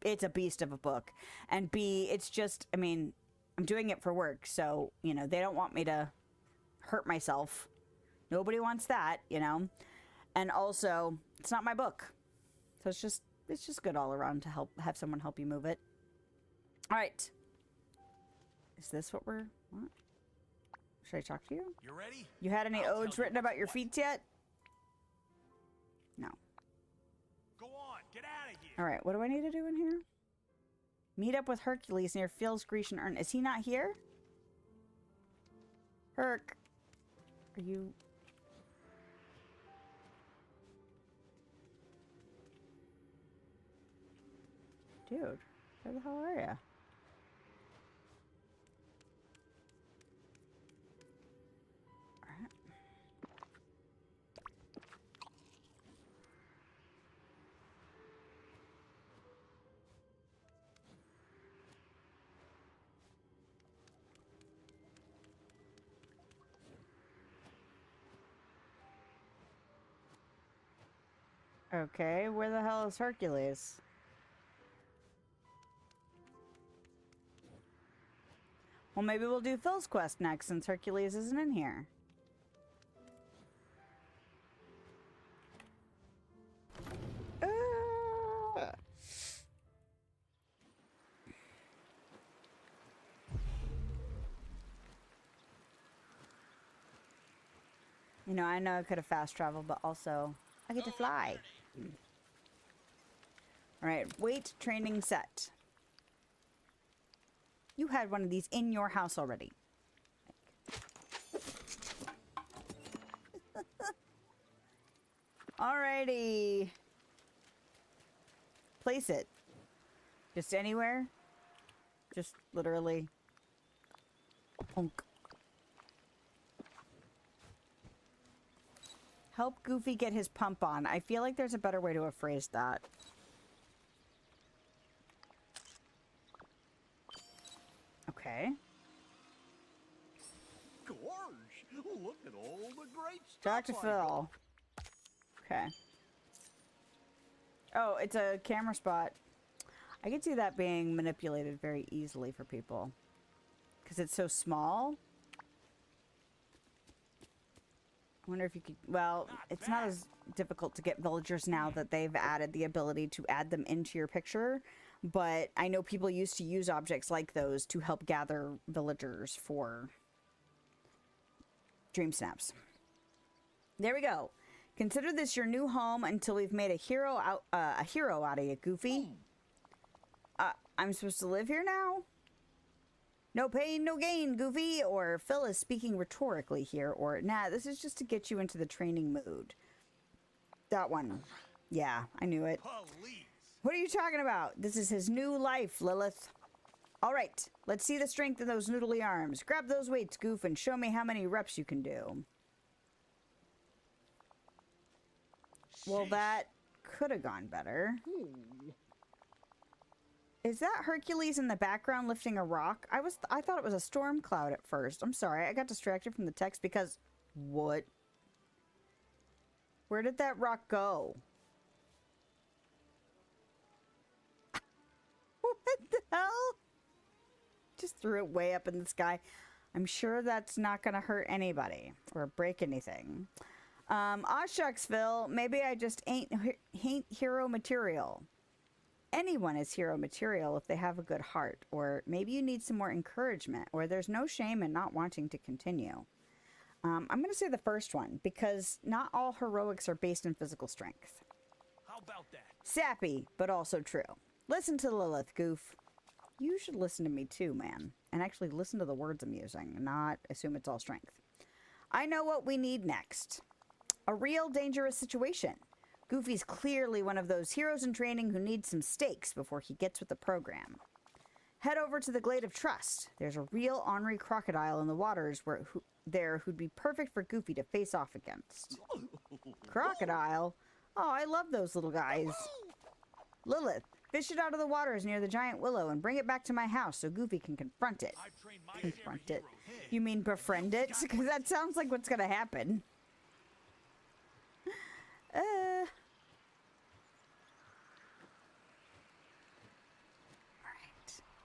it's a beast of a book, and B, it's just, I mean, I'm doing it for work, so you know they don't want me to hurt myself. Nobody wants that, you know. And also, it's not my book, so it's just good all around to have someone help you move it. All right. Is this what we're... What? Should I talk to you? You ready? You had any I'll odes tell you written about your what. feats yet? No. Go on, get out of here. All right, what do I need to do in here? Meet up with Hercules near Phil's Grecian Urn. Is he not here? Herc. Are you... Dude, where the hell are you? Okay, where the hell is Hercules? Well, maybe we'll do Phil's quest next since Hercules isn't in here. You know, I know I could have fast traveled, but also I get to fly. Alright, weight training set. You had one of these in your house already. Alrighty. Place it. Just anywhere. Just literally. Honk. Help Goofy get his pump on. I feel like there's a better way to have phrased that. Okay. Gorge, look at all the great stuff. Talk to Phil. Okay. Oh, it's a camera spot. I could see that being manipulated very easily for people. Because it's so small. I wonder if you could... Well, it's not as difficult to get villagers now that they've added the ability to add them into your picture. But I know people used to use objects like those to help gather villagers for dream snaps. There we go. Consider this your new home until we've made a hero out of you, Goofy. I'm supposed to live here now? No pain, no gain, Goofy. Or Phil is speaking rhetorically here. Or, nah, this is just to get you into the training mood. That one. Yeah, I knew it. Police. What are you talking about? This is his new life, Lilith. All right, let's see the strength of those noodly arms. Grab those weights, Goof, and show me how many reps you can do. Well, that could have gone better. Is that Hercules in the background lifting a rock? I thought it was a storm cloud at first. I'm sorry, I got distracted from the text because... What? Where did that rock go? What the hell? Just threw it way up in the sky. I'm sure that's not gonna hurt anybody or break anything. Aw shucks, Phil. Maybe I just ain't hero material. Anyone is hero material if they have a good heart, or maybe you need some more encouragement, or there's no shame in not wanting to continue. I'm going to say the first one, because not all heroics are based in physical strength. How about that? Sappy, but also true. Listen to Lilith, Goof. You should listen to me too, man. And actually listen to the words I'm using, not assume it's all strength. I know what we need next. A real dangerous situation. Goofy's clearly one of those heroes in training who needs some stakes before he gets with the program. Head over to the Glade of Trust. There's a real ornery crocodile in the waters who'd be perfect for Goofy to face off against. Crocodile? Oh, I love those little guys. Lilith, fish it out of the waters near the giant willow and bring it back to my house so Goofy can confront it. Confront it. You mean befriend it? Because that sounds like what's gonna happen.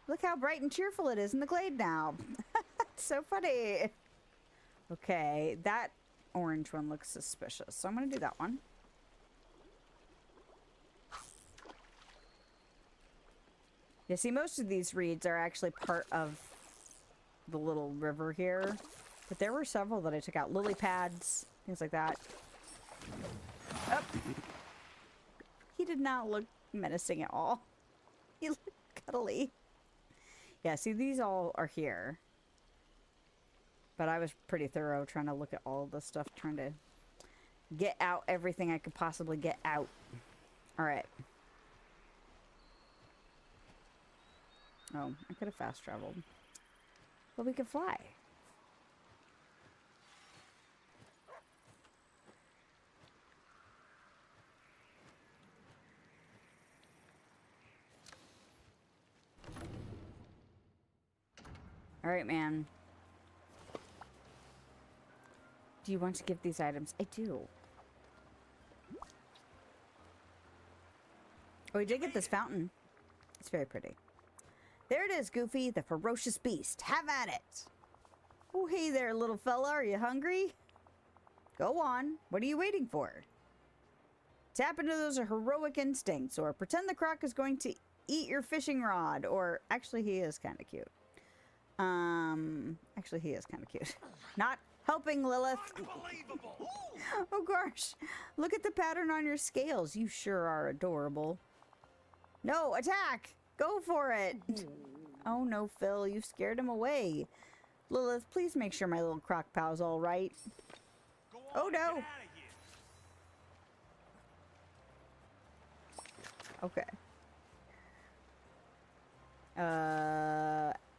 Look how bright and cheerful it is in the glade now. It's so funny. Okay, that orange one looks suspicious, so I'm going to do that one. Yeah, see, most of these reeds are actually part of the little river here. But there were several that I took out. Lily pads, things like that. Oh. He did not look menacing at all. He looked cuddly. Yeah, see, these all are here. But I was pretty thorough trying to look at all this stuff, trying to get out everything I could possibly get out. Alright. Oh, I could have fast traveled. But we could fly. Alright, man. Do you want to give these items? I do. Oh, we did get this fountain. It's very pretty. There it is, Goofy, the ferocious beast. Have at it. Oh, hey there, little fella. Are you hungry? Go on. What are you waiting for? Tap into those heroic instincts, or pretend the croc is going to eat your fishing rod, or actually he is kind of cute. Actually he is kind of cute. Not helping, Lilith. Unbelievable! Oh gosh, look at the pattern on your scales. You sure are adorable. No, attack! Go for it! Oh no, Phil, you scared him away. Lilith, please make sure my little croc pal's all right. Go on, Oh no! Get out of here. Okay.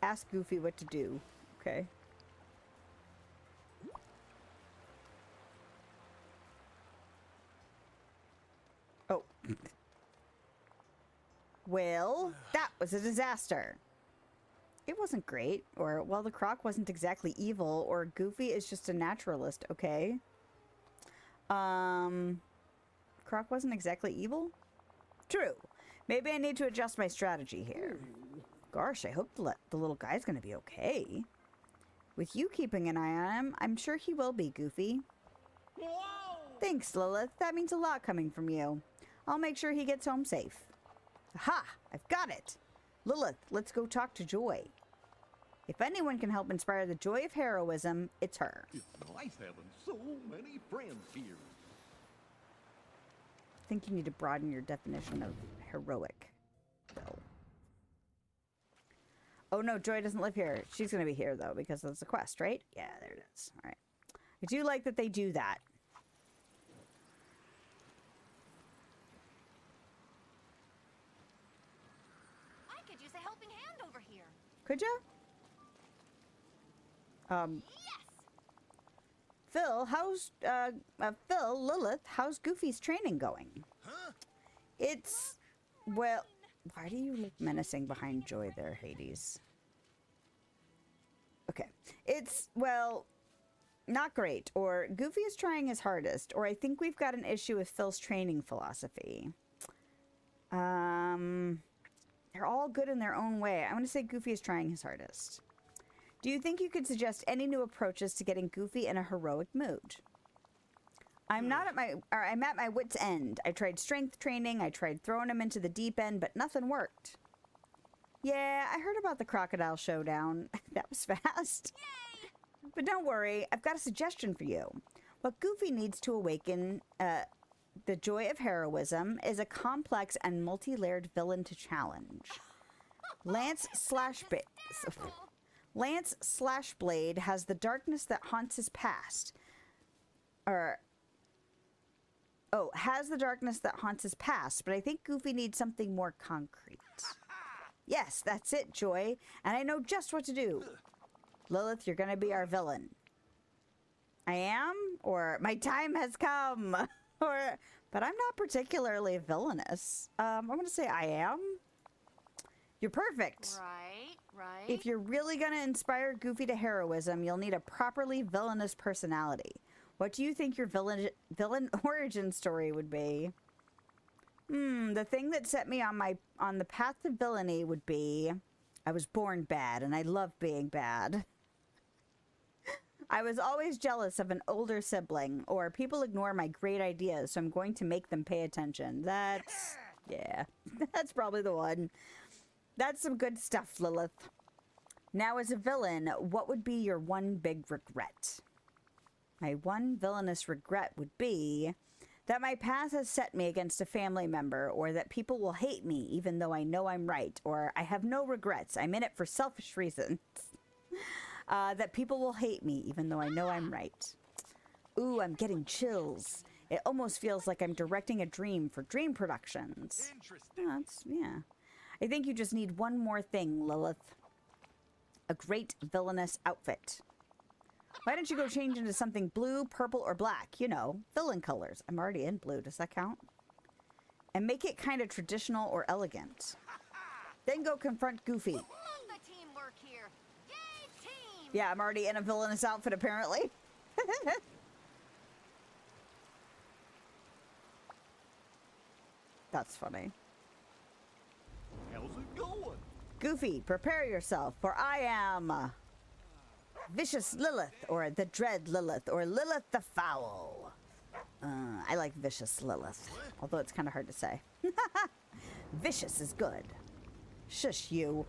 Ask Goofy what to do. Okay. Oh. Well, that was a disaster. It wasn't great, or, well, the croc wasn't exactly evil, or Goofy is just a naturalist, okay? Croc wasn't exactly evil? True. Maybe I need to adjust my strategy here. Gosh, I hope the little guy's gonna be okay. With you keeping an eye on him, I'm sure he will be, Goofy. Whoa! Thanks, Lilith. That means a lot coming from you. I'll make sure he gets home safe. Aha! I've got it! Lilith, let's go talk to Joy. If anyone can help inspire the joy of heroism, it's her. It's nice having so many friends here. I think you need to broaden your definition of heroic, though. Oh no, Joy doesn't live here. She's gonna be here, though, because that's a quest, right? Yeah, there it is. Alright. I do like that they do that. I could use a helping hand over here. Could ya? Yes! Phil, Lilith, how's Goofy's training going? Huh? It's, well, why do you look menacing behind Joy there, Hades? Okay. It's, well, not great, or Goofy is trying his hardest, or I think we've got an issue with Phil's training philosophy. They're all good in their own way. I'm going to say Goofy is trying his hardest. Do you think you could suggest any new approaches to getting Goofy in a heroic mood? I'm at my wit's end. I tried strength training, I tried throwing him into the deep end, but nothing worked. Yeah, I heard about the crocodile showdown. That was fast. Yay! But don't worry, I've got a suggestion for you. What Goofy needs to awaken the joy of heroism is a complex and multi-layered villain to challenge. Lance Slashblade has the darkness that haunts his past. Has the darkness that haunts his past, but I think Goofy needs something more concrete. Yes, that's it, Joy, and I know just what to do. Lilith, you're gonna be our villain. I am? Or my time has come? But I'm not particularly villainous. I'm gonna say I am. You're perfect. Right. If you're really gonna inspire Goofy to heroism, you'll need a properly villainous personality. What do you think your villain origin story would be? The thing that set me on the path to villainy would be, I was born bad and I love being bad. I was always jealous of an older sibling, or people ignore my great ideas, so I'm going to make them pay attention. Yeah, that's probably the one. That's some good stuff, Lilith. Now, as a villain, what would be your one big regret? My one villainous regret would be that my path has set me against a family member, or that people will hate me even though I know I'm right, or I have no regrets. I'm in it for selfish reasons. That people will hate me even though I know I'm right. Ooh, I'm getting chills. It almost feels like I'm directing a dream for Dream Productions. Interesting. Yeah. I think you just need one more thing, Lilith. A great villainous outfit. Why don't you go change into something blue, purple, or black? You know, villain colors. I'm already in blue. Does that count? And make it kind of traditional or elegant. Then go confront Goofy. Love the teamwork here. Yay, team! Yeah, I'm already in a villainous outfit, apparently. That's funny. going. Goofy, prepare yourself, for I am Vicious Lilith, or the Dread Lilith, or Lilith the Foul. I like Vicious Lilith, although it's kind of hard to say. Vicious is good. Shush you.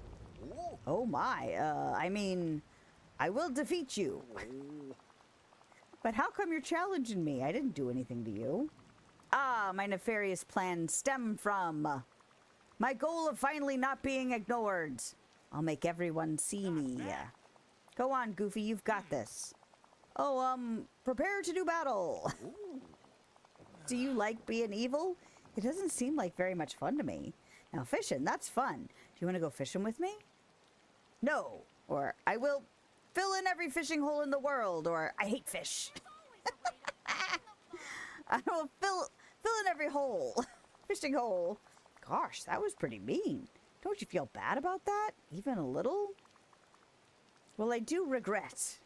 Oh my, I mean, I will defeat you. But how come you're challenging me? I didn't do anything to you. Ah, my nefarious plans stem from my goal of finally not being ignored. I'll make everyone see me. Go on, Goofy, you've got this. Oh, prepare to do battle. Do you like being evil? It doesn't seem like very much fun to me. Now, fishing, that's fun. Do you want to go fishing with me? No. Or, I will fill in every fishing hole in the world. Or, I hate fish. I will fill in every hole. Fishing hole. Gosh, that was pretty mean. Don't you feel bad about that? Even a little? Well, I do regret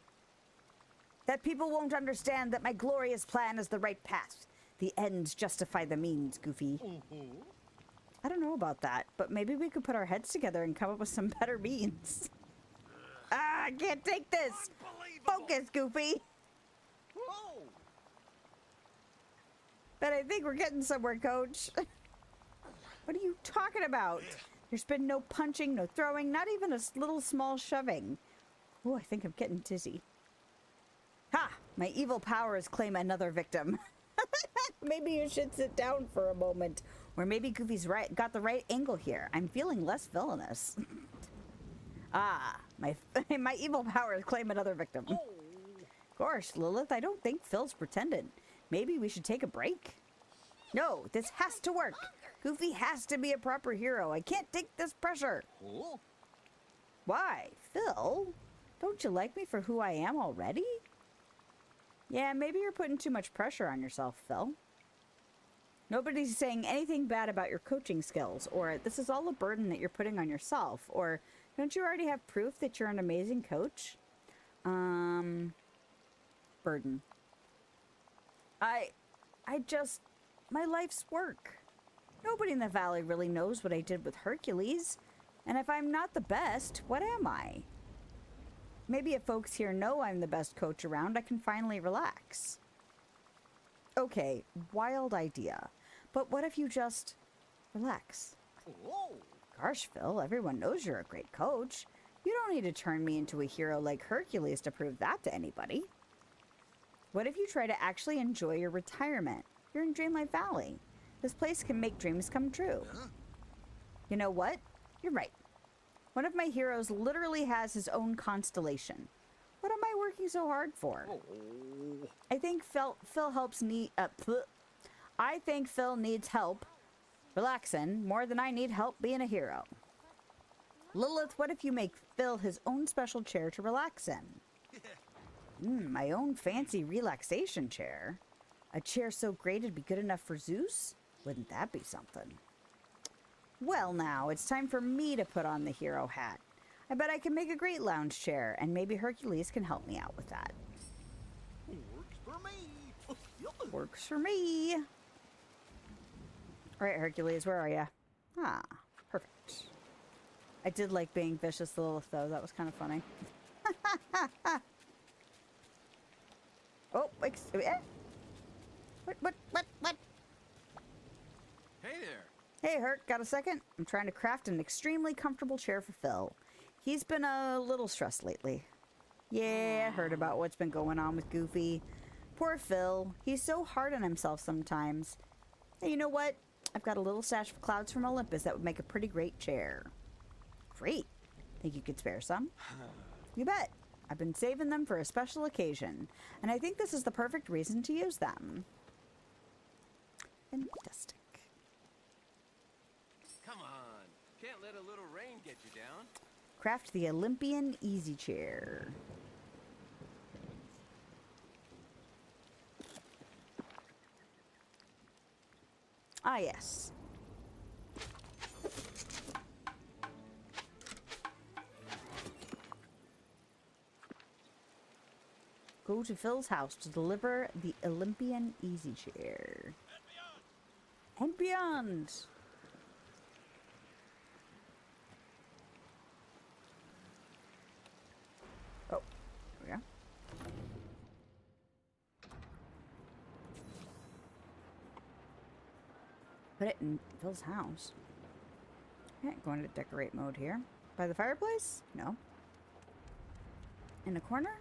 that people won't understand that my glorious plan is the right path. The ends justify the means, Goofy. I don't know about that, but maybe we could put our heads together and come up with some better means. Ah, I can't take this. Focus, Goofy. Whoa. But I think we're getting somewhere, Coach. What are you talking about? There's been no punching, no throwing, not even a little small shoving. Oh, I think I'm getting dizzy. Ha! My evil powers claim another victim. Maybe you should sit down for a moment. Or maybe Goofy's got the right angle here. I'm feeling less villainous. Ah, my evil powers claim another victim. Gosh, Lilith, I don't think Phil's pretending. Maybe we should take a break? No, this has to work. Goofy has to be a proper hero. I can't take this pressure. Why, Phil? Don't you like me for who I am already? Yeah, maybe you're putting too much pressure on yourself, Phil. Nobody's saying anything bad about your coaching skills, or this is all a burden that you're putting on yourself, or don't you already have proof that you're an amazing coach? Burden. My life's work. Nobody in the valley really knows what I did with Hercules, and if I'm not the best, what am I? Maybe if folks here know I'm the best coach around, I can finally relax. Okay, wild idea. But what if you just relax? Gosh, Phil, everyone knows you're a great coach. You don't need to turn me into a hero like Hercules to prove that to anybody. What if you try to actually enjoy your retirement? You're in Dreamlight Valley. This place can make dreams come true. You know what? You're right. One of my heroes literally has his own constellation. What am I working so hard for? I think Phil needs help relaxing more than I need help being a hero. Lilith, what if you make Phil his own special chair to relax in? My own fancy relaxation chair. A chair so great it'd be good enough for Zeus? Wouldn't that be something? Well now, it's time for me to put on the hero hat. I bet I can make a great lounge chair, and maybe Hercules can help me out with that. Works for me. Works for me. All right, Hercules, where are you? Ah, perfect. I did like being Vicious Lilith, though. That was kind of funny. Oh, what? Hey there. Hey, Herc, got a second? I'm trying to craft an extremely comfortable chair for Phil. He's been a little stressed lately. Yeah, I heard about what's been going on with Goofy. Poor Phil. He's so hard on himself sometimes. Hey, you know what? I've got a little stash of clouds from Olympus that would make a pretty great chair. Great. Think you could spare some? You bet. I've been saving them for a special occasion, and I think this is the perfect reason to use them. Fantastic. Come on. Can't let a little rain get you down. Craft the Olympian Easy Chair. Ah, yes. Go to Phil's house to deliver the Olympian Easy Chair. And beyond. put it in Phil's house. Okay, going to decorate mode here. By the fireplace? No. In the corner?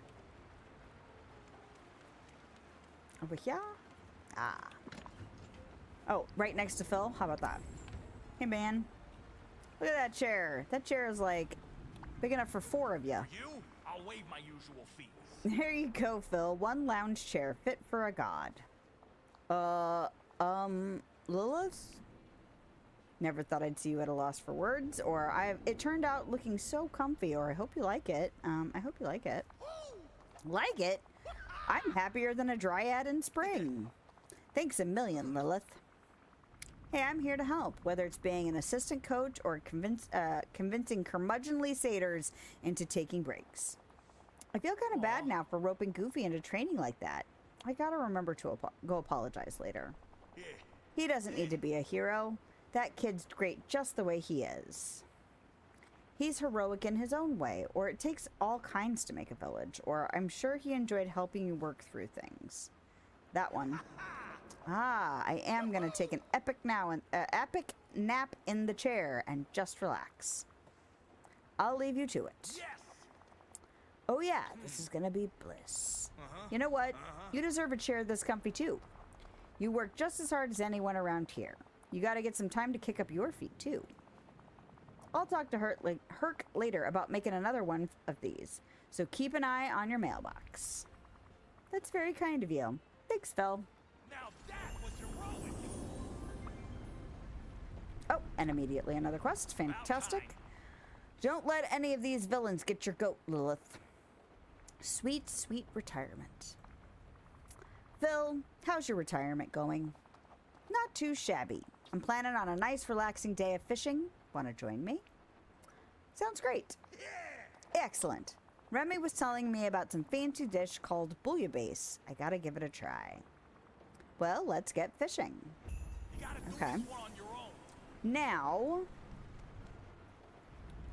Over here? Ah. Oh, right next to Phil? How about that? Hey, man. Look at that chair. That chair is, like, big enough for 4 of you. For you, I'll waive my usual fees. There you go, Phil. One lounge chair fit for a god. Lilith? Never thought I'd see you at a loss for words, or it turned out looking so comfy, or I hope you like it. I hope you like it. Like it? I'm happier than a dryad in spring. Thanks a million, Lilith. Hey, I'm here to help, whether it's being an assistant coach or convincing curmudgeonly satyrs into taking breaks. I feel kind of bad now for roping Goofy into training like that. I gotta remember to go apologize later. Yeah. He doesn't need to be a hero. That kid's great just the way he is. He's heroic in his own way, or it takes all kinds to make a village, or I'm sure he enjoyed helping you work through things. That one. Ah, I am gonna take an epic nap in the chair and just relax. I'll leave you to it. Yes. Oh yeah, this is gonna be bliss. You know what? You deserve a chair this comfy too. You work just as hard as anyone around here. You gotta get some time to kick up your feet too. I'll talk to Herc later about making another one of these, so keep an eye on your mailbox. That's very kind of you. Thanks, Phil. Now that was heroic. Oh, and immediately another quest. Fantastic. Don't let any of these villains get your goat, Lilith. Sweet, sweet retirement. Phil, how's your retirement going? Not too shabby. I'm planning on a nice, relaxing day of fishing. Want to join me? Sounds great. Yeah. Excellent. Remy was telling me about some fancy dish called bouillabaisse. I gotta give it a try. Well, let's get fishing. You gotta do Okay. this one on your own. Now,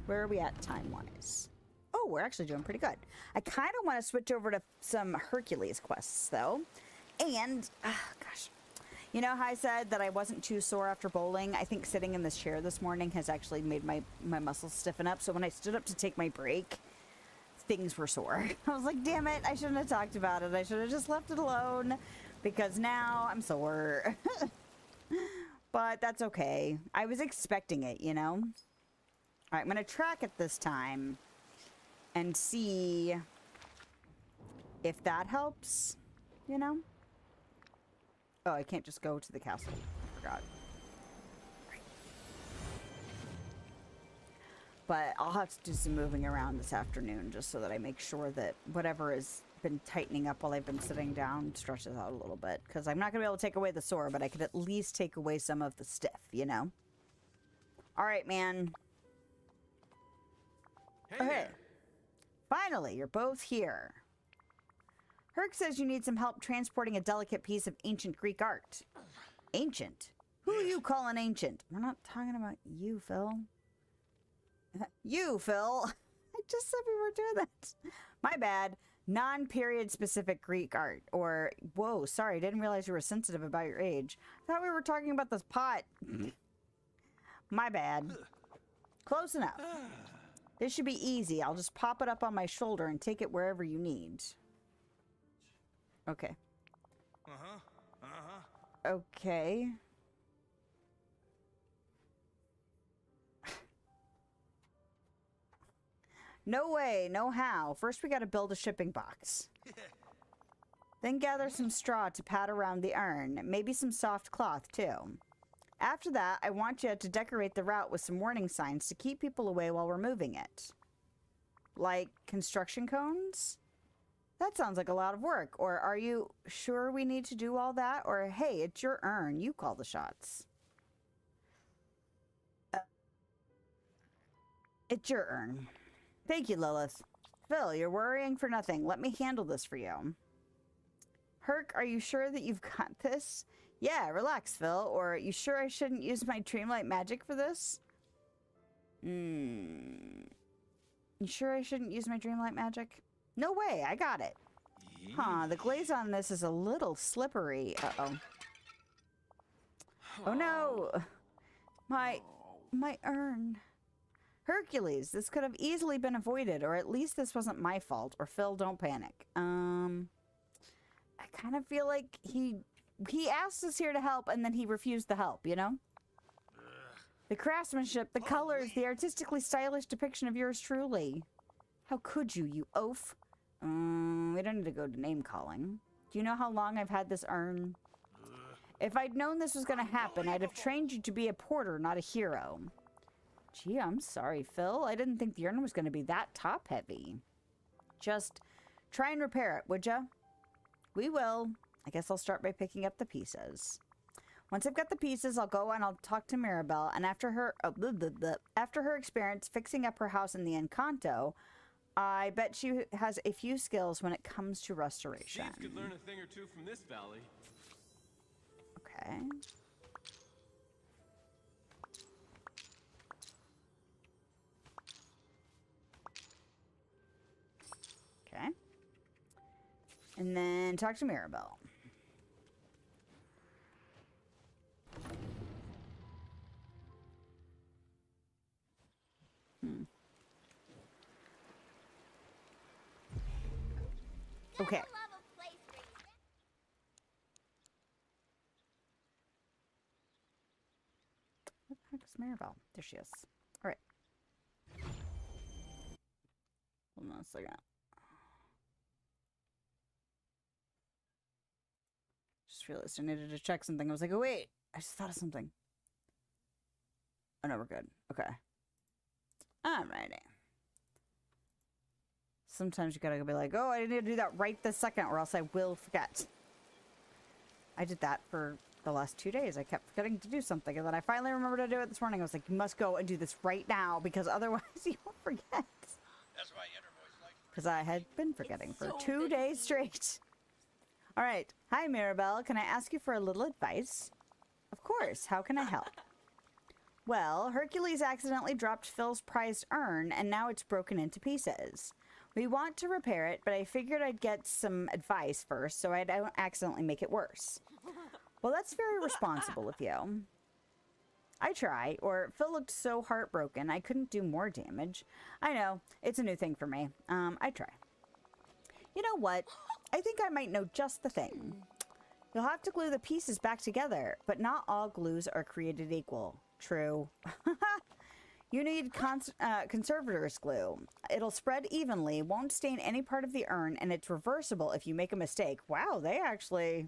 where are we at time-wise? Oh, we're actually doing pretty good. I kind of want to switch over to some Hercules quests, though. And, gosh, you know how I said that I wasn't too sore after bowling? I think sitting in this chair this morning has actually made my muscles stiffen up. So when I stood up to take my break, things were sore. I was like, damn it, I shouldn't have talked about it. I should have just left it alone because now I'm sore. But that's okay. I was expecting it, you know? All right, I'm going to track it this time and see if that helps, you know? Oh, I can't just go to the castle. I forgot. But I'll have to do some moving around this afternoon just so that I make sure that whatever has been tightening up while I've been sitting down stretches out a little bit. Because I'm not going to be able to take away the sore, but I could at least take away some of the stiff, you know? All right, man. Hey Okay. there. Finally, you're both here. Herc says you need some help transporting a delicate piece of ancient Greek art. Ancient? Who are you calling ancient? We're not talking about you, Phil. You, Phil. I just said we were doing that. My bad. Non-period specific Greek art. Or, whoa, sorry, didn't realize you were sensitive about your age. I thought we were talking about this pot. My bad. Close enough. This should be easy. I'll just pop it up on my shoulder and take it wherever you need. Okay. Okay. No way, no how. First we gotta build a shipping box. Then gather some straw to pat around the urn. Maybe some soft cloth, too. After that, I want you to decorate the route with some warning signs to keep people away while we're moving it. Like construction cones? That sounds like a lot of work. Or are you sure we need to do all that? Or, hey, it's your urn. You call the shots. It's your urn. Thank you, Lilith. Phil, you're worrying for nothing. Let me handle this for you. Herc, are you sure that you've got this? Yeah, relax, Phil. Or, you sure I shouldn't use my Dreamlight magic for this? You sure I shouldn't use my Dreamlight magic? No way, I got it. Huh, the glaze on this is a little slippery. Uh-oh. Oh no! My urn. Hercules, this could have easily been avoided, or at least this wasn't my fault. Or Phil, don't panic. I kind of feel like he asked us here to help, and then he refused the help, you know? The craftsmanship, the colors, the artistically stylish depiction of yours truly. How could you, you oaf? We don't need to go to name-calling. Do you know how long I've had this urn? If I'd known this was going to happen, I'd have trained you to be a porter, not a hero. Gee, I'm sorry, Phil. I didn't think the urn was going to be that top-heavy. Just try and repair it, would ya? We will. I guess I'll start by picking up the pieces. Once I've got the pieces, I'll go and I'll talk to Mirabelle, and after her experience fixing up her house in the Encanto, I bet she has a few skills when it comes to restoration. Thieves could learn a thing or two from this valley. Okay. Okay. And then talk to Mirabelle. Okay. What the heck is Mirabelle? There she is. All right. Hold on a second. Just realized I needed to check something. I was like, oh wait, I just thought of something. Oh no, we're good. Okay. Alrighty. Sometimes you gotta be like, oh, I need to do that right this second or else I will forget. I did that for the last 2 days. I kept forgetting to do something, and then I finally remembered to do it this morning. I was like, you must go and do this right now because otherwise you will forget. That's why Intervoice likes Because I had been forgetting for 2 days straight. All right. Hi, Mirabelle. Can I ask you for a little advice? Of course. How can I help? Well, Hercules accidentally dropped Phil's prized urn, and now it's broken into pieces. We want to repair it, but I figured I'd get some advice first so I don't accidentally make it worse. Well, that's very responsible of you. I try, or Phil looked so heartbroken I couldn't do more damage. I know, it's a new thing for me. I try. You know what? I think I might know just the thing. You'll have to glue the pieces back together, but not all glues are created equal. True. You need conservator's glue. It'll spread evenly, won't stain any part of the urn, and it's reversible if you make a mistake. Wow, they actually...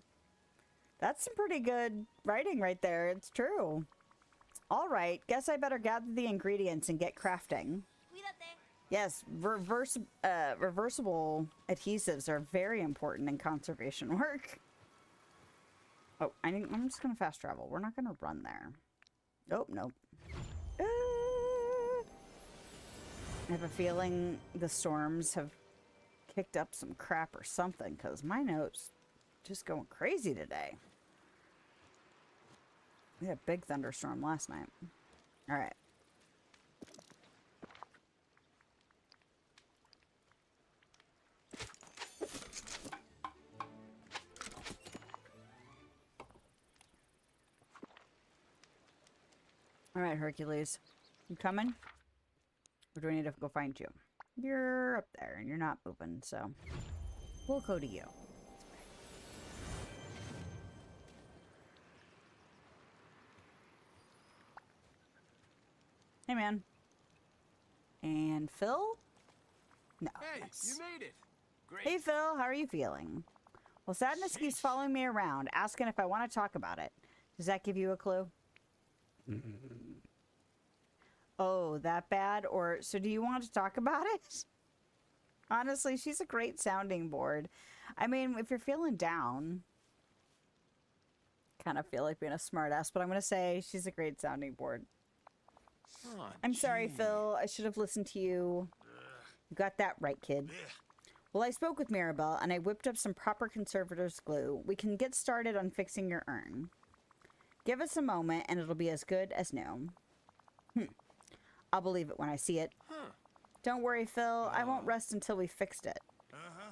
That's some pretty good writing right there. It's true. All right, guess I better gather the ingredients and get crafting. Yes, reversible adhesives are very important in conservation work. Oh, I'm just going to fast travel. We're not going to run there. Nope, nope. I have a feeling the storms have kicked up some crap or something, because my note's just going crazy today. We had a big thunderstorm last night. All right. All right, Hercules. You coming? Or do I need to go find you? You're up there and you're not moving, so we'll go to you. Hey, man. And Phil? No. Hey, nice. you made it. Great. Hey, Phil. How are you feeling? Well, Sadness keeps following me around, asking if I want to talk about it. Does that give you a clue? Oh, that bad? Or, so do you want to talk about it? Honestly, she's a great sounding board. I mean, if you're feeling down, kind of feel like being a smartass, but I'm going to say she's a great sounding board. Oh, I'm sorry, Phil. I should have listened to you. You got that right, kid. Well, I spoke with Mirabelle, and I whipped up some proper conservator's glue. We can get started on fixing your urn. Give us a moment, and it'll be as good as new. I'll believe it when I see it. Don't worry, Phil. I won't rest until we fixed it.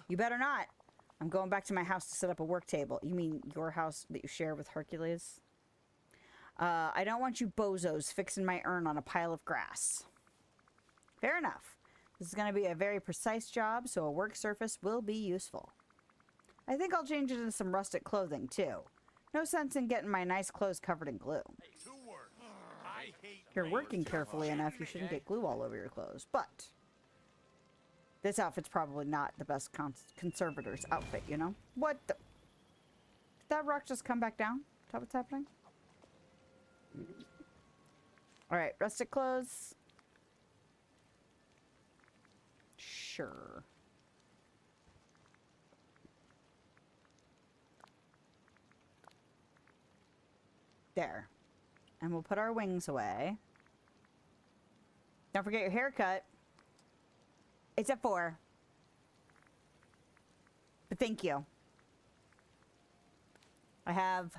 You better not. I'm going back to my house to set up a work table. You mean your house that you share with Hercules? I don't want you bozos fixing my urn on a pile of grass. Fair enough. This is going to be a very precise job, so a work surface will be useful. I think I'll change it into some rustic clothing, too. No sense in getting my nice clothes covered in glue. If you're working carefully enough, you shouldn't get glue all over your clothes, but this outfit's probably not the best conservator's outfit, you know? What the? Did that rock just come back down? Is that what's happening? Alright, rustic clothes. Sure. There. And we'll put our wings away. Don't forget your haircut. It's at 4. But thank you. I have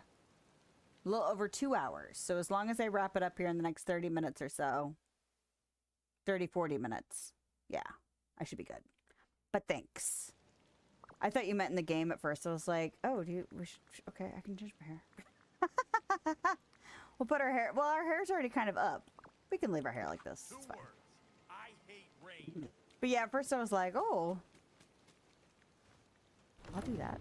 a little over 2 hours. So as long as I wrap it up here in the next 30 minutes or so. 30, 40 minutes. Yeah, I should be good. But thanks. I thought you meant in the game at first. I was like, oh, okay, I can change my hair. We'll put our hair, well, our hair's already kind of up. We can leave our hair like this. It's fine. I hate rain. But yeah, at first I was like, oh, I'll do that.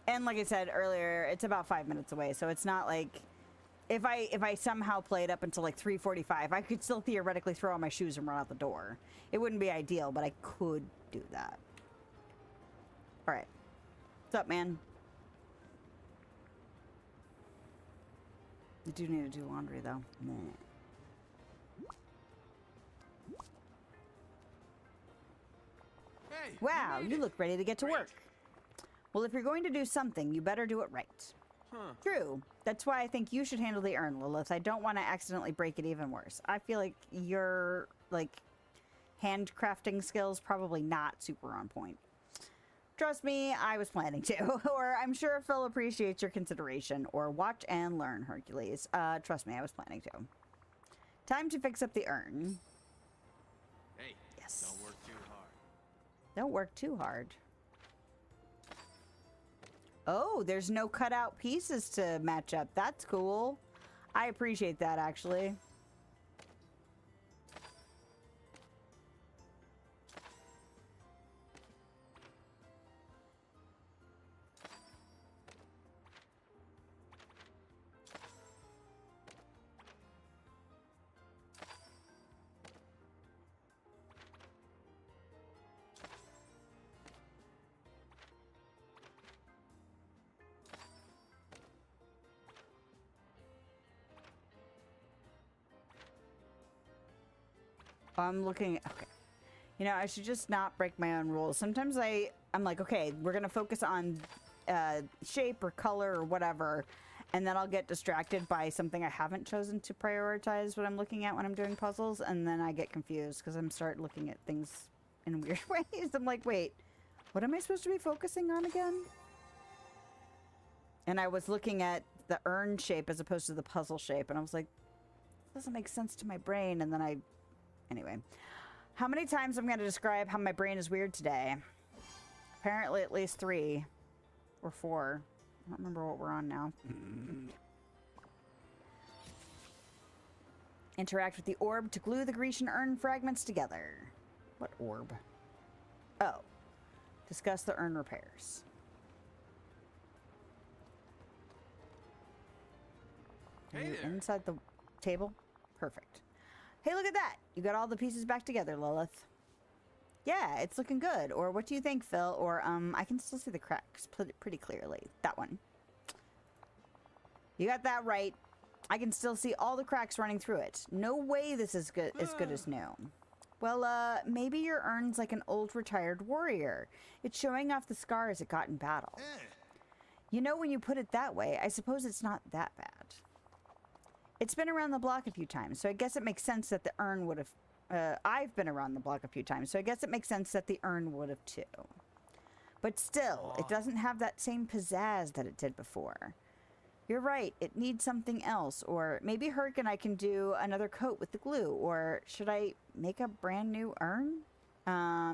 And like I said earlier, it's about 5 minutes away, so it's not like if I somehow played up until like 3:45, I could still theoretically throw on my shoes and run out the door. It wouldn't be ideal, but I could do that. All right. What's up, man? I do need to do laundry, though. Nah. Hey, Wow, you look ready to get to work. Well, if you're going to do something, you better do it right. Huh. True. That's why I think you should handle the urn, Lilith. I don't want to accidentally break it even worse. I feel like your, like, handcrafting skills probably not super on point. Trust me, I was planning to. Or I'm sure Phil appreciates your consideration. Or watch and learn, Hercules. Trust me, I was planning to. Time to fix up the urn. Hey, Yes. don't work too hard. Don't work too hard. Oh, there's no cutout pieces to match up. That's cool. I appreciate that, actually. I'm looking, okay. You know, I should just not break my own rules. Sometimes I'm like, okay, we're going to focus on shape or color or whatever. And then I'll get distracted by something I haven't chosen to prioritize what I'm looking at when I'm doing puzzles. And then I get confused because I'm start looking at things in weird ways. I'm like, wait, what am I supposed to be focusing on again? And I was looking at the urn shape as opposed to the puzzle shape. And I was like, this doesn't make sense to my brain. And then anyway, how many times I'm going to describe how my brain is weird today? Apparently at least 3 or 4. I don't remember what we're on now. Interact with the orb to glue the Grecian urn fragments together. What orb? Oh. Discuss the urn repairs. Hey there. Inside the table? Perfect. Hey, look at that! You got all the pieces back together, Lilith. Yeah, it's looking good. Or what do you think, Phil? Or, I can still see the cracks pretty clearly. That one. You got that right. I can still see all the cracks running through it. No way this is good as new. Well, maybe your urn's like an old retired warrior. It's showing off the scars it got in battle. You know, when you put it that way, I suppose it's not that bad. It's been around the block a few times, so I guess it makes sense that the urn would have... I've been around the block a few times, so I guess it makes sense that the urn would have too. But still, it doesn't have that same pizzazz that it did before. You're right, it needs something else, or maybe Herc and I can do another coat with the glue, or should I make a brand new urn?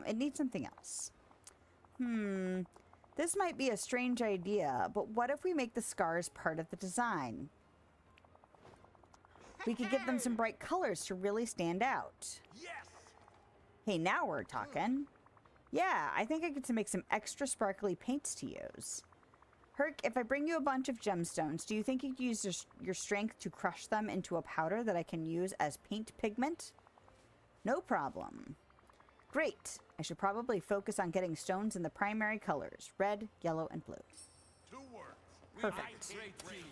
It needs something else. This might be a strange idea, but what if we make the scars part of the design? We could give them some bright colors to really stand out. Yes! Hey, now we're talking. Yeah, I think I get to make some extra sparkly paints to use. Herc, if I bring you a bunch of gemstones, do you think you could use your strength to crush them into a powder that I can use as paint pigment? No problem. Great. I should probably focus on getting stones in the primary colors, red, yellow, and blue. Two words. Perfect.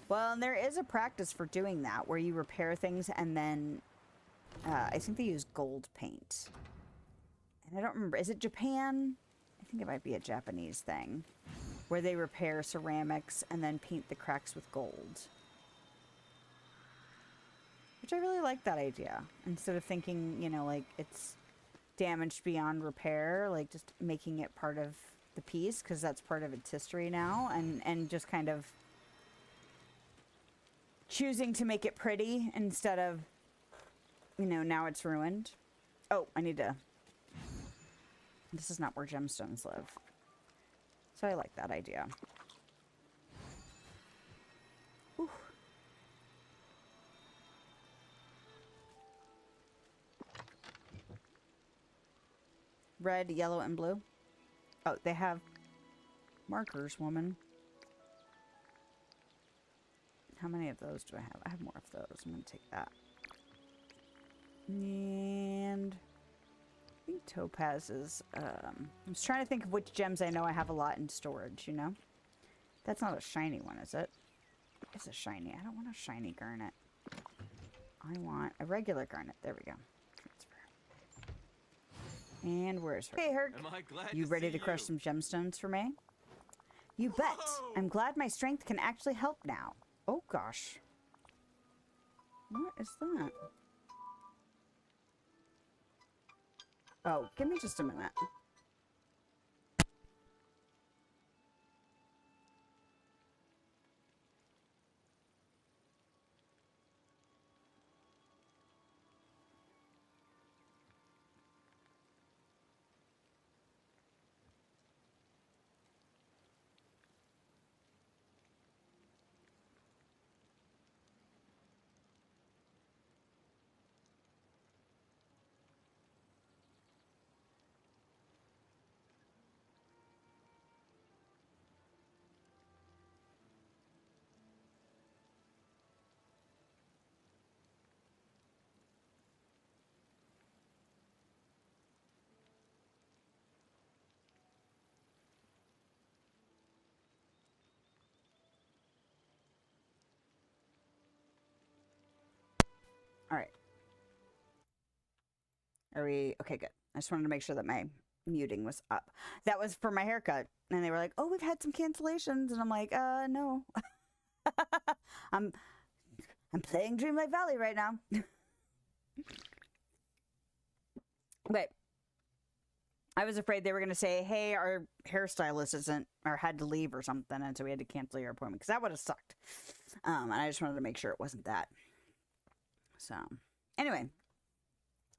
Well, and there is a practice for doing that where you repair things and then I think they use gold paint. And I don't remember. Is it Japan? I think it might be a Japanese thing where they repair ceramics and then paint the cracks with gold. Which I really like that idea. Instead of thinking, you know, like it's damaged beyond repair, like just making it part of the piece because that's part of its history now, and just kind of choosing to make it pretty instead of, you know, now it's ruined. Oh, I need to... This is not where gemstones live. So I like that idea. Ooh. Red, yellow, and blue. Oh, they have markers, woman. How many of those do I have? I have more of those. I'm going to take that. And I think topazes. I'm just trying to think of which gems I know I have a lot in storage, you know? That's not a shiny one, is it? It's a shiny. I don't want a shiny garnet. I want a regular garnet. There we go. Transfer. And where's her? Hey, Herc. Am I glad You to ready see to crush some gemstones for me? You bet. I'm glad my strength can actually help now. Oh, gosh. What is that? Oh, give me just a minute. All right. Are we... Okay, good. I just wanted to make sure that my muting was up. That was for my haircut. And they were like, oh, we've had some cancellations. And I'm like, no. I'm playing Dreamlight Valley right now. Okay. I was afraid they were going to say, hey, our hairstylist isn't, or had to leave or something. And so we had to cancel your appointment because that would have sucked. And I just wanted to make sure it wasn't that. So, anyway.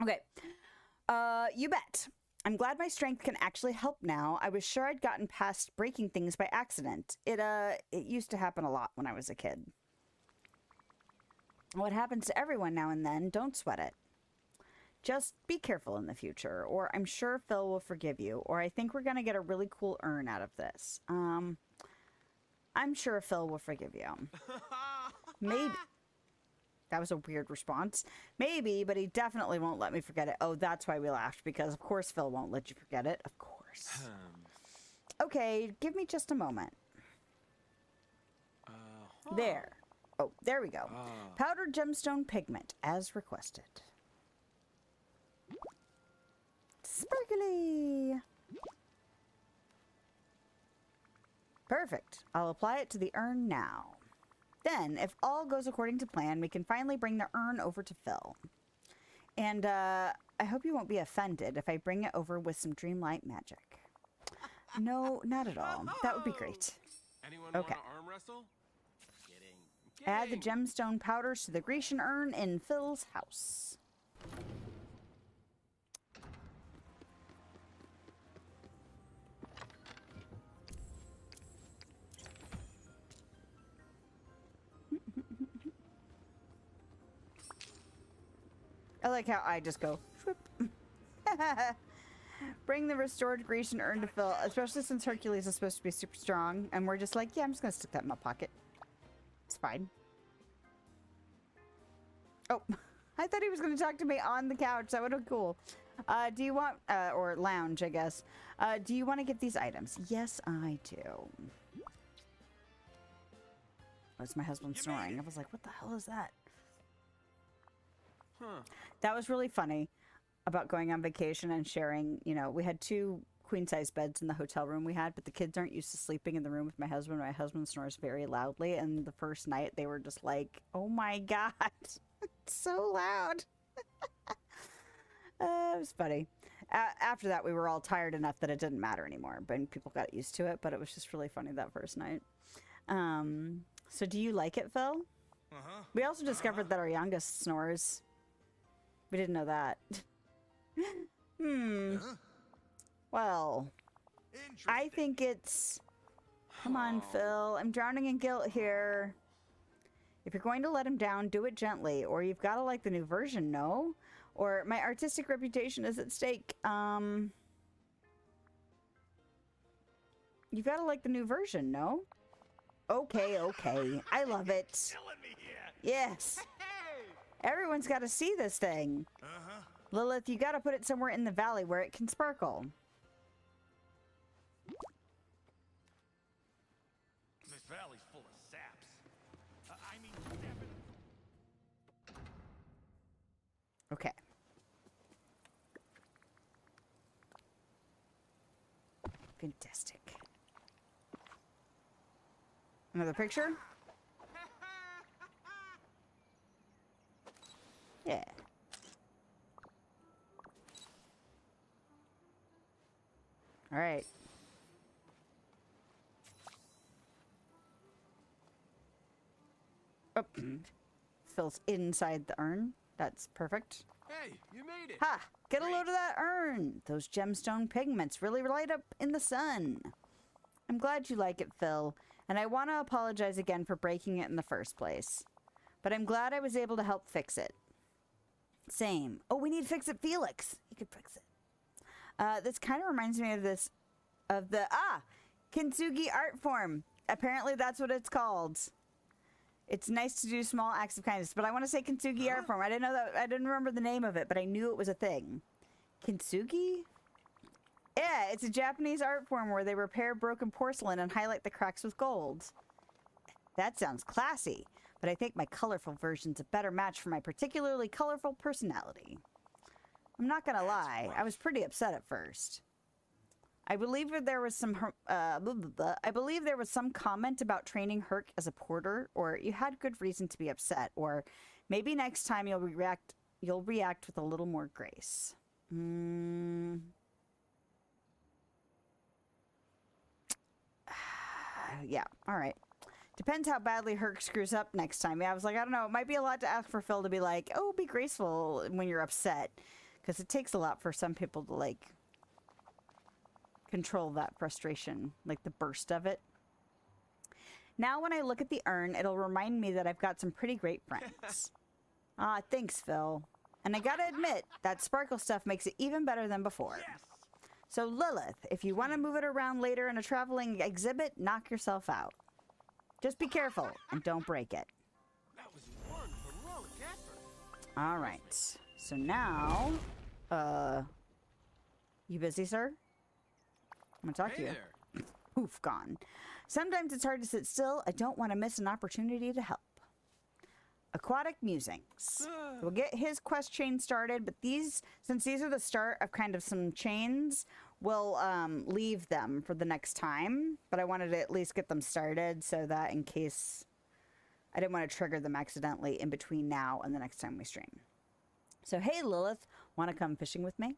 Okay. You bet. I'm glad my strength can actually help now. I was sure I'd gotten past breaking things by accident. It used to happen a lot when I was a kid. What happens to everyone now and then, don't sweat it. Just be careful in the future, or I'm sure Phil will forgive you, or I think we're going to get a really cool urn out of this. I'm sure Phil will forgive you. Maybe. That was a weird response. Maybe, but he definitely won't let me forget it. Oh, that's why we laughed, because of course Phil won't let you forget it. Of course. Okay, give me just a moment. There. Oh, there we go. Powdered gemstone pigment, as requested. Sparkly! Perfect. I'll apply it to the urn now. Then, if all goes according to plan, we can finally bring the urn over to Phil. And, I hope you won't be offended if I bring it over with some Dreamlight magic. No, not at all. That would be great. Anyone Okay. want to arm wrestle? Kidding. Add the gemstone powders to the Grecian urn in Phil's house. I like how I just go, "Shwip." Bring the restored Grecian urn to Phil, especially since Hercules is supposed to be super strong. And we're just like, yeah, I'm just going to stick that in my pocket. It's fine. Oh, I thought he was going to talk to me on the couch. That would have been cool. Do you want, or lounge, I guess. Do you want to get these items? Yes, I do. That's my husband snoring. I was like, what the hell is that? Huh. That was really funny about going on vacation and sharing. You know, we had 2 queen-size beds in the hotel room we had, but the kids aren't used to sleeping in the room with my husband. My husband snores very loudly, and the first night they were just like, oh my god, it's so loud. It was funny. After that, we were all tired enough that it didn't matter anymore, but people got used to it, but it was just really funny that first night. So do you like it, Phil? We also discovered that our youngest snores. We didn't know that. Well, I think it's... Come on, Phil. I'm drowning in guilt here. If you're going to let him down, do it gently. Or you've got to like the new version, no? Or my artistic reputation is at stake. You've got to like the new version, no? Okay, okay. I love it. Yes. Everyone's got to see this thing. Lilith, you got to put it somewhere in the valley where it can sparkle. This valley's full of saps. Okay. Fantastic. Another picture? Yeah. All right. Oh, Phil's inside the urn. That's perfect. Hey, you made it. Ha! Get a load of that urn. Those gemstone pigments really light up in the sun. I'm glad you like it, Phil. And I want to apologize again for breaking it in the first place. But I'm glad I was able to help fix it. Same. Oh, we need to fix it, Felix. He could fix it. This kind of reminds me of the Kintsugi art form. Apparently that's what it's called. It's nice to do small acts of kindness, but I want to say Kintsugi art form. I didn't know that. I didn't remember the name of it, but I knew it was a thing. Kintsugi? Yeah, it's a Japanese art form where they repair broken porcelain and highlight the cracks with gold. That sounds classy, but I think my colorful version's a better match for my particularly colorful personality. I'm not gonna lie, I was pretty upset at first. I believe there was some comment about training Herc as a porter, or you had good reason to be upset, or maybe next time you'll react with a little more grace. Yeah, all right. Depends how badly Herc screws up next time. Yeah, I was like, I don't know. It might be a lot to ask for Phil to be like, oh, be graceful when you're upset. Because it takes a lot for some people to, like, control that frustration. Like, the burst of it. Now, when I look at the urn, it'll remind me that I've got some pretty great friends. Thanks, Phil. And I gotta admit, that sparkle stuff makes it even better than before. Yes. So, Lilith, if you want to move it around later in a traveling exhibit, knock yourself out. Just be careful and don't break it. That was one heroic effort. All right. So now, you busy, sir? I'm gonna talk to you. There. Oof, gone. Sometimes it's hard to sit still. I don't want to miss an opportunity to help. Aquatic musings. We'll get his quest chain started, but since these are the start of kind of some chains, we'll leave them for the next time. But I wanted to at least get them started so that in case I didn't want to trigger them accidentally in between now and the next time we stream. So, hey, Lilith, want to come fishing with me?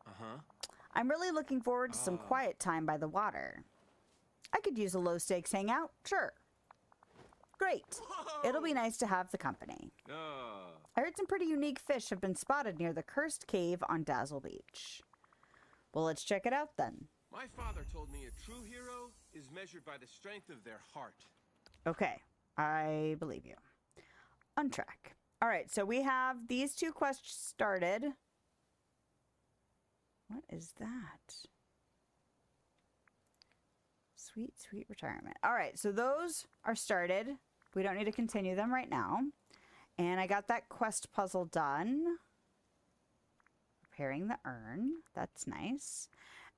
I'm really looking forward to some quiet time by the water. I could use a low-stakes hangout, sure. Great. Whoa. It'll be nice to have the company. I heard some pretty unique fish have been spotted near the cursed cave on Dazzle Beach. Well, let's check it out then. My father told me a true hero is measured by the strength of their heart. Okay, I believe you. Untrack. All right, so we have these 2 quests started. What is that? Sweet, sweet retirement. All right, so those are started. We don't need to continue them right now. And I got that quest puzzle done. Repairing the urn. That's nice.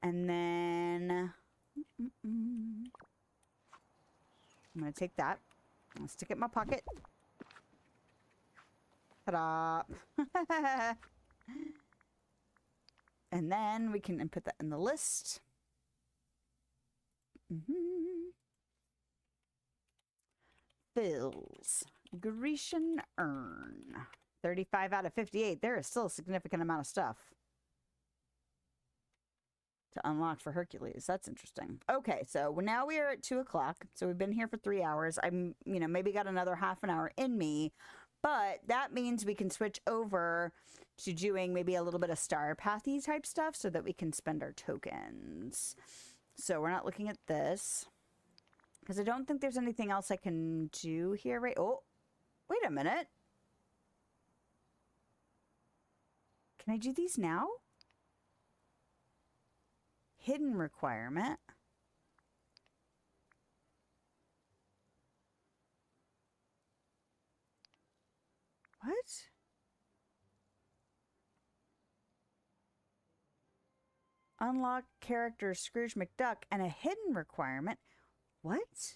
And then... I'm going to take that. I'm going to stick it in my pocket. Ta-da! And then we can put that in the list. Fills. Grecian urn. 35 out of 58. There is still a significant amount of stuff to unlock for Hercules. That's interesting. Okay, so now we are at 2 o'clock. So we've been here for 3 hours. I'm, maybe got another half an hour in me. But that means we can switch over to doing maybe a little bit of star pathy type stuff so that we can spend our tokens. So we're not looking at this. Because I don't think there's anything else I can do here, right? Oh, wait a minute. Can I do these now? Hidden requirement. What? Unlock character Scrooge McDuck and a hidden requirement. What?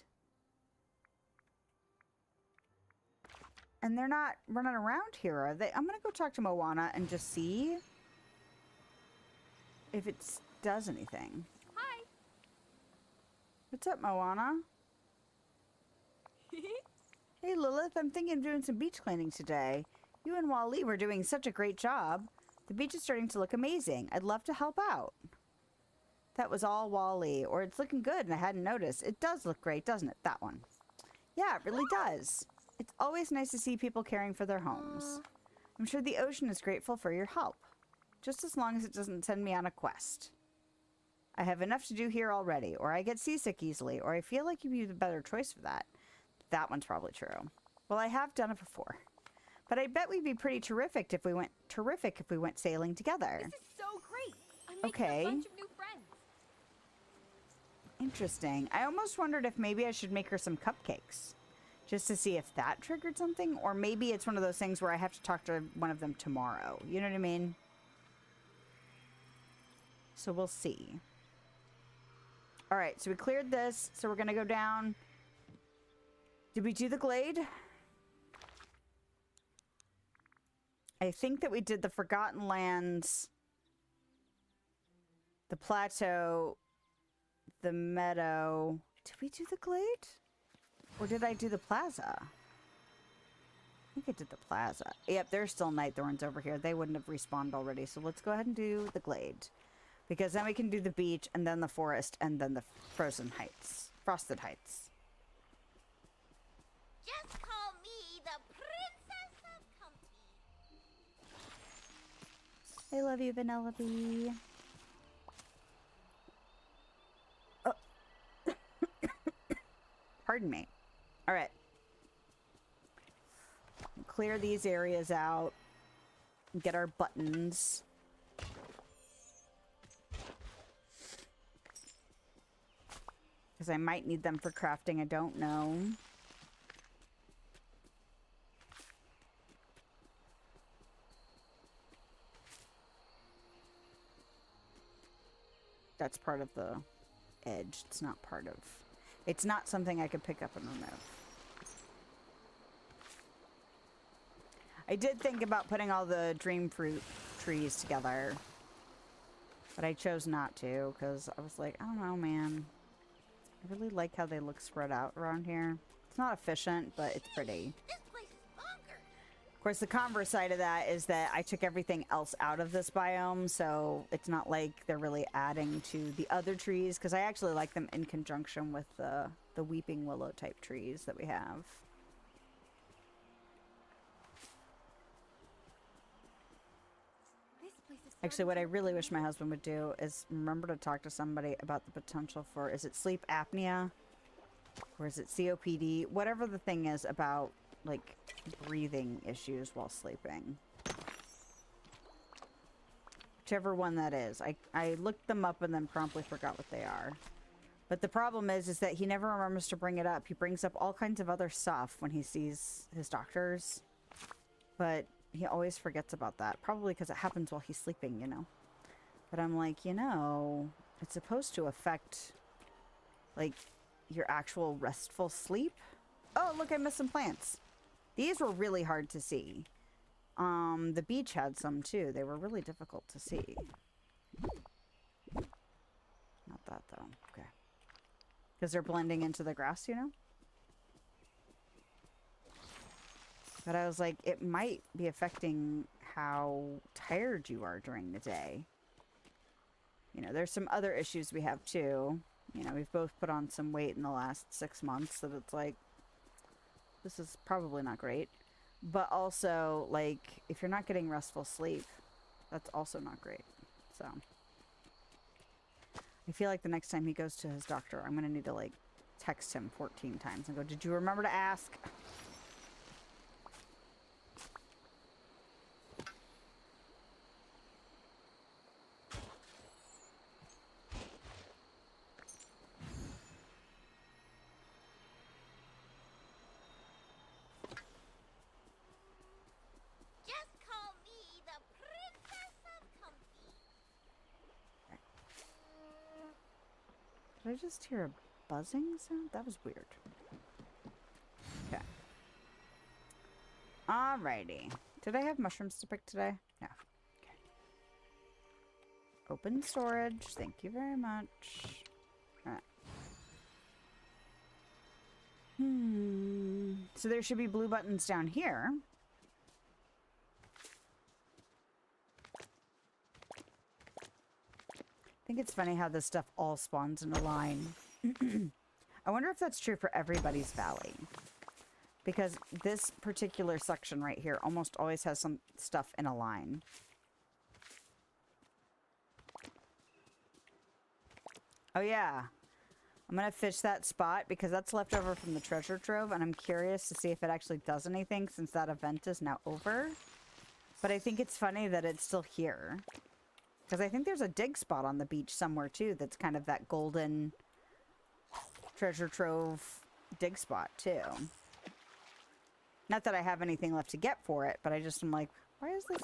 And they're not running around here, are they? I'm gonna go talk to Moana and just see if it does anything. Hi. What's up, Moana? Hey, Lilith, I'm thinking of doing some beach cleaning today. You and Wally were doing such a great job. The beach is starting to look amazing. I'd love to help out. That was all Wally, or it's looking good and I hadn't noticed. It does look great, doesn't it? That one. Yeah, it really does. It's always nice to see people caring for their homes. I'm sure the ocean is grateful for your help. Just as long as it doesn't send me on a quest. I have enough to do here already, or I get seasick easily, or I feel like you'd be the better choice for that. That one's probably true. Well, I have done it before. But I bet we'd be pretty terrific if we went sailing together. This is so great. I'm making Okay. a bunch of new friends. Interesting. I almost wondered if maybe I should make her some cupcakes. Just to see if that triggered something. Or maybe it's one of those things where I have to talk to one of them tomorrow. You know what I mean? So we'll see. Alright, so we cleared this. So we're going to go down. Did we do the glade? I think that we did the Forgotten Lands, the plateau, the meadow. Did we do the glade? Or did I do the plaza? I think I did the plaza. Yep, there's still night thorns over here. They wouldn't have respawned already. So let's go ahead and do the glade. Because then we can do the beach, and then the forest, and then the frozen heights. Frosted heights. Just call me the Princess of Comfy. I love you, Vanellope. Oh. Pardon me. All right. Clear these areas out. Get our buttons. Because I might need them for crafting. I don't know. That's part of the edge. It's not part of... It's not something I could pick up and remove. I did think about putting all the dream fruit trees together. But I chose not to because I was like, I don't know, man. I really like how they look spread out around here. It's not efficient, but it's pretty. This place is bonkers. Of course, the converse side of that is that I took everything else out of this biome, so it's not like they're really adding to the other trees, because I actually like them in conjunction with the weeping willow type trees that we have. This place is Actually, what I really wish my husband would do is remember to talk to somebody about the potential for, is it sleep apnea? Or is it COPD? Whatever the thing is about like, breathing issues while sleeping. Whichever one that is. I looked them up and then promptly forgot what they are. But the problem is that he never remembers to bring it up. He brings up all kinds of other stuff when he sees his doctors. But he always forgets about that. Probably because it happens while he's sleeping, you know. But I'm like, you know, it's supposed to affect, like, your actual restful sleep. Oh, look, I missed some plants. These were really hard to see. The beach had some too. They were really difficult to see. Not that though. Okay. Because they're blending into the grass, you know? But I was like, it might be affecting how tired you are during the day. You know, there's some other issues we have too. You know, we've both put on some weight in the last 6 months, so it's like, this is probably not great. But also, like, if you're not getting restful sleep, that's also not great. So, I feel like the next time he goes to his doctor, I'm going to need to, like, text him 14 times and go, did you remember to ask? Did I just hear a buzzing sound? That was weird. Okay. Alrighty. Did I have mushrooms to pick today? No. Okay. Open storage. Thank you very much. Alright. So there should be blue buttons down here. I think it's funny how this stuff all spawns in a line. I wonder if that's true for everybody's valley. Because this particular section right here almost always has some stuff in a line. Oh yeah. I'm going to fish that spot because that's left over from the treasure trove. And I'm curious to see if it actually does anything since that event is now over. But I think it's funny that it's still here. Because I think there's a dig spot on the beach somewhere, too, that's kind of that golden treasure trove dig spot, too. Not that I have anything left to get for it, but I just am like, why is this?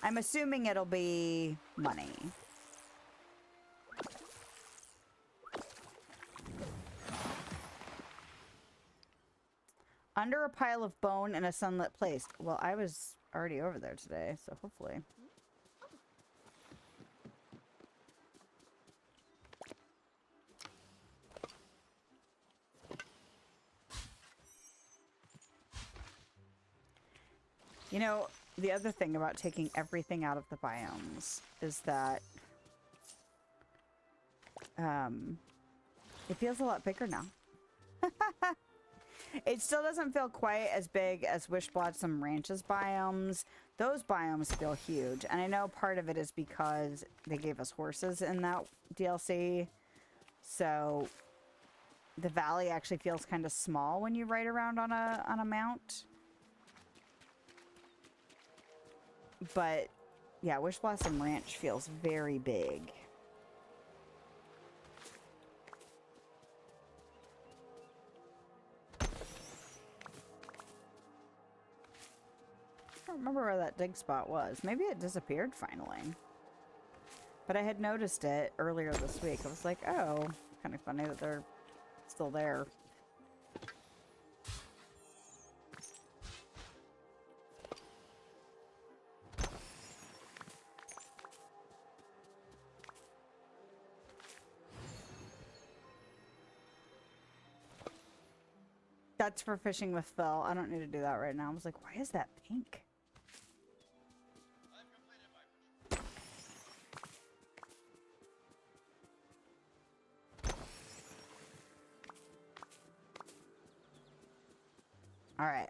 I'm assuming it'll be money. Under a pile of bone in a sunlit place. Well, I was already over there today, so hopefully... You know, the other thing about taking everything out of the biomes is that it feels a lot bigger now. It still doesn't feel quite as big as Wish Blossom Ranch's biomes. Those biomes feel huge. And I know part of it is because they gave us horses in that DLC. So the valley actually feels kind of small when you ride around on a mount. But, yeah, Wish Blossom Ranch feels very big. I don't remember where that dig spot was. Maybe it disappeared finally. But I had noticed it earlier this week. I was like, oh, kind of funny that they're still there. That's for fishing with Phil. I don't need to do that right now. I was like, why is that pink? Alright.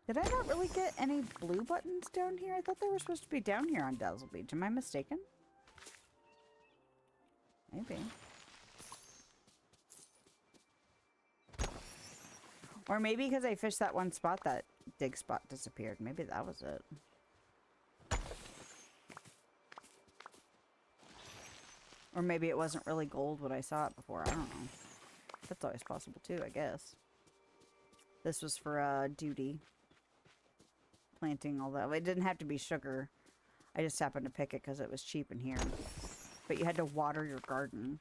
Did I not really get any blue buttons down here? I thought they were supposed to be down here on Dazzle Beach. Am I mistaken? Maybe. Or maybe because I fished that one spot, that dig spot disappeared. Maybe that was it. Or maybe it wasn't really gold when I saw it before. I don't know. That's always possible too, I guess. This was for duty. Planting all that. It didn't have to be sugar. I just happened to pick it because it was cheap in here. But you had to water your garden.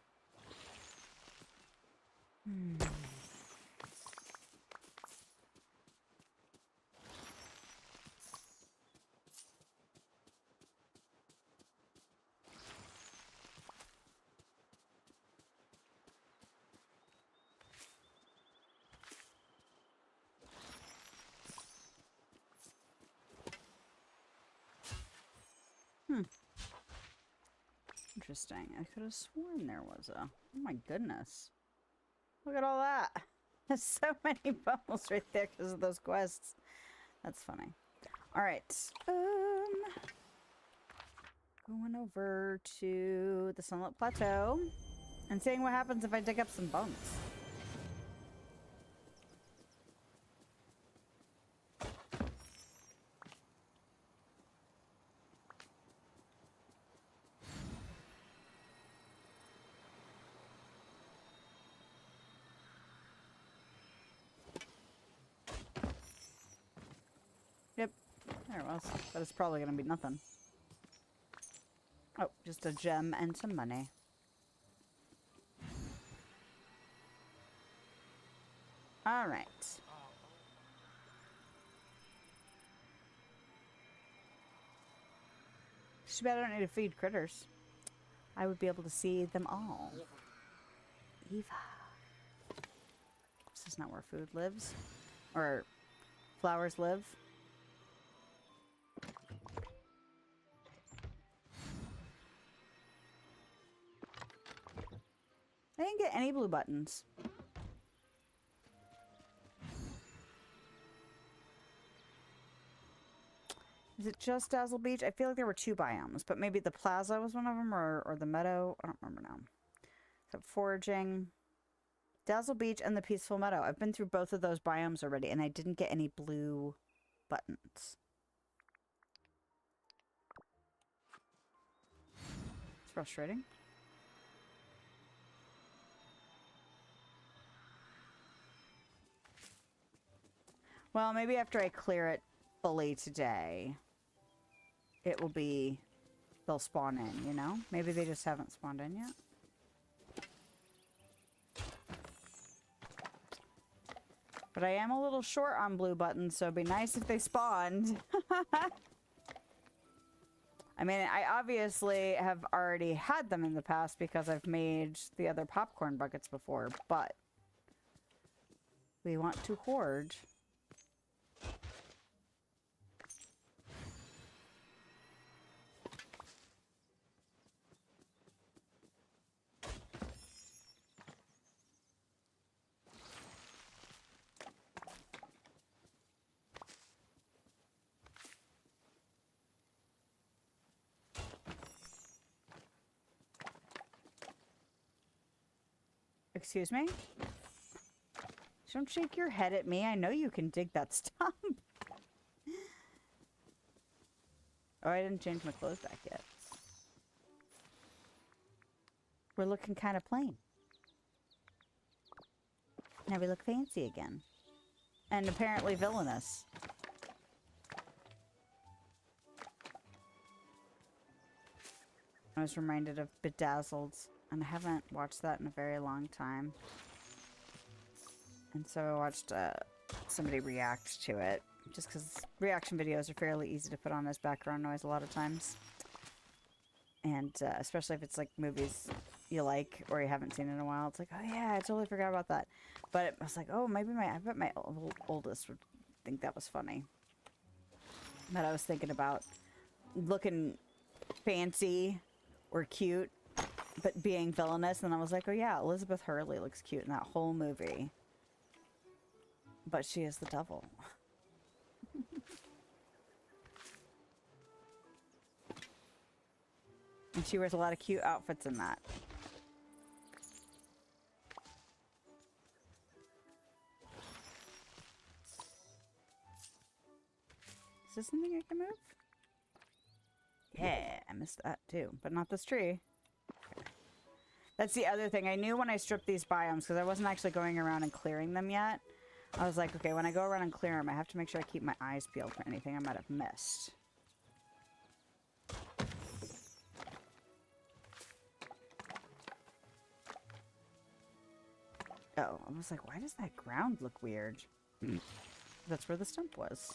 Interesting. I could have sworn there was a... Oh my goodness. Look at all that. There's so many bubbles right there because of those quests. That's funny. Alright. Going over to the Sunlit Plateau and seeing what happens if I dig up some bones. Yep, there it was. But it's probably going to be nothing. Oh, just a gem and some money. Alright. Too bad I don't need to feed critters. I would be able to see them all. Eva. This is not where food lives. Or flowers live. I didn't get any blue buttons. Is it just Dazzle Beach? I feel like there were two biomes, but maybe the plaza was one of them, or the meadow. I don't remember now. So foraging, Dazzle Beach, and the peaceful meadow. I've been through both of those biomes already, and I didn't get any blue buttons. It's frustrating. Well, maybe after I clear it fully today, it will be, they'll spawn in, you know? Maybe they just haven't spawned in yet. But I am a little short on blue buttons, so it'd be nice if they spawned. I mean, I obviously have already had them in the past because I've made the other popcorn buckets before, but we want to hoard. Excuse me? Don't shake your head at me. I know you can dig that stump. Oh, I didn't change my clothes back yet. We're looking kind of plain. Now we look fancy again. And apparently villainous. I was reminded of Bedazzled. And I haven't watched that in a very long time. And so I watched somebody react to it. Just because reaction videos are fairly easy to put on as background noise a lot of times. And especially if it's like movies you like or you haven't seen in a while. It's like, oh yeah, I totally forgot about that. But I was like, oh, maybe I bet my oldest would think that was funny. But I was thinking about looking fancy or cute, but being villainous, and I was like, oh yeah, Elizabeth Hurley looks cute in that whole movie. But she is the devil. And she wears a lot of cute outfits in that. Is this something I can move? Yeah, I missed that too, but not this tree. Okay. That's the other thing. I knew when I stripped these biomes, because I wasn't actually going around and clearing them yet. I was like, okay, when I go around and clear them, I have to make sure I keep my eyes peeled for anything I might have missed. Oh, I was like, why does that ground look weird? That's where the stump was.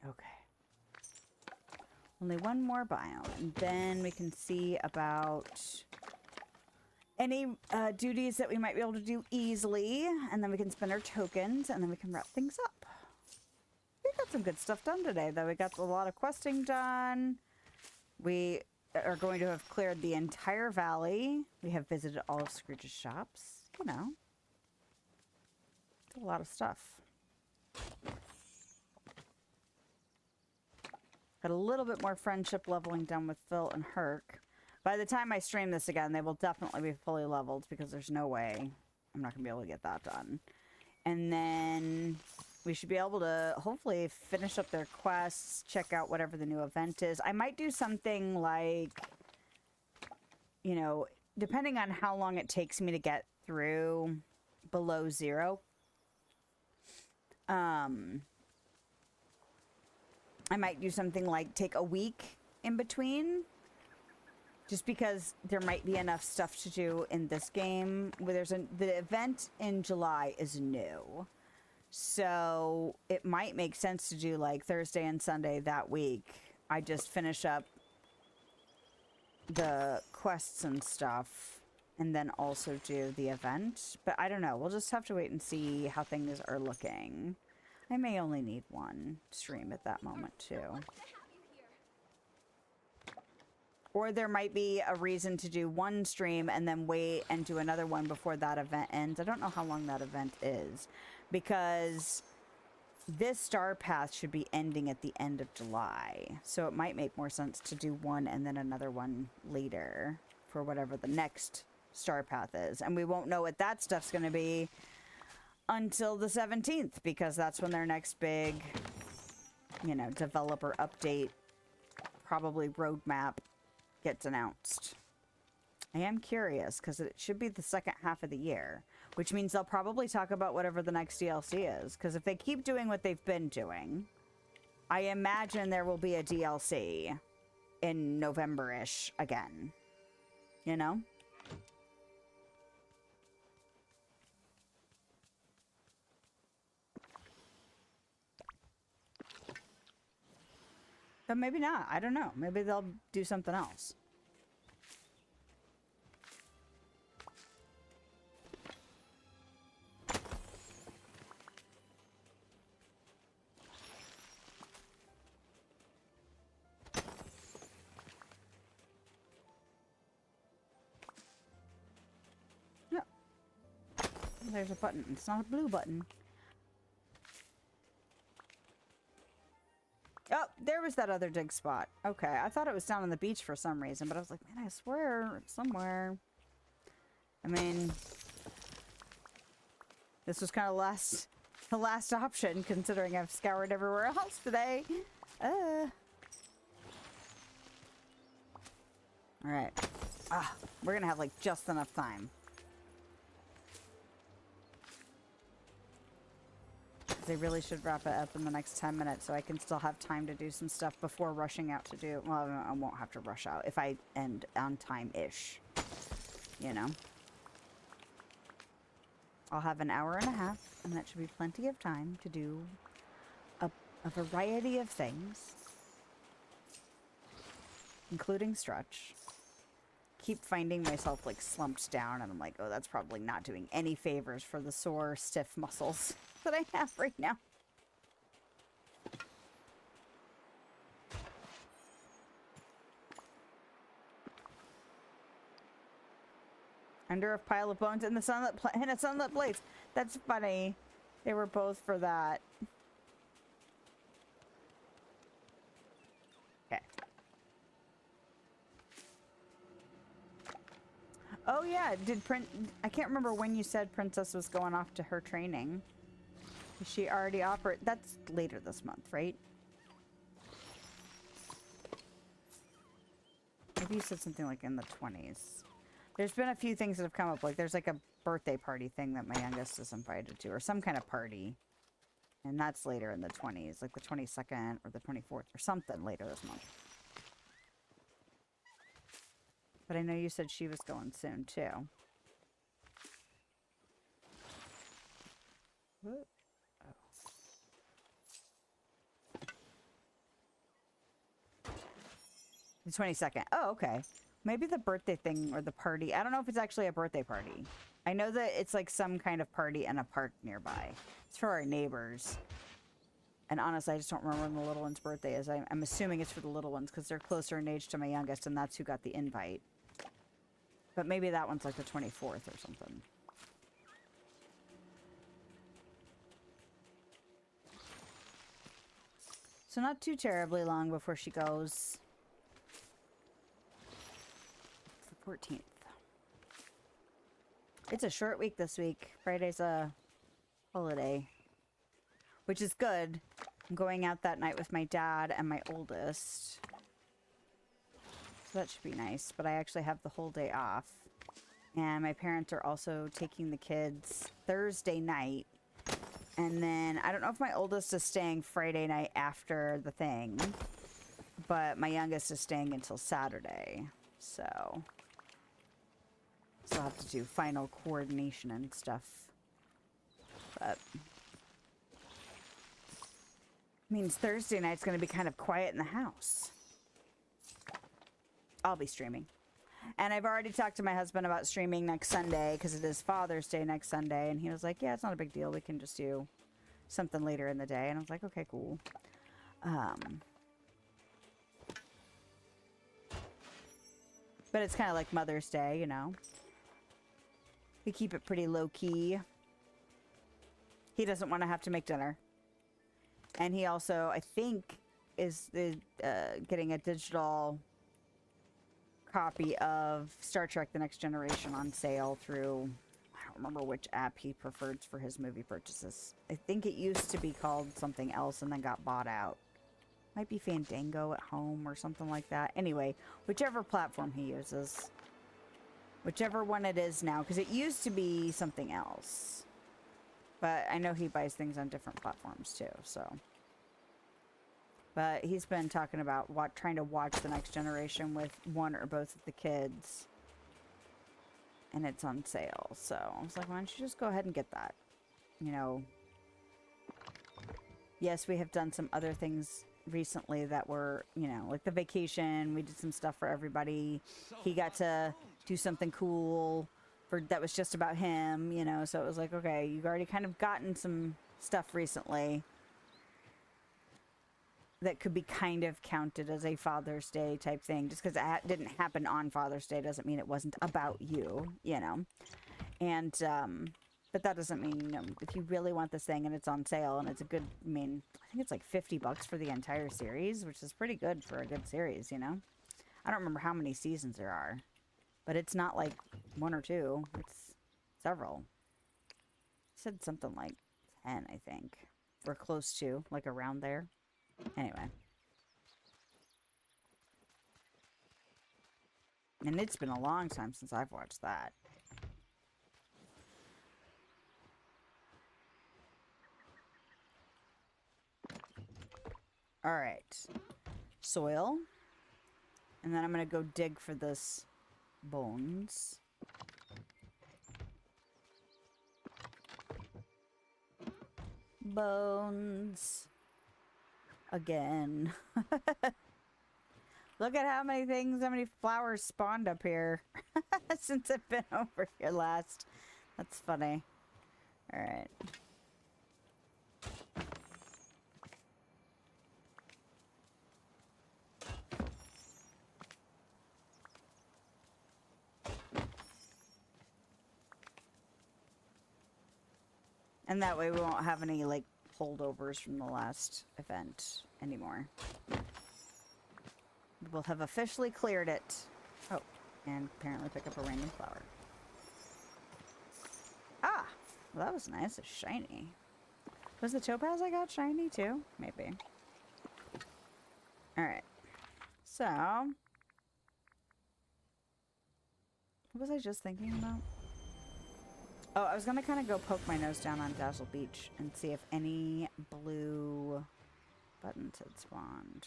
Okay. Only one more biome, and then we can see about any duties that we might be able to do easily, and then we can spend our tokens, and then we can wrap things up. We got some good stuff done today, though. We got a lot of questing done. We are going to have cleared the entire valley. We have visited all of Scrooge's shops. You know. It's a lot of stuff. Got a little bit more friendship leveling done with Phil and Herc. By the time I stream this again, they will definitely be fully leveled because there's no way I'm not going to be able to get that done. And then we should be able to hopefully finish up their quests, check out whatever the new event is. I might do something like, you know, depending on how long it takes me to get through below 0. I might do something like take a week in between, just because there might be enough stuff to do in this game. Where the event in July is new, so it might make sense to do like Thursday and Sunday that week. I just finish up the quests and stuff, and then also do the event. But I don't know. We'll just have to wait and see how things are looking. I may only need one stream at that moment, too. Or there might be a reason to do one stream and then wait and do another one before that event ends. I don't know how long that event is, because this Star Path should be ending at the end of July. So it might make more sense to do one and then another one later for whatever the next Star Path is. And we won't know what that stuff's going to be until the 17th, because that's when their next big, you know, developer update, probably roadmap, gets announced. I am curious, because it should be the second half of the year, which means they'll probably talk about whatever the next DLC is, because if they keep doing what they've been doing, I imagine there will be a DLC in November-ish again. You know? But maybe not. I don't know. Maybe they'll do something else. No. There's a button. It's not a blue button. Oh, there was that other dig spot. Okay, I thought it was down on the beach for some reason, but I was like, man, I swear it's somewhere. I mean, this was kind of the last option, considering I've scoured everywhere else today. Alright. We're gonna have, like, just enough time. They really should wrap it up in the next 10 minutes so I can still have time to do some stuff before rushing out to do... Well, I won't have to rush out if I end on time-ish. You know? I'll have an hour and a half, and that should be plenty of time to do a variety of things. Including stretch. Keep finding myself, like, slumped down, and I'm like, oh, that's probably not doing any favors for the sore, stiff muscles that I have right now. Under a pile of bones in the sunlit in a sunlit place. That's funny. They were both for that. Okay. Oh yeah, I can't remember when you said Princess was going off to her training. Is she already offered? That's later this month, right? Maybe you said something like in the 20s. There's been a few things that have come up. Like there's like a birthday party thing that my youngest is invited to, or some kind of party. And that's later in the 20s, like the 22nd or the 24th or something later this month. But I know you said she was going soon too. What? The 22nd. Oh, okay. Maybe the birthday thing or the party. I don't know if it's actually a birthday party. I know that it's like some kind of party in a park nearby. It's for our neighbors. And honestly, I just don't remember when the little one's birthday is. I'm assuming it's for the little ones because they're closer in age to my youngest, and that's who got the invite. But maybe that one's like the 24th or something. So not too terribly long before she goes. It's the 14th. It's a short week this week. Friday's a holiday, which is good. I'm going out that night with my dad and my oldest. So that should be nice, but I actually have the whole day off. And my parents are also taking the kids Thursday night. And then, I don't know if my oldest is staying Friday night after the thing, but my youngest is staying until Saturday. So I'll have to do final coordination and stuff. But means Thursday night's going to be kind of quiet in the house. I'll be streaming. And I've already talked to my husband about streaming next Sunday because it is Father's Day next Sunday. And he was like, yeah, it's not a big deal. We can just do something later in the day. And I was like, okay, cool. But it's kind of like Mother's Day, you know. We keep it pretty low-key. He doesn't want to have to make dinner. And he also, I think, is getting a digital copy of Star Trek The Next Generation on sale through, I don't remember which app he prefers for his movie purchases. I think it used to be called something else and then got bought out. Might be Fandango at home or something like that. Anyway, whichever platform he uses. Whichever one it is now, because it used to be something else. But I know he buys things on different platforms too, so. But he's been talking about trying to watch The Next Generation with one or both of the kids. And it's on sale, so I was like, why don't you just go ahead and get that? You know. Yes, we have done some other things recently that were, you know, like the vacation. We did some stuff for everybody. He got to do something cool that was just about him, you know, so it was like, okay, you've already kind of gotten some stuff recently that could be kind of counted as a Father's Day type thing. Just because it didn't happen on Father's Day doesn't mean it wasn't about you, you know. And, but that doesn't mean, you know, if you really want this thing and it's on sale and it's a good, I mean, I think it's like $50 for the entire series, which is pretty good for a good series, you know. I don't remember how many seasons there are, but it's not like one or two, it's several. I said something like 10, I think. We're close to, like around there. Anyway. And it's been a long time since I've watched that. Alright. Soil. And then I'm going to go dig for this bones. Bones. Again. Look at how many flowers spawned up here since I've been over here last. That's funny. Alright. And that way we won't have any, like, holdovers from the last event anymore. We'll have officially cleared it. Oh, and apparently pick up a random flower. Ah! Well, that was nice. It's shiny. Was the topaz I got shiny too? Maybe. Alright. So... what was I just thinking about? Oh, I was gonna kind of go poke my nose down on Dazzle Beach and see if any blue buttons had spawned.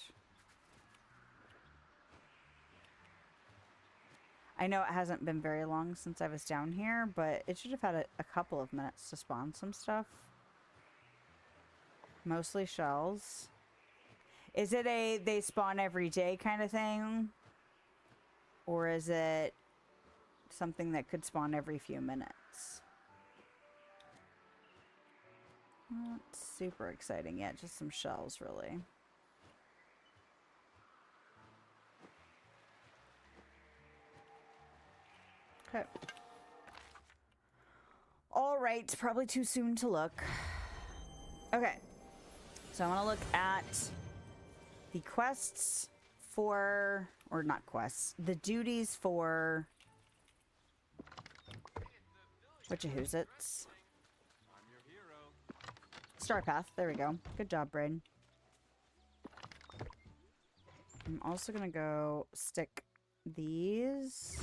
I know it hasn't been very long since I was down here, but it should have had a couple of minutes to spawn some stuff. Mostly shells. Is it a they spawn every day kind of thing? Or is it something that could spawn every few minutes? Not super exciting yet, just some shells really. Okay. All right, probably too soon to look. Okay. So I want to look at the quests for, or not quests, the duties for Witchahoozits. Starpath, there we go. Good job, Brain. I'm also gonna go stick these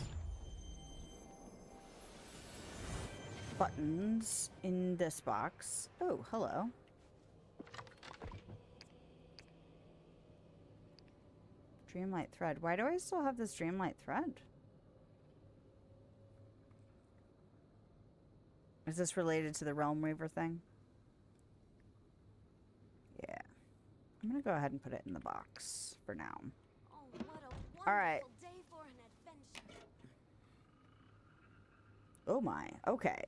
buttons in this box. Oh, hello. Dreamlight thread. Why do I still have this Dreamlight thread? Is this related to the Realm Weaver thing? Yeah. I'm gonna go ahead and put it in the box for now. Oh, what a all right. day for an adventure. Oh my. Okay.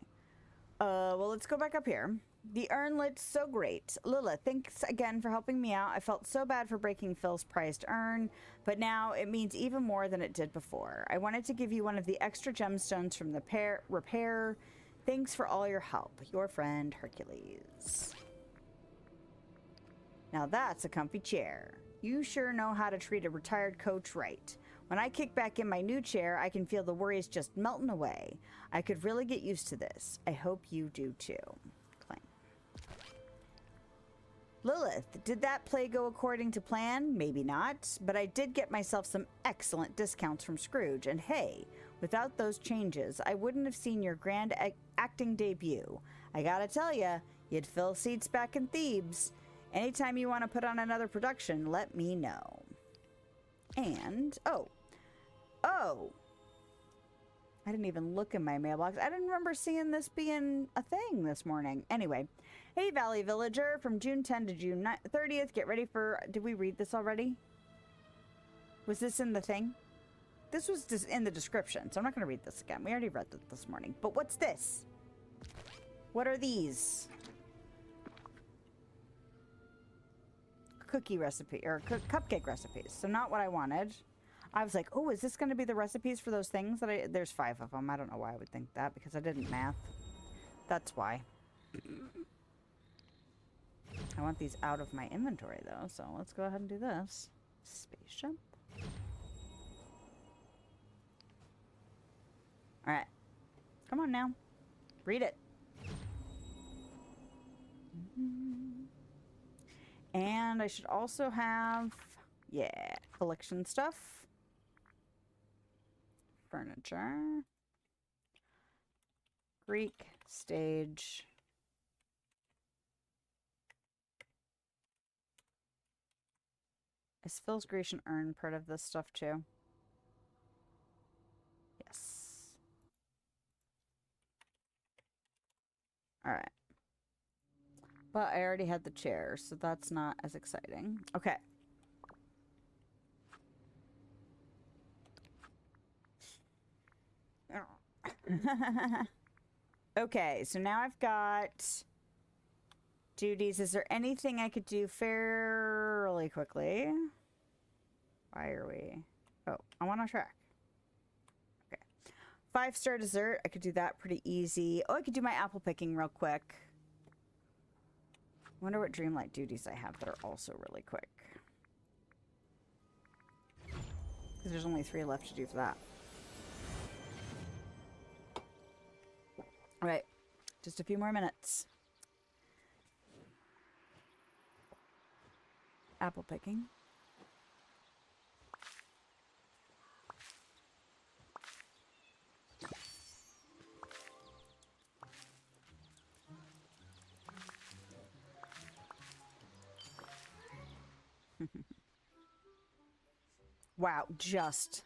Well, let's go back up here. The urn lit so great. Lilith, thanks again for helping me out. I felt so bad for breaking Phil's prized urn, but now it means even more than it did before. I wanted to give you one of the extra gemstones from the repair. Thanks for all your help. Your friend, Hercules. Now that's a comfy chair. You sure know how to treat a retired coach right. When I kick back in my new chair, I can feel the worries just melting away. I could really get used to this. I hope you do too. Clang. Lilith, did that play go according to plan? Maybe not, but I did get myself some excellent discounts from Scrooge, and hey, without those changes, I wouldn't have seen your grand acting debut. I gotta tell ya, you'd fill seats back in Thebes. Anytime you want to put on another production, let me know. And, oh, I didn't even look in my mailbox. I didn't remember seeing this being a thing this morning. Anyway, hey, Valley Villager, from June 10 to June 30th, get ready for, did we read this already? Was this in the thing? This was just in the description, so I'm not going to read this again. We already read it this morning. But what's this? What are these? Cookie recipe, or cupcake recipes. So not what I wanted. I was like, oh, is this going to be the recipes for those things that there's 5 of them. I don't know why I would think that, because I didn't math. That's why. I want these out of my inventory though, so let's go ahead and do this. Spaceship. All right. Come on now. Read it. And I should also have, yeah, collection stuff. Furniture. Greek stage. Is Phil's Grecian urn part of this stuff too? Yes. All right. But I already had the chair, so that's not as exciting. Okay. Okay, so now I've got duties. Is there anything I could do fairly quickly? Why are we? Oh, I'm on track. Okay. 5-star dessert. I could do that pretty easy. Oh, I could do my apple picking real quick. Wonder what Dreamlight duties I have that are also really quick. Because there's only 3 left to do for that. All right, just a few more minutes. Apple picking. Wow, just.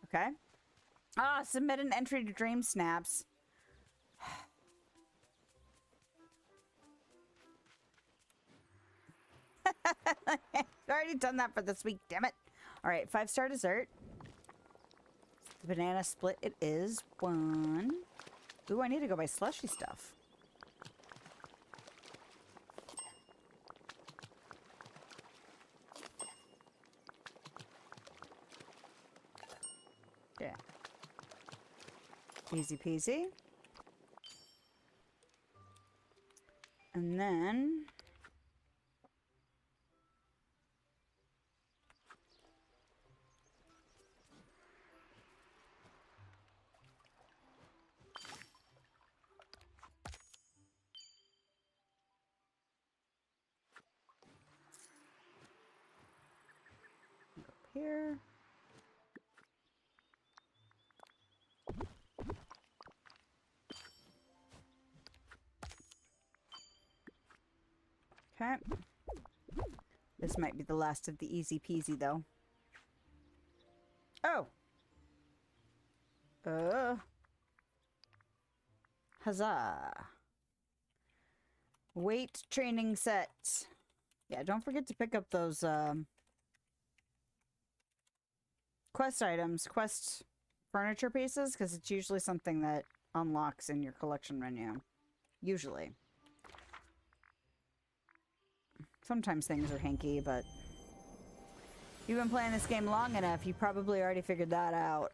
Okay. Ah, submit an entry to Dream Snaps. I've already done that for this week, damn it. Alright, 5-star dessert. The banana split it is. 1. Ooh, I need to go buy slushy stuff. Yeah. Easy peasy. And then... Go up here. Okay. This might be the last of the easy peasy, though. Oh! Huzzah! Weight training set. Yeah, don't forget to pick up those, quest items, quest furniture pieces, because it's usually something that unlocks in your collection menu. Usually. Sometimes things are hanky, but you've been playing this game long enough, you probably already figured that out.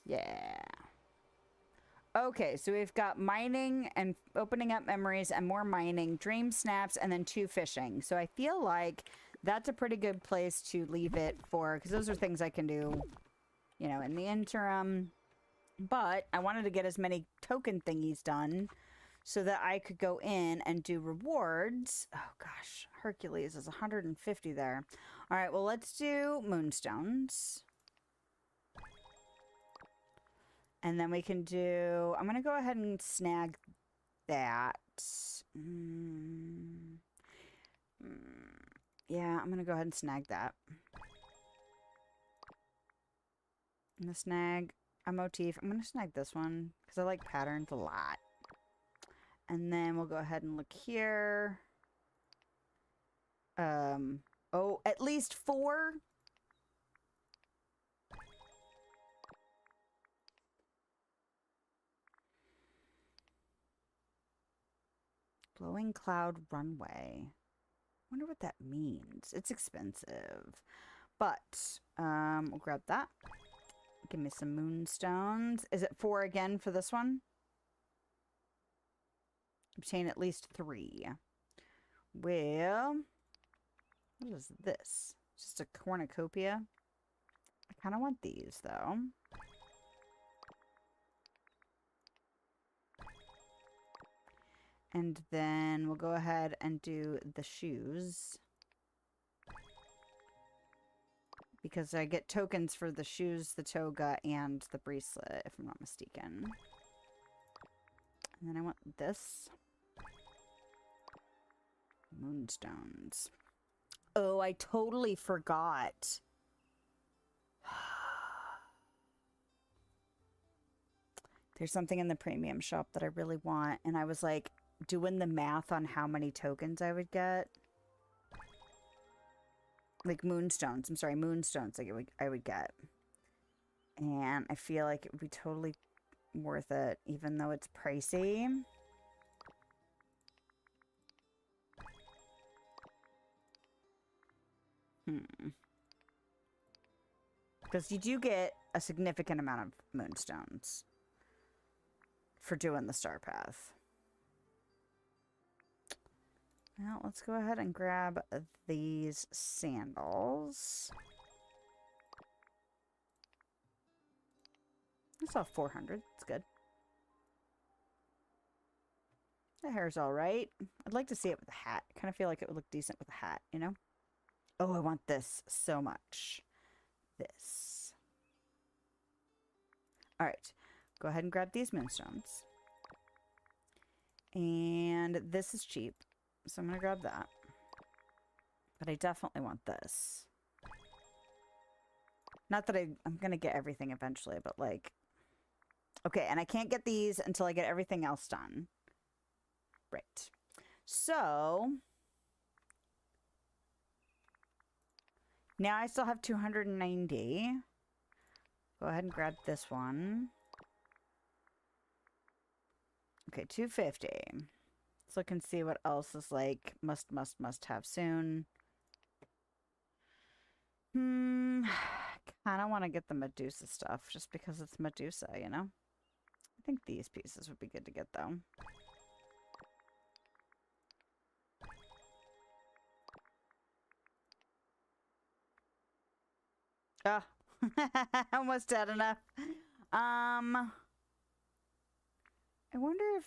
Yeah. Okay, so we've got mining and opening up memories and more mining, dream snaps, and then 2 fishing. So I feel like that's a pretty good place to leave it for, because those are things I can do, you know, in the interim. But I wanted to get as many token thingies done so that I could go in and do rewards. Oh gosh, Hercules is 150 there. All right, well, let's do moonstones. And then we can do... I'm going to go ahead and snag that. Yeah, I'm going to go ahead and snag that. I'm going to snag a motif. I'm going to snag this one because I like patterns a lot. And then we'll go ahead and look here. Oh, at least 4. Glowing Cloud Runway. Wonder what that means. It's expensive. But, we'll grab that. Give me some moonstones. Is it 4 again for this one? Obtain at least 3. Well, what is this? Just a cornucopia? I kind of want these, though. And then we'll go ahead and do the shoes. Because I get tokens for the shoes, the toga, and the bracelet, if I'm not mistaken. And then I want this. Moonstones. Oh, I totally forgot. There's something in the premium shop that I really want, and I was like doing the math on how many tokens I would get. Like moonstones. I'm sorry, moonstones like I would get. And I feel like it would be totally worth it, even though it's pricey. Because you do get a significant amount of moonstones for doing the star path. Well, let's go ahead and grab these sandals. I saw 400. It's good. The hair's all right. I'd like to see it with a hat. I kind of feel like it would look decent with a hat, you know? Oh, I want this so much. This. All right. Go ahead and grab these moonstones. And this is cheap. So I'm going to grab that. But I definitely want this. Not that I'm going to get everything eventually, but like... Okay, and I can't get these until I get everything else done. Right. So... Now I still have 290. Go ahead and grab this one. Okay, 250. Let's look and see what else is like must have soon. Kind of want to get the Medusa stuff just because it's Medusa, you know? I think these pieces would be good to get though. Ah, almost dead enough. I wonder if...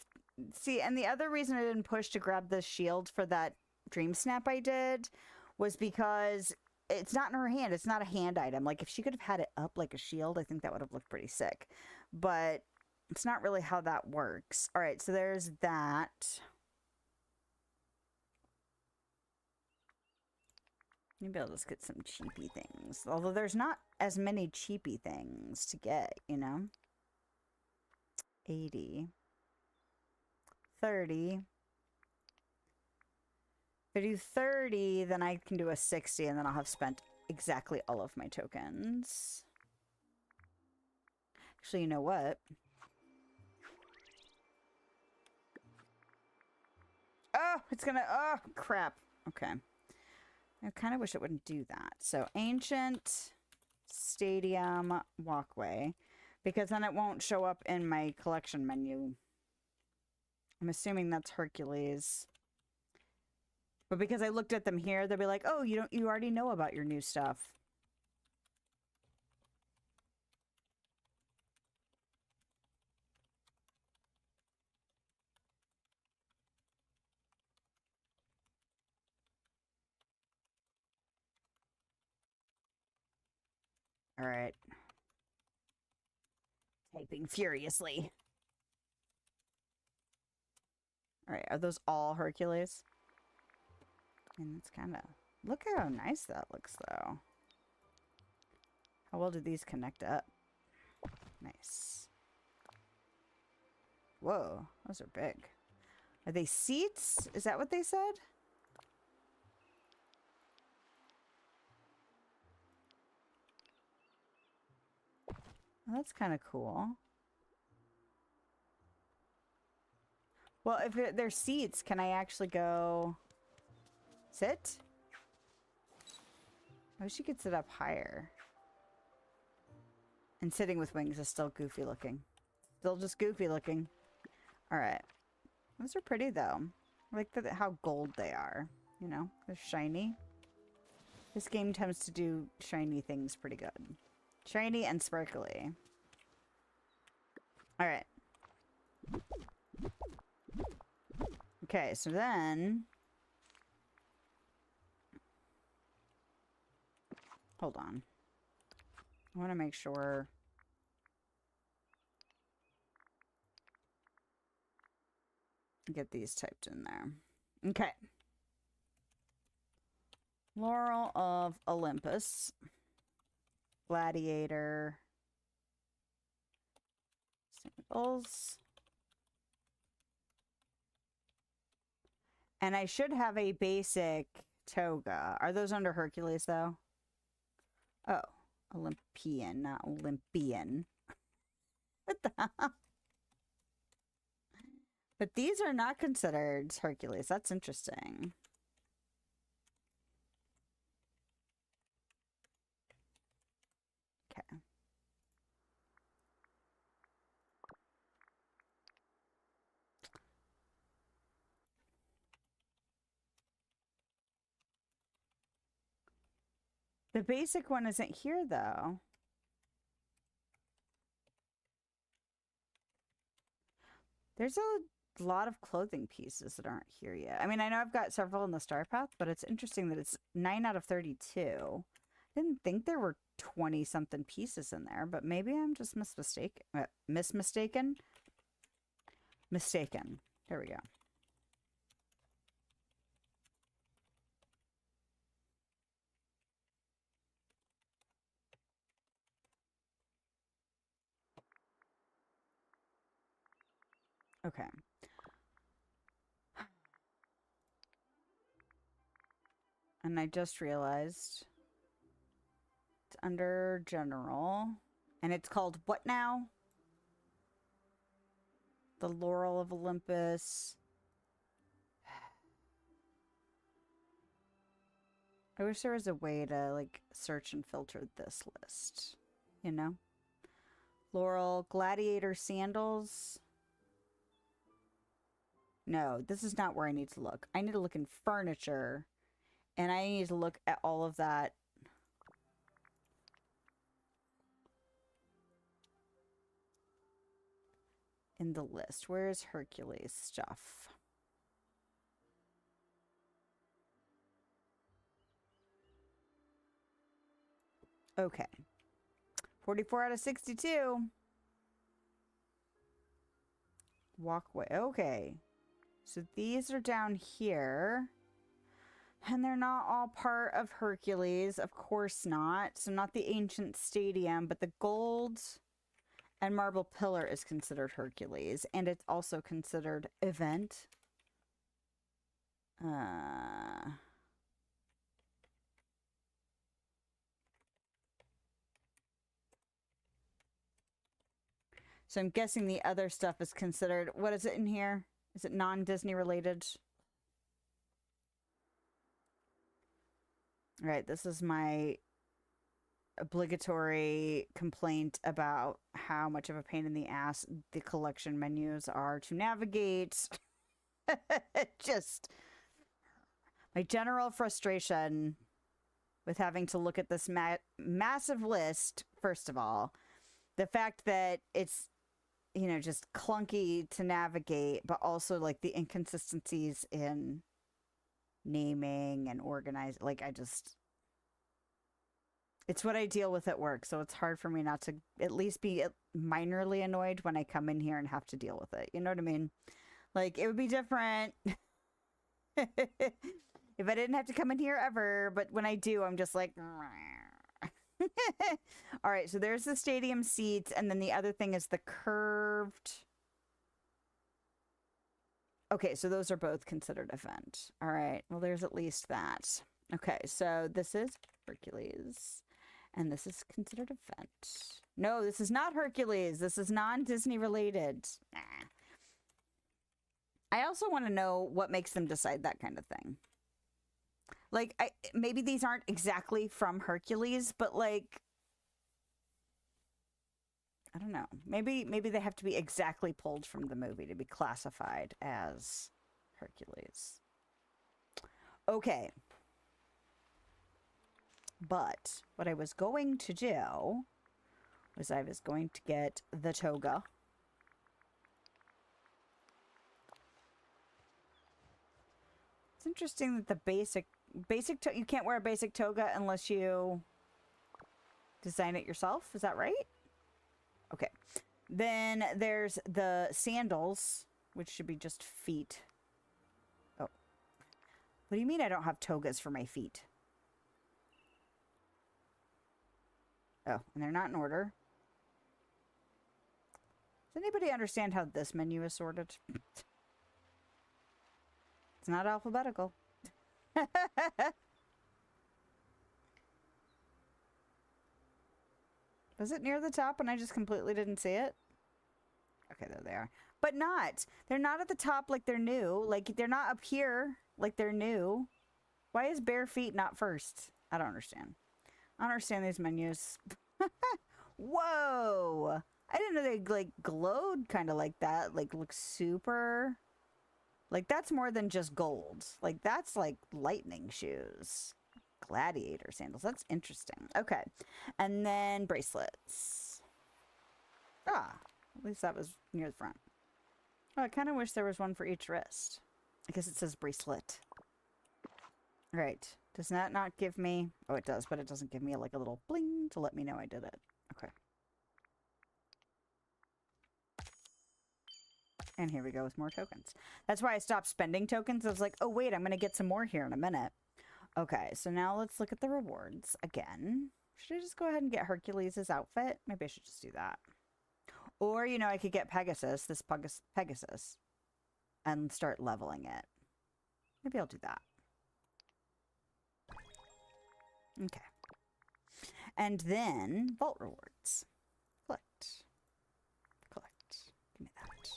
See, and the other reason I didn't push to grab the shield for that dream snap I did was because it's not in her hand. It's not a hand item. Like, if she could have had it up like a shield, I think that would have looked pretty sick. But it's not really how that works. All right, so there's that. Maybe I'll just get some cheapy things. Although there's not as many cheapy things to get, you know? 80. 30. If I do 30, then I can do a 60, and then I'll have spent exactly all of my tokens. Actually, you know what? Oh, it's gonna... Oh, crap. Okay. I kind of wish it wouldn't do that. So, ancient stadium walkway. Because then it won't show up in my collection menu. I'm assuming that's Hercules. But because I looked at them here, they'll be like, oh, you already know about your new stuff. All right. Typing furiously. All right, are those all Hercules? And it's kind of... Look how nice that looks, though. How well do these connect up? Nice. Whoa, those are big. Are they seats? Is that what they said? Well, that's kind of cool. Well, if they're seats, can I actually go sit? I wish you could sit up higher. And sitting with wings is still goofy looking. Still just goofy looking. Alright. Those are pretty, though. I like how gold they are. You know, they're shiny. This game tends to do shiny things pretty good. Shiny and sparkly. Alright. Okay, so then... Hold on. I want to make sure... Get these typed in there. Okay. Laurel of Olympus. Gladiator. Symbols. And I should have a basic toga. Are those under Hercules, though? Oh. Olympian, not Olympian. What the hell? But these are not considered Hercules. That's interesting. Okay. The basic one isn't here, though. There's a lot of clothing pieces that aren't here yet. I mean, I know I've got several in the star path, but it's interesting that it's 9 out of 32. I didn't think there were 20-something pieces in there, but maybe I'm just mistaken. Mistaken. There we go. Okay. And I just realized it's under general. And it's called what now? The Laurel of Olympus. I wish there was a way to, like, search and filter this list. You know? Laurel, gladiator sandals. No, this is not where I need to look. I need to look in furniture. And I need to look at all of that. In the list. Where is Hercules stuff? Okay. 44 out of 62. Walkway. Okay. So these are down here. And they're not all part of Hercules. Of course not. So not the ancient stadium, but the gold and marble pillar is considered Hercules. And it's also considered event. So I'm guessing the other stuff is considered... What is it in here? Is it non-Disney related? All right, this is my obligatory complaint about how much of a pain in the ass the collection menus are to navigate. Just my general frustration with having to look at this massive list, first of all. The fact that it's, you know, just clunky to navigate, but also like the inconsistencies in naming and organizing. Like, I just, it's what I deal with at work, so it's hard for me not to at least be minorly annoyed when I come in here and have to deal with it. You know what I mean? Like, it would be different if I didn't have to come in here ever, but when I do, I'm just like... All right, so there's the stadium seats, and then the other thing is the curved... Okay, so those are both considered event. All right, well, there's at least that. Okay, so this is Hercules, and this is considered event. No, this is not Hercules. This is non-Disney related. Nah. I also want to know what makes them decide that kind of thing. Like, maybe these aren't exactly from Hercules, but like, I don't know. Maybe they have to be exactly pulled from the movie to be classified as Hercules. Okay. But what I was going to do was I was going to get the toga. It's interesting that the basic you can't wear a basic toga unless you design it yourself. Is that right? Okay. Then there's the sandals, which should be just feet. Oh. What do you mean I don't have togas for my feet? Oh, and they're not in order. Does anybody understand how this menu is sorted? It's not alphabetical. Was it near the top and I just completely didn't see it? Okay, there they are. But not. They're not at the top like they're new. Like, they're not up here like they're new. Why is bare feet not first? I don't understand. I don't understand these menus. Whoa! I didn't know they, like, glowed kind of like that. Like, look super... Like, that's more than just gold. Like, that's, like, lightning shoes. Gladiator sandals. That's interesting. Okay. And then bracelets. Ah, at least that was near the front. Oh, I kind of wish there was one for each wrist. I guess it says bracelet. Right. Does that not give me... Oh, it does, but it doesn't give me like a little bling to let me know I did it. Okay. And here we go with more tokens. That's why I stopped spending tokens. I was like, oh, wait, I'm going to get some more here in a minute. Okay, so now let's look at the rewards again. Should I just go ahead and get Hercules' outfit? Maybe I should just do that. Or, you know, I could get Pegasus, this Pegasus, and start leveling it. Maybe I'll do that. Okay. And then, vault rewards. Collect. Collect. Give me that.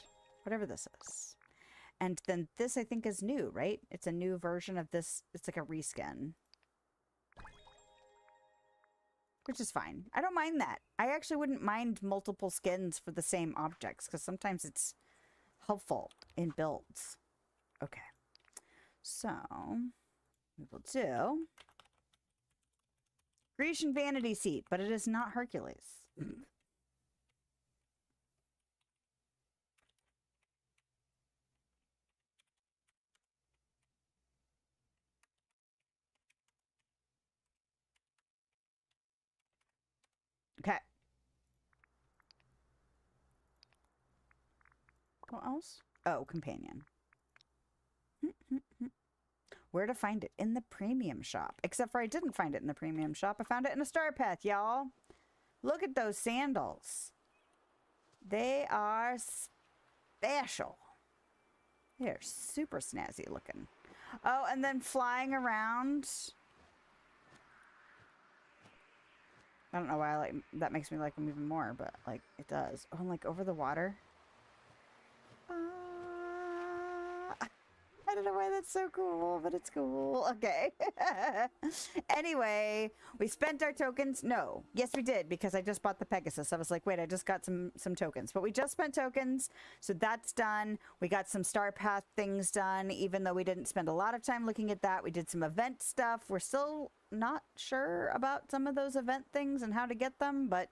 Whatever this is. And then this, I think, is new, right? It's a new version of this. It's like a reskin. Which is fine. I don't mind that. I actually wouldn't mind multiple skins for the same objects, because sometimes it's helpful in builds. Okay. So, we will do Grecian vanity seat, but it is not Hercules. Okay. What else? Oh, companion. Where to find it? In the premium shop. Except for I didn't find it in the premium shop. I found it in a Star Path, y'all. Look at those sandals. They are special. They're super snazzy looking. Oh, and then flying around. I don't know why I like that makes me like them even more, but like it does. Oh, I'm like over the water. I don't know why that's so cool, but it's cool. Okay. Anyway, we spent our tokens. No. Yes, we did, because I just bought the Pegasus. I was like, wait, I just got some tokens. But we just spent tokens, so that's done. We got some Star Path things done, even though we didn't spend a lot of time looking at that. We did some event stuff. We're still not sure about some of those event things and how to get them, but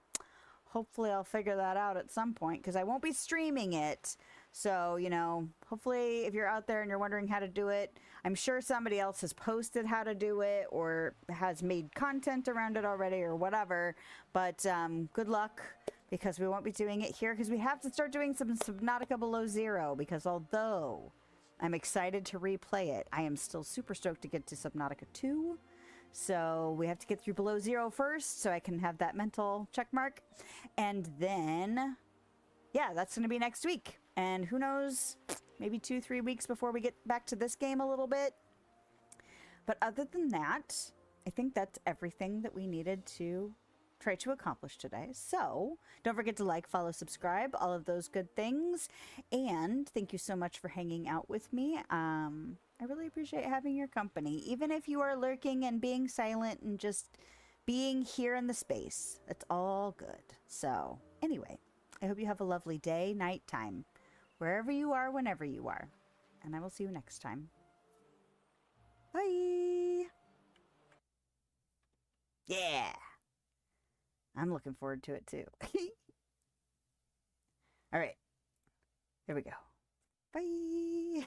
hopefully I'll figure that out at some point, because I won't be streaming it. So, you know, hopefully if you're out there and you're wondering how to do it, I'm sure somebody else has posted how to do it or has made content around it already or whatever. But good luck, because we won't be doing it here, because we have to start doing some Subnautica Below Zero, because although I'm excited to replay it, I am still super stoked to get to Subnautica 2. So we have to get through Below Zero first so I can have that mental check mark. And then, yeah, that's going to be next week. And who knows, maybe 2-3 weeks before we get back to this game a little bit. But other than that, I think that's everything that we needed to try to accomplish today. So don't forget to like, follow, subscribe, all of those good things. And thank you so much for hanging out with me. I really appreciate having your company, even if you are lurking and being silent and just being here in the space. It's all good. So anyway, I hope you have a lovely day, night time, wherever you are, whenever you are. And I will see you next time. Bye. Yeah. I'm looking forward to it too. All right. Here we go. Bye.